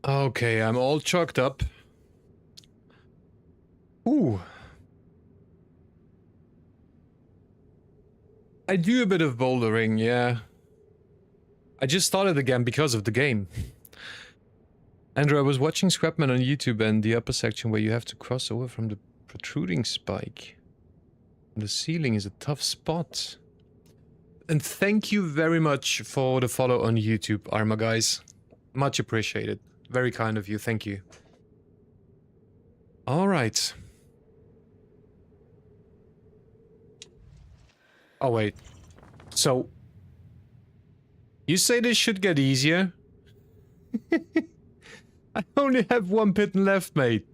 Okay, I'm all chalked up. Ooh. I do a bit of bouldering, yeah. I just started again because of the game. Andrew, I was watching Scrapman on YouTube and the upper section where you have to cross over from the protruding spike. The ceiling is a tough spot. And thank you very much for the follow on YouTube, Arma guys. Much appreciated. Very kind of you, thank you. Alright. Oh wait. So... you say this should get easier? I only have one pitten left, mate.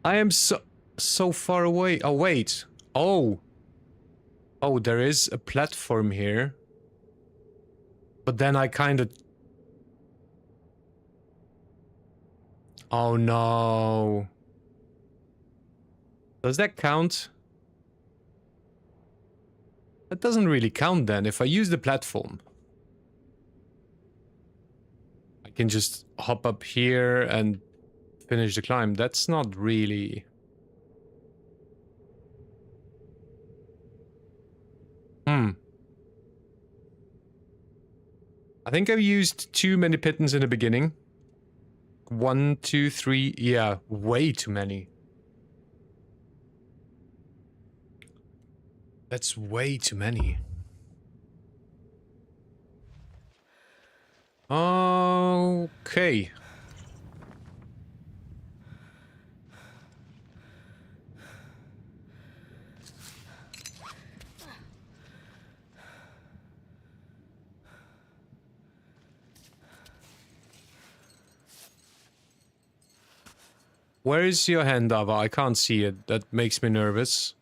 I am so far away. Oh, wait. Oh. Oh, there is a platform here. But then I kind of... oh, no. Does that count? That doesn't really count then, if I use the platform. I can just hop up here and finish the climb. That's not really... I think I've used too many pittons in the beginning. 1, 2, 3... yeah, way too many. That's way too many. Okay. Where is your hand, Ava? I can't see it. That makes me nervous.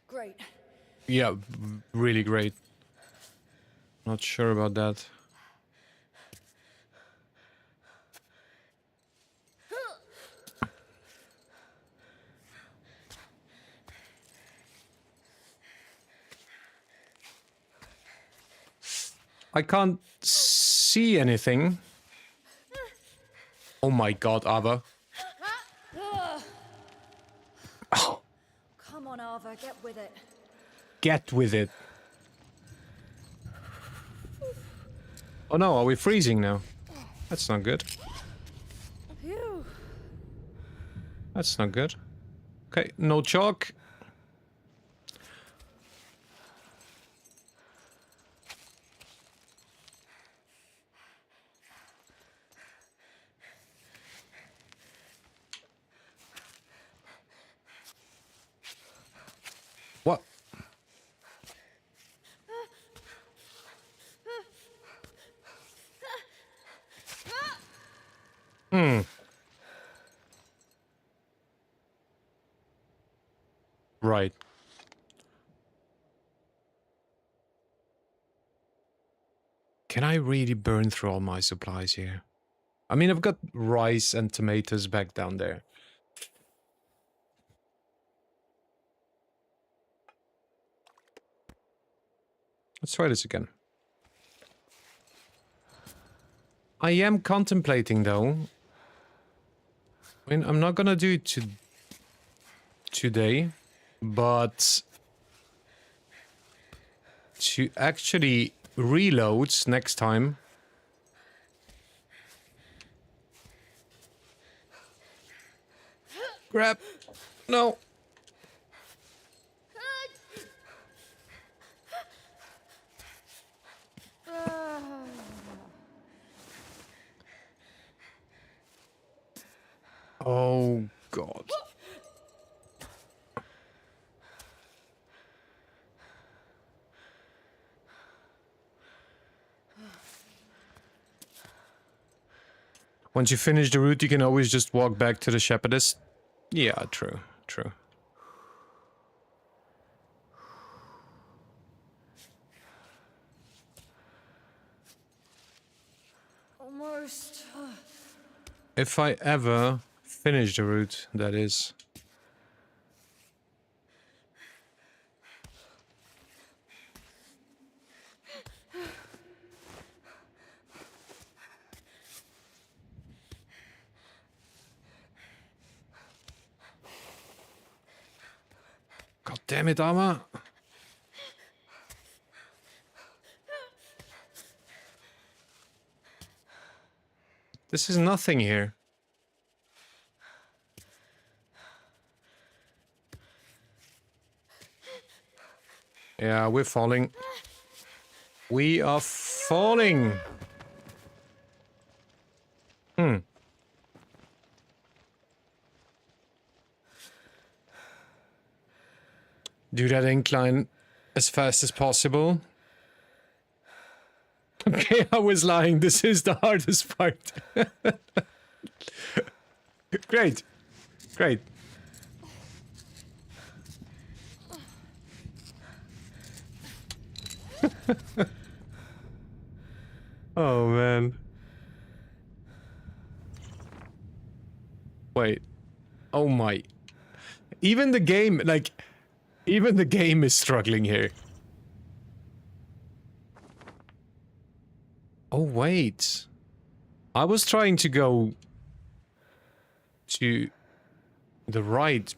Great. Yeah, really great. Not sure about that. I can't see anything. Oh my god, Ava. Oh, Come on, Ava, get with it. get with it. Oh no, are we freezing now? That's not good. Phew. That's not good. Okay, no chalk. What? Right. Can I really burn through all my supplies here? I mean, I've got rice and tomatoes back down there. Let's try this again. I am contemplating, though. I mean, I'm not gonna do it today, but to actually reload next time. Grab. No. Oh, God. Once you finish the route, you can always just walk back to the shepherdess. Yeah, true, true. Almost. If I ever finish the route, that is. God damn it, Arma. This is nothing here. Yeah, we're falling. We are falling. Do that incline as fast as possible. Okay, I was lying. This is the hardest part. Great. Great. Oh, man. Wait. Oh, my. Even the game, like... Even the game is struggling here. Oh, wait. I was trying to go to the right,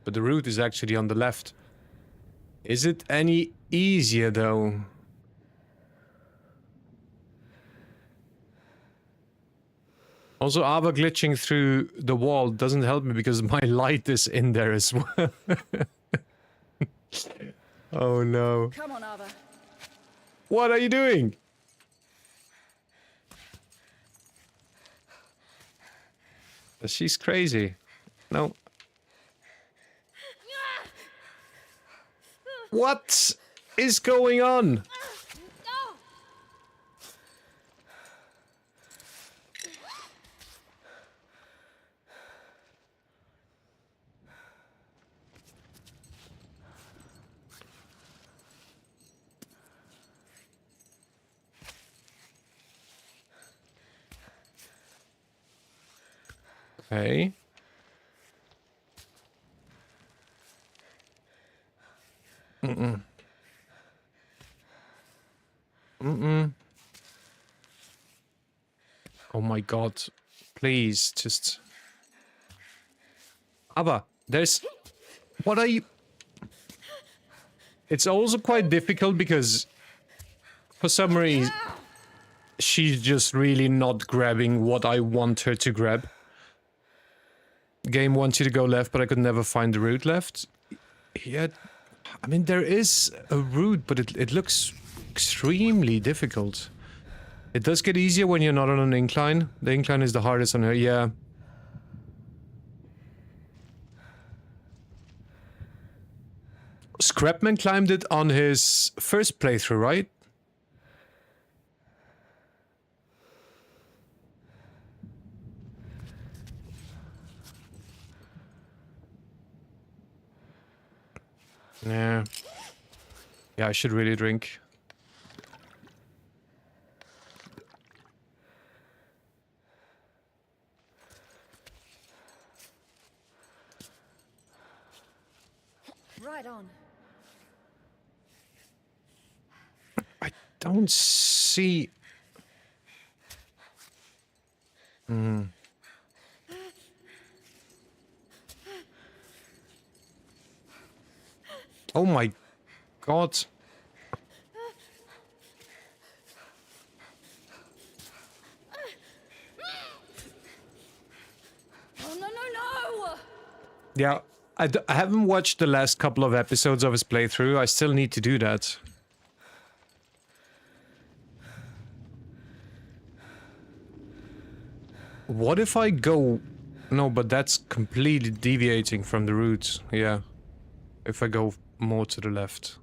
but the route is actually on the left. Is it any easier, though? Also, Ava glitching through the wall doesn't help me because my light is in there as well. Oh, no. Come on, Ava. What are you doing? She's crazy. No. What is going on? Okay. Oh my god. Please, just... Ava, there's... What are you... It's also quite difficult because... For some reason... She's just really not grabbing what I want her to grab. Game wants you to go left, but I could never find the route left. Yeah, I mean, there is a route, but it looks extremely difficult. It does get easier when you're not on an incline. The incline is the hardest on her, yeah. Scrapman climbed it on his first playthrough, right? Yeah. Yeah, I should really drink. Right on. I don't see... Oh my god. Oh, no, no, no! Yeah, I haven't watched the last couple of episodes of his playthrough. I still need to do that. What if I go... No, but that's completely deviating from the route. Yeah. If I go more to the left.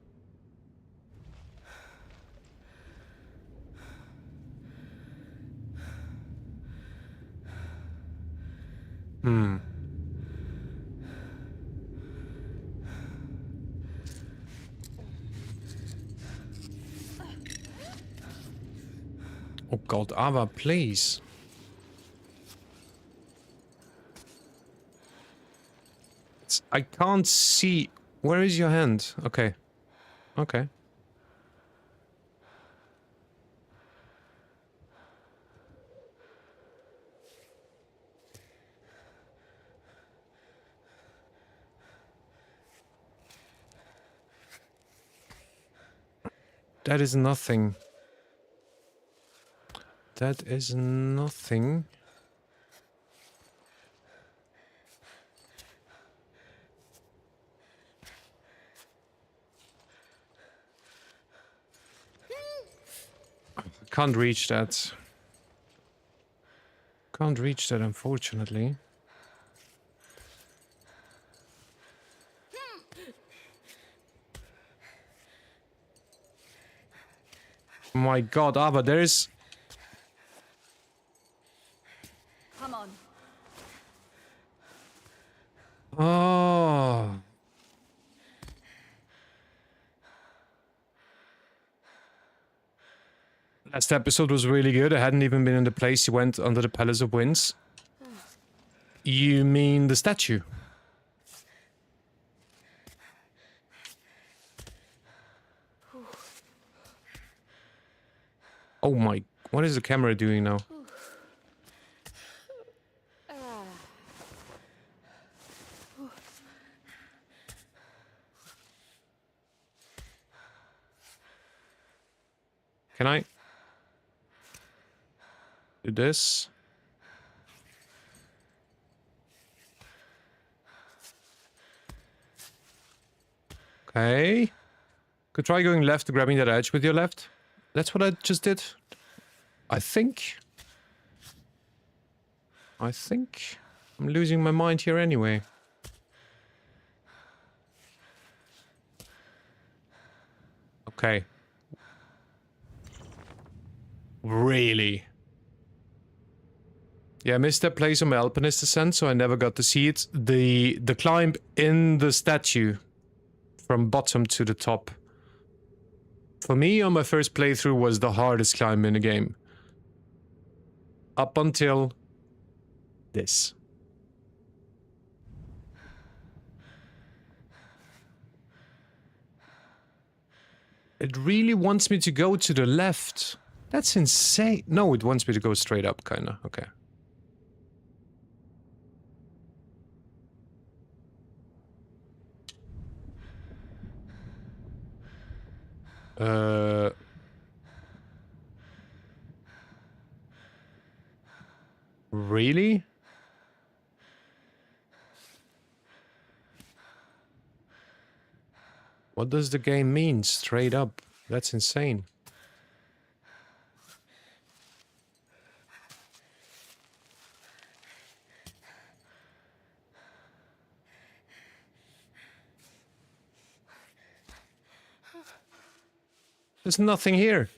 Oh god, Ava, please. I can't see. Where is your hand? Okay. Okay. That is nothing. That is nothing. Can't reach that. Can't reach that, unfortunately. My god, Ava, there is... Come on. Oh. Last episode was really good. I hadn't even been in the place he went under the Palace of Winds. You mean the statue? Oh my... What is the camera doing now? Can I do this? Okay. Could try going left, grabbing that edge with your left. That's what I just did. I think I'm losing my mind here anyway. Okay. Really? Yeah, I missed that place on my alpinist ascent, so I never got to see it. The climb in the statue from bottom to the top. For me, on my first playthrough, was the hardest climb in the game. Up until this. It really wants me to go to the left. That's insane. No, it wants me to go straight up, kinda. Okay. Really? What does the game mean, straight up? That's insane. There's nothing here.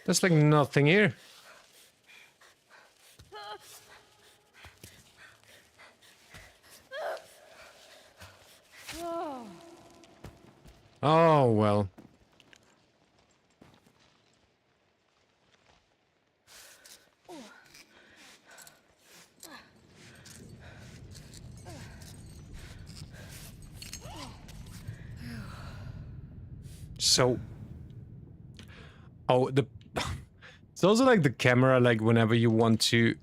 There's like nothing here. Oh, well. So... Oh, the... It's also like the camera, like whenever you want to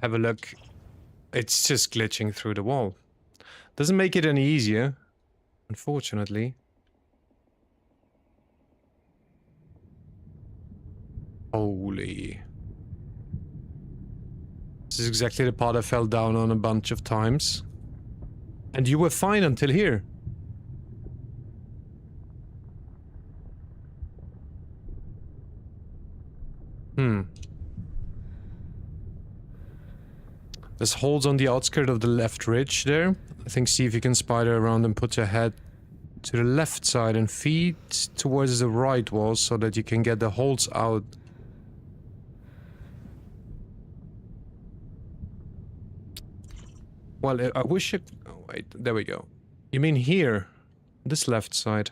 have a look, it's just glitching through the wall. Doesn't make it any easier, unfortunately. Holy. This is exactly the part I fell down on a bunch of times. And you were fine until here. There's holes on the outskirt of the left ridge there. I think see if you can spider around and put your head to the left side and feet towards the right wall so that you can get the holes out. Well, I wish it... Oh, wait, there we go. You mean here? This left side.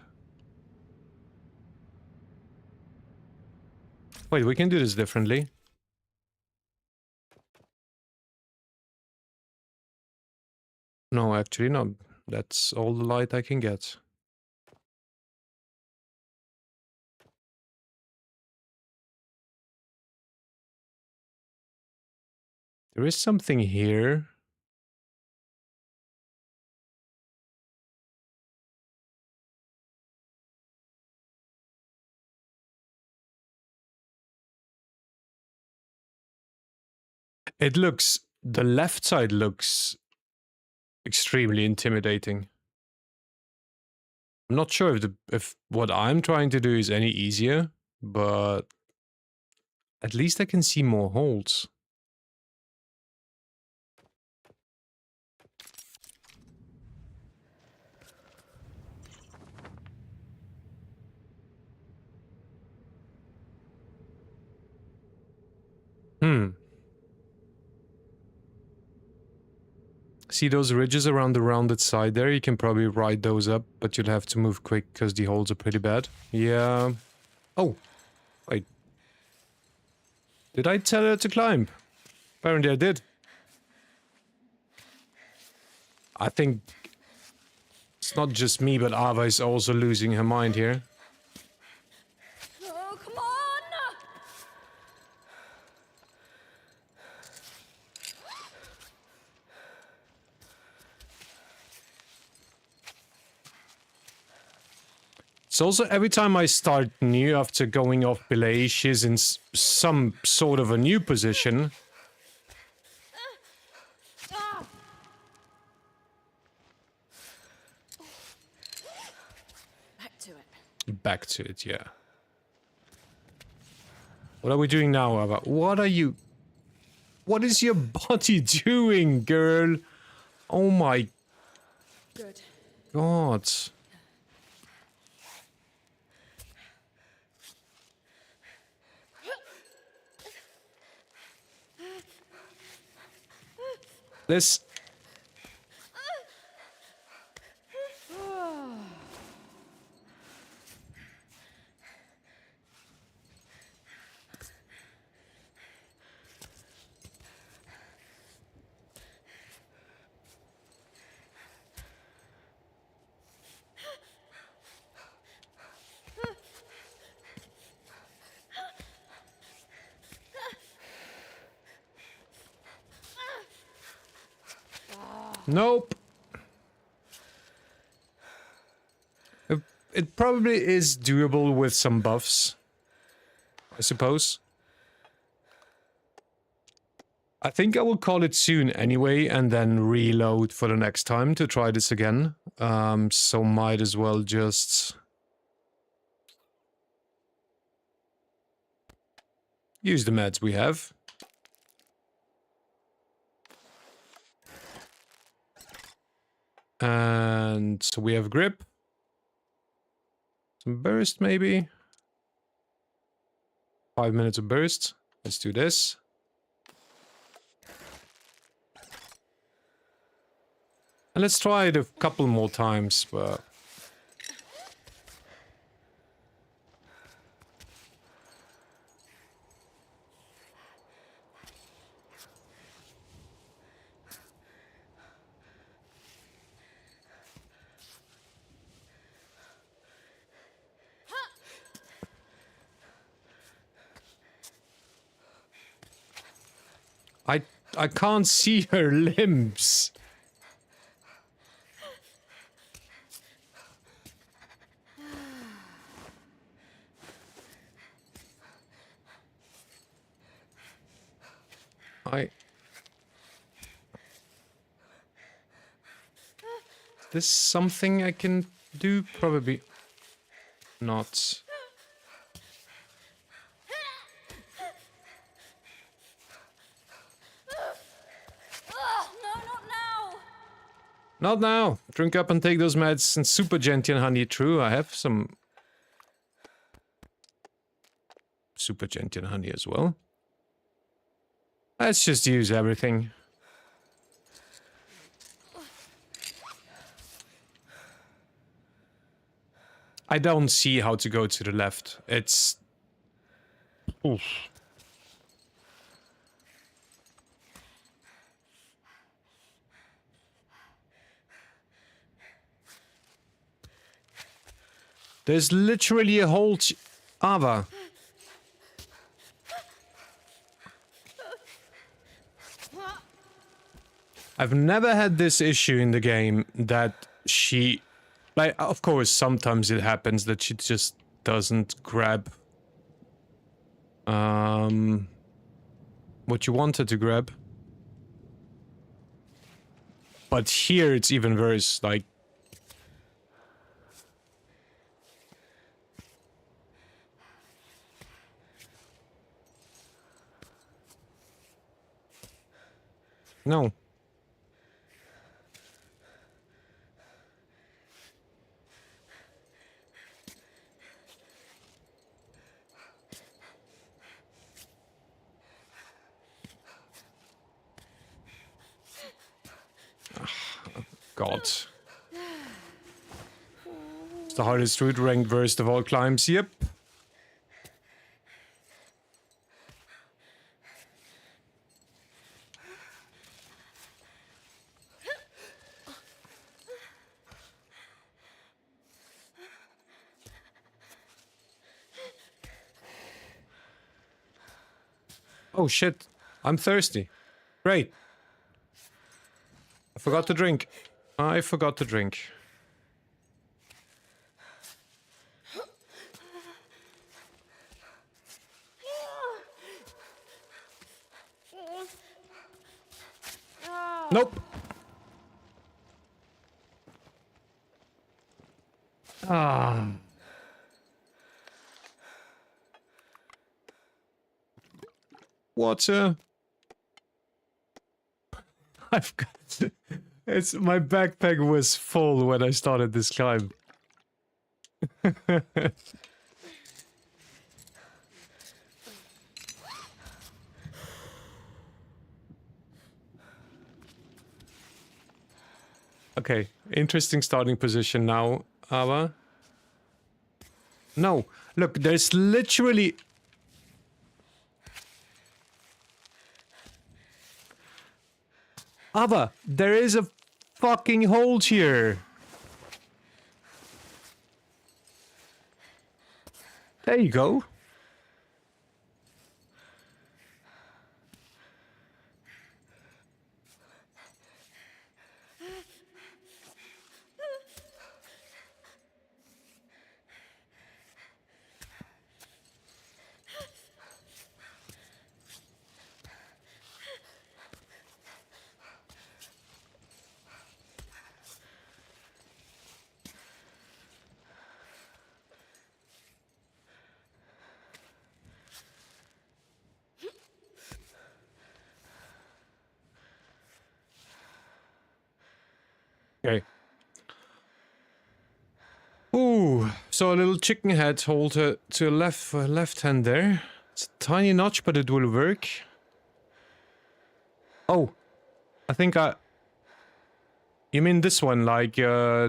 Wait, we can do this differently. No, actually, no. That's all the light I can get. There is something here. It looks... The left side looks extremely intimidating. I'm not sure if what I'm trying to do is any easier, but at least I can see more holes. See those ridges around the rounded side there? You can probably ride those up, but you'll have to move quick because the holes are pretty bad. Yeah. Oh, wait. Did I tell her to climb? Apparently I did. I think it's not just me, but Ava is also losing her mind here. Oh, come on! It's also every time I start new after going off belay, she's in some sort of a new position. Back to it. Back to it, yeah. What are we doing now, Ava? What are you... What is your body doing, girl? Oh my Good. god. This... Nope. It probably is doable with some buffs, I suppose. I think I will call it soon anyway, and then reload for the next time to try this again. So might as well just... use the meds we have. And so we have grip. Some burst, maybe. 5 minutes of burst. Let's do this. And let's try it a couple more times, but... I can't see her limbs. Is this something I can do? Probably not. No, not now! Not now. Drink up and take those meds and super gentian honey. True, I have some super gentian honey as well. Let's just use everything. I don't see how to go to the left. It's... Oof. There's literally a whole... Ava. I've never had this issue in the game that she... Like, of course, sometimes it happens that she just doesn't grab... what you wanted to grab. But here it's even worse, like... No. God. It's the hardest route, ranked worst of all climbs, yep. Oh shit, I'm thirsty. Great. I forgot to drink. I forgot to drink. Nope. Ah. Water. I've got... It's... My backpack was full when I started this climb. Okay, interesting starting position now, Ava. No, look, there's literally... Ava, there is a fucking hole here. There you go. Okay. Ooh, so a little chicken head hold to left hand there. It's a tiny notch, but it will work. Oh, I think I... You mean this one, like, yeah.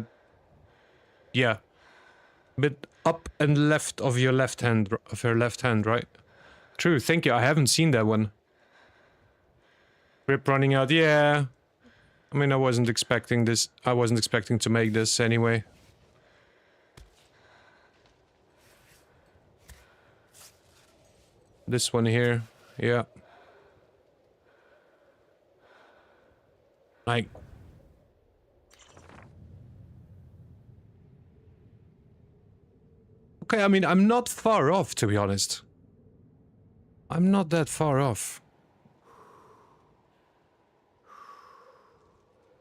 Bit up and left of your left hand, right? True, thank you, I haven't seen that one. Grip running out, yeah. I mean, I wasn't expecting this. I wasn't expecting to make this anyway. This one here, yeah. Like... Okay, I mean, I'm not far off, to be honest. I'm not that far off.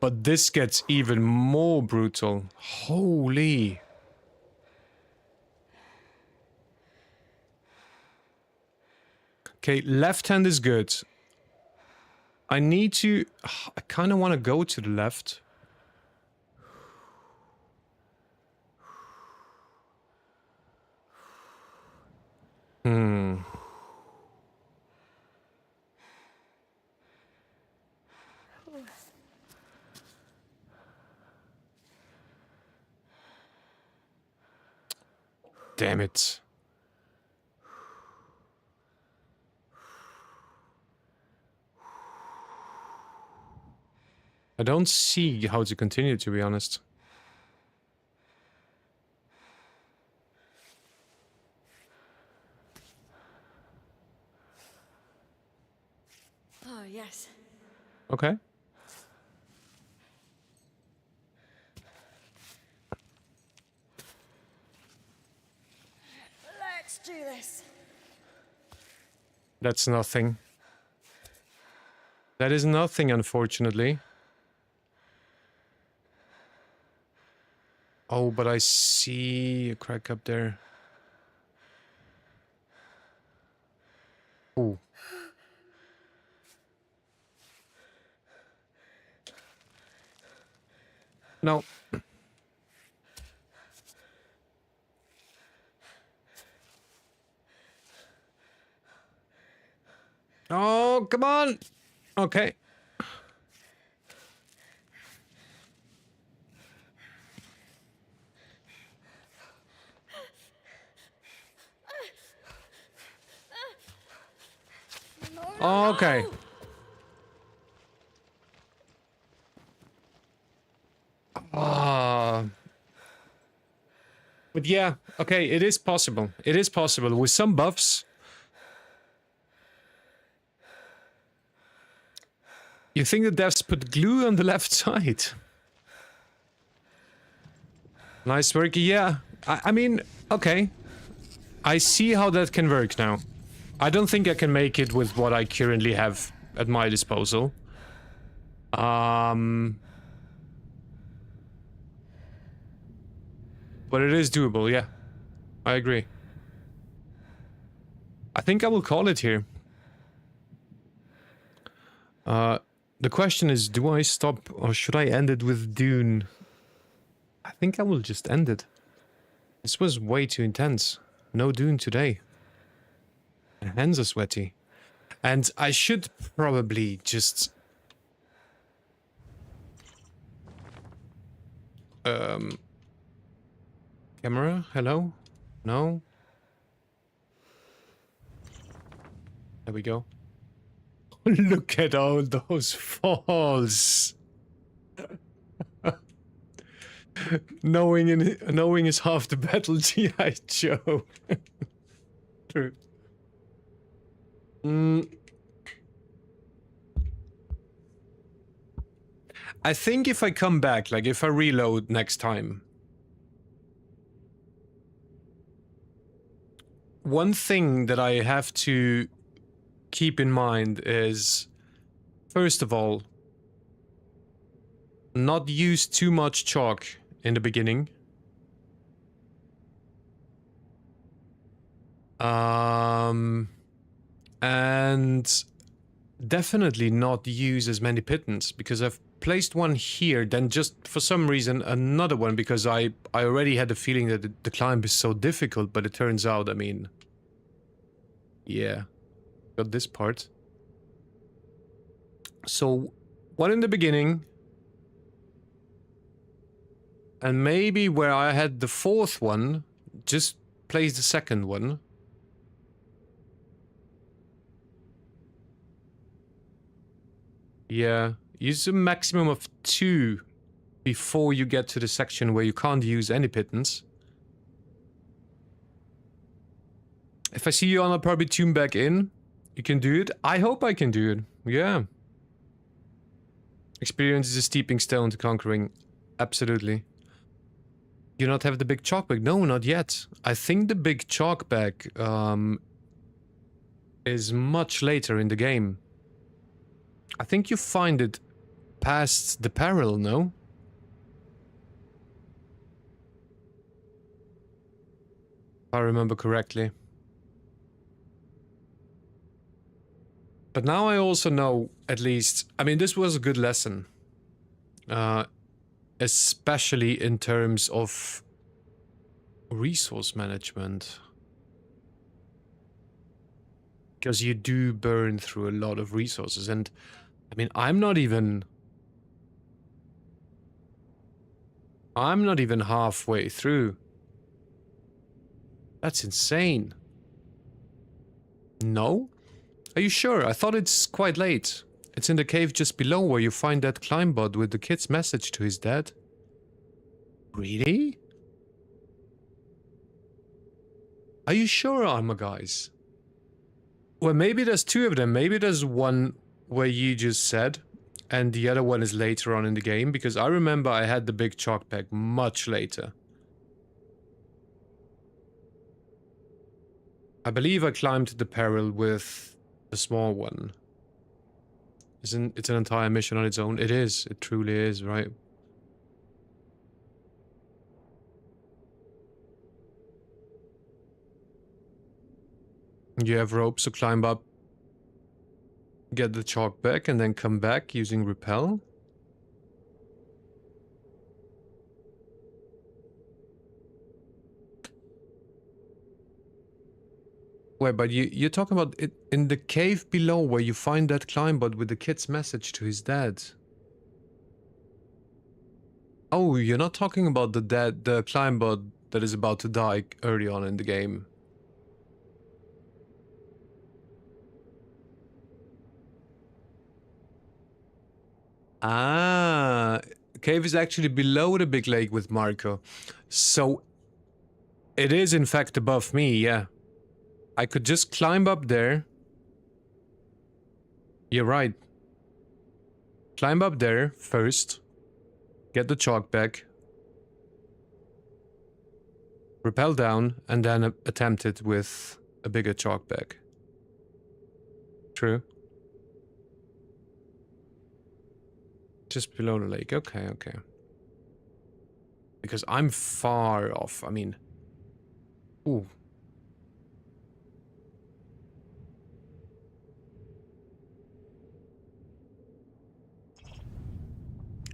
But this gets even more brutal. Holy. Okay, left hand is good. I need to... I kind of want to go to the left. damn it. I don't see how to continue, to be honest. Oh, yes. Okay. Let's do this. That's nothing. That is nothing, unfortunately. Oh, but I see a crack up there. Ooh. No. Oh, come on. Okay. Okay. Ah. But yeah, okay, it is possible. It is possible. With some buffs, you think the devs put glue on the left side? Nice work. Yeah, I mean, okay. I see how that can work now. I don't think I can make it with what I currently have at my disposal. But it is doable, yeah. I agree. I think I will call it here. The question is, do I stop or should I end it with Dune? I think I will just end it. This was way too intense. No Dune today. My hands are sweaty. And I should probably just... Camera? Hello? No? There we go. Look at all those falls! Knowing is half the battle, G.I. Joe. True. I think if I come back, like if I reload next time, one thing that I have to keep in mind is, first of all, not use too much chalk in the beginning. And definitely not use as many pittons, because I've placed one here, then just for some reason another one, because I already had the feeling that the climb is so difficult, but it turns out, I mean, yeah, got this part. So, one in the beginning, and maybe where I had the fourth one, just place the second one. Yeah, use a maximum of 2 before you get to the section where you can't use any pittons. If I see you on, I'll probably tune back in. You can do it. I hope I can do it. Yeah. Experience is a stepping stone to conquering. Absolutely. You not have the big chalk bag? No, not yet. I think the big chalk bag is much later in the game. I think you find it past the peril, no? If I remember correctly. But now I also know, at least, I mean, this was a good lesson. Especially in terms of resource management. Because you do burn through a lot of resources, and I mean, I'm not even halfway through. That's insane. No? Are you sure? I thought it's quite late. It's in the cave just below where you find that climb bot with the kid's message to his dad. Really? Are you sure, Armor Guys? Well, maybe there's two of them. Maybe there's one where you just said, and the other one is later on in the game, because I remember I had the big chalk bag much later. I believe I climbed the peril with the small one. Isn't it's an entire mission on its own? It is. It truly is, right? You have ropes to climb up, get the chalk back, and then come back using repel. Wait, but you're talking about it in the cave below where you find that climb bot with the kid's message to his dad. Oh, you're not talking about the climb bot that is about to die early on in the game. Ah, cave is actually below the big lake with Marco. So it is in fact above me, yeah. I could just climb up there. You're right. Climb up there first. Get the chalk back. Rappel down and then attempt it with a bigger chalk bag. True. Just below the lake. Okay, okay. Because I'm far off. I mean... Ooh.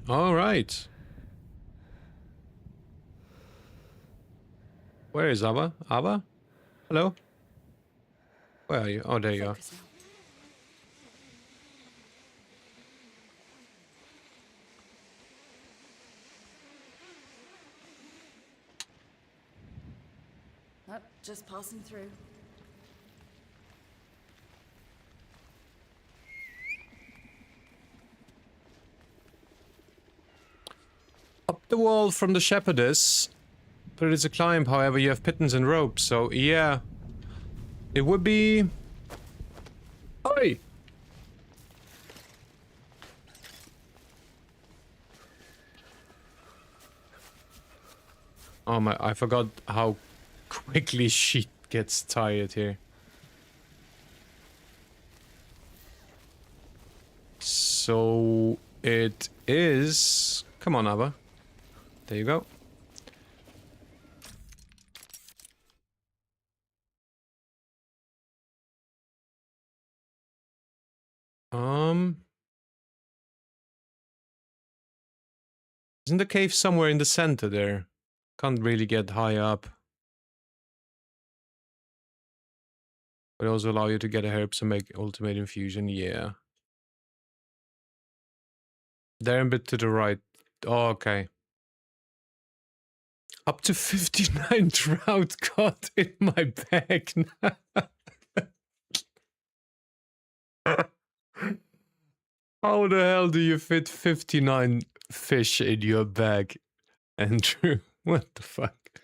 All right. Where is Abba? Abba? Hello? Where are you? Oh, there you are. Focus now. Nope, just passing through. Up the wall from the shepherdess. But it is a climb, however, you have pittons and ropes, so yeah. It would be... Oi! Oh my, I forgot how quickly she gets tired here. So... it is... Come on, Abba. There you go. Isn't the cave somewhere in the center there? Can't really get high up. But also allow you to get herbs and make ultimate infusion, yeah. There a bit to the right. Oh, okay. Up to 59 trout caught in my bag now. How the hell do you fit 59 fish in your bag, Andrew? What the fuck?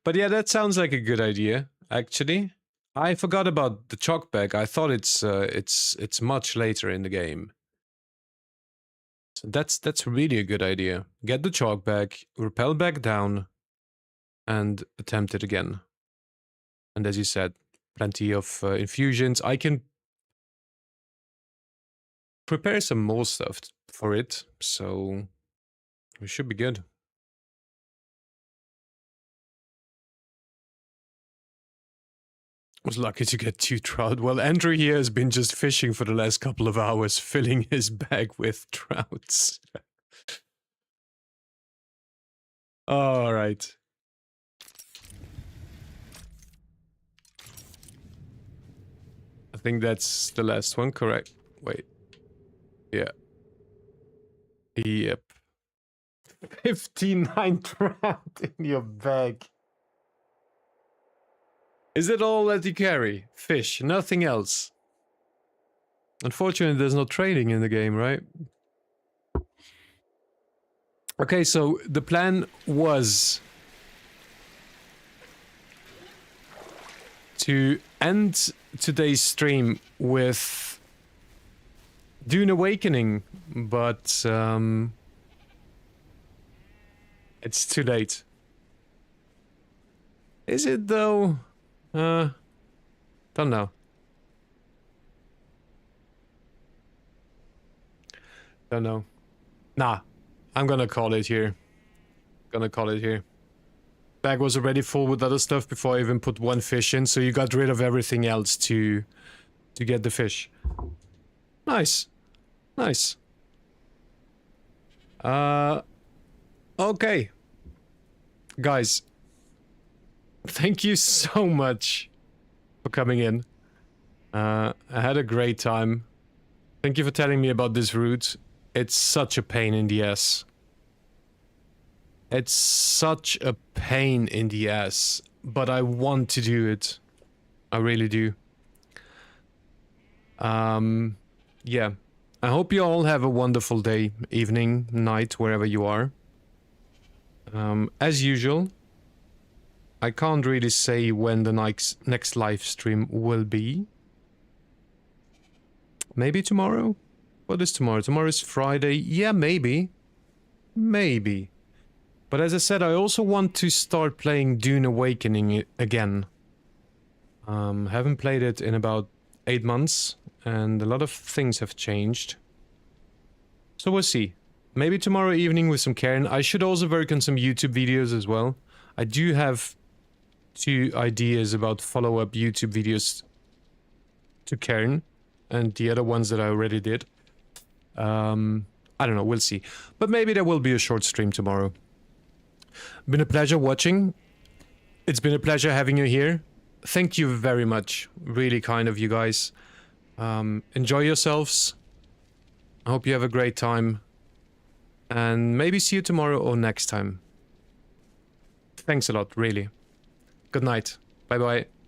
But yeah, that sounds like a good idea, actually. I forgot about the chalk bag. I thought it's much later in the game. So that's really a good idea. Get the chalk bag, rappel back down, and attempt it again. And as you said, plenty of infusions. I can prepare some more stuff for it, so we should be good. Was lucky to get 2 trout. Well, Andrew here has been just fishing for the last couple of hours, filling his bag with trouts. All right. I think that's the last one, correct? Wait. Yeah. Yep. 59 trapped in your bag. Is it all that you carry? Fish, nothing else. Unfortunately, there's no trading in the game, right? Okay, so the plan was to end today's stream with DUNE Awakening, but it's too late. Is it though? Don't know. Don't know. Nah, I'm gonna call it here. Bag was already full with other stuff before I even put one fish in, so you got rid of everything else to get the fish. Nice. Nice. Okay. Guys, thank you so much for coming in. I had a great time. Thank you for telling me about this route. It's such a pain in the ass. It's such a pain in the ass, but I want to do it. I really do. Yeah. I hope you all have a wonderful day, evening, night, wherever you are. As usual, I can't really say when the next live stream will be. Maybe tomorrow? What is tomorrow? Tomorrow is Friday. Yeah, maybe. Maybe. But as I said, I also want to start playing DUNE Awakening again. Haven't played it in about 8 months, and a lot of things have changed. So we'll see. Maybe tomorrow evening with some CAIRN. I should also work on some YouTube videos as well. I do have 2 ideas about follow-up YouTube videos to CAIRN, and the other ones that I already did. I don't know, we'll see. But maybe there will be a short stream tomorrow. Been a pleasure watching. It's been a pleasure having you here. Thank you very much. Really kind of you guys. Enjoy yourselves. I hope you have a great time. And maybe see you tomorrow or next time. Thanks a lot, really. Good night. Bye-bye.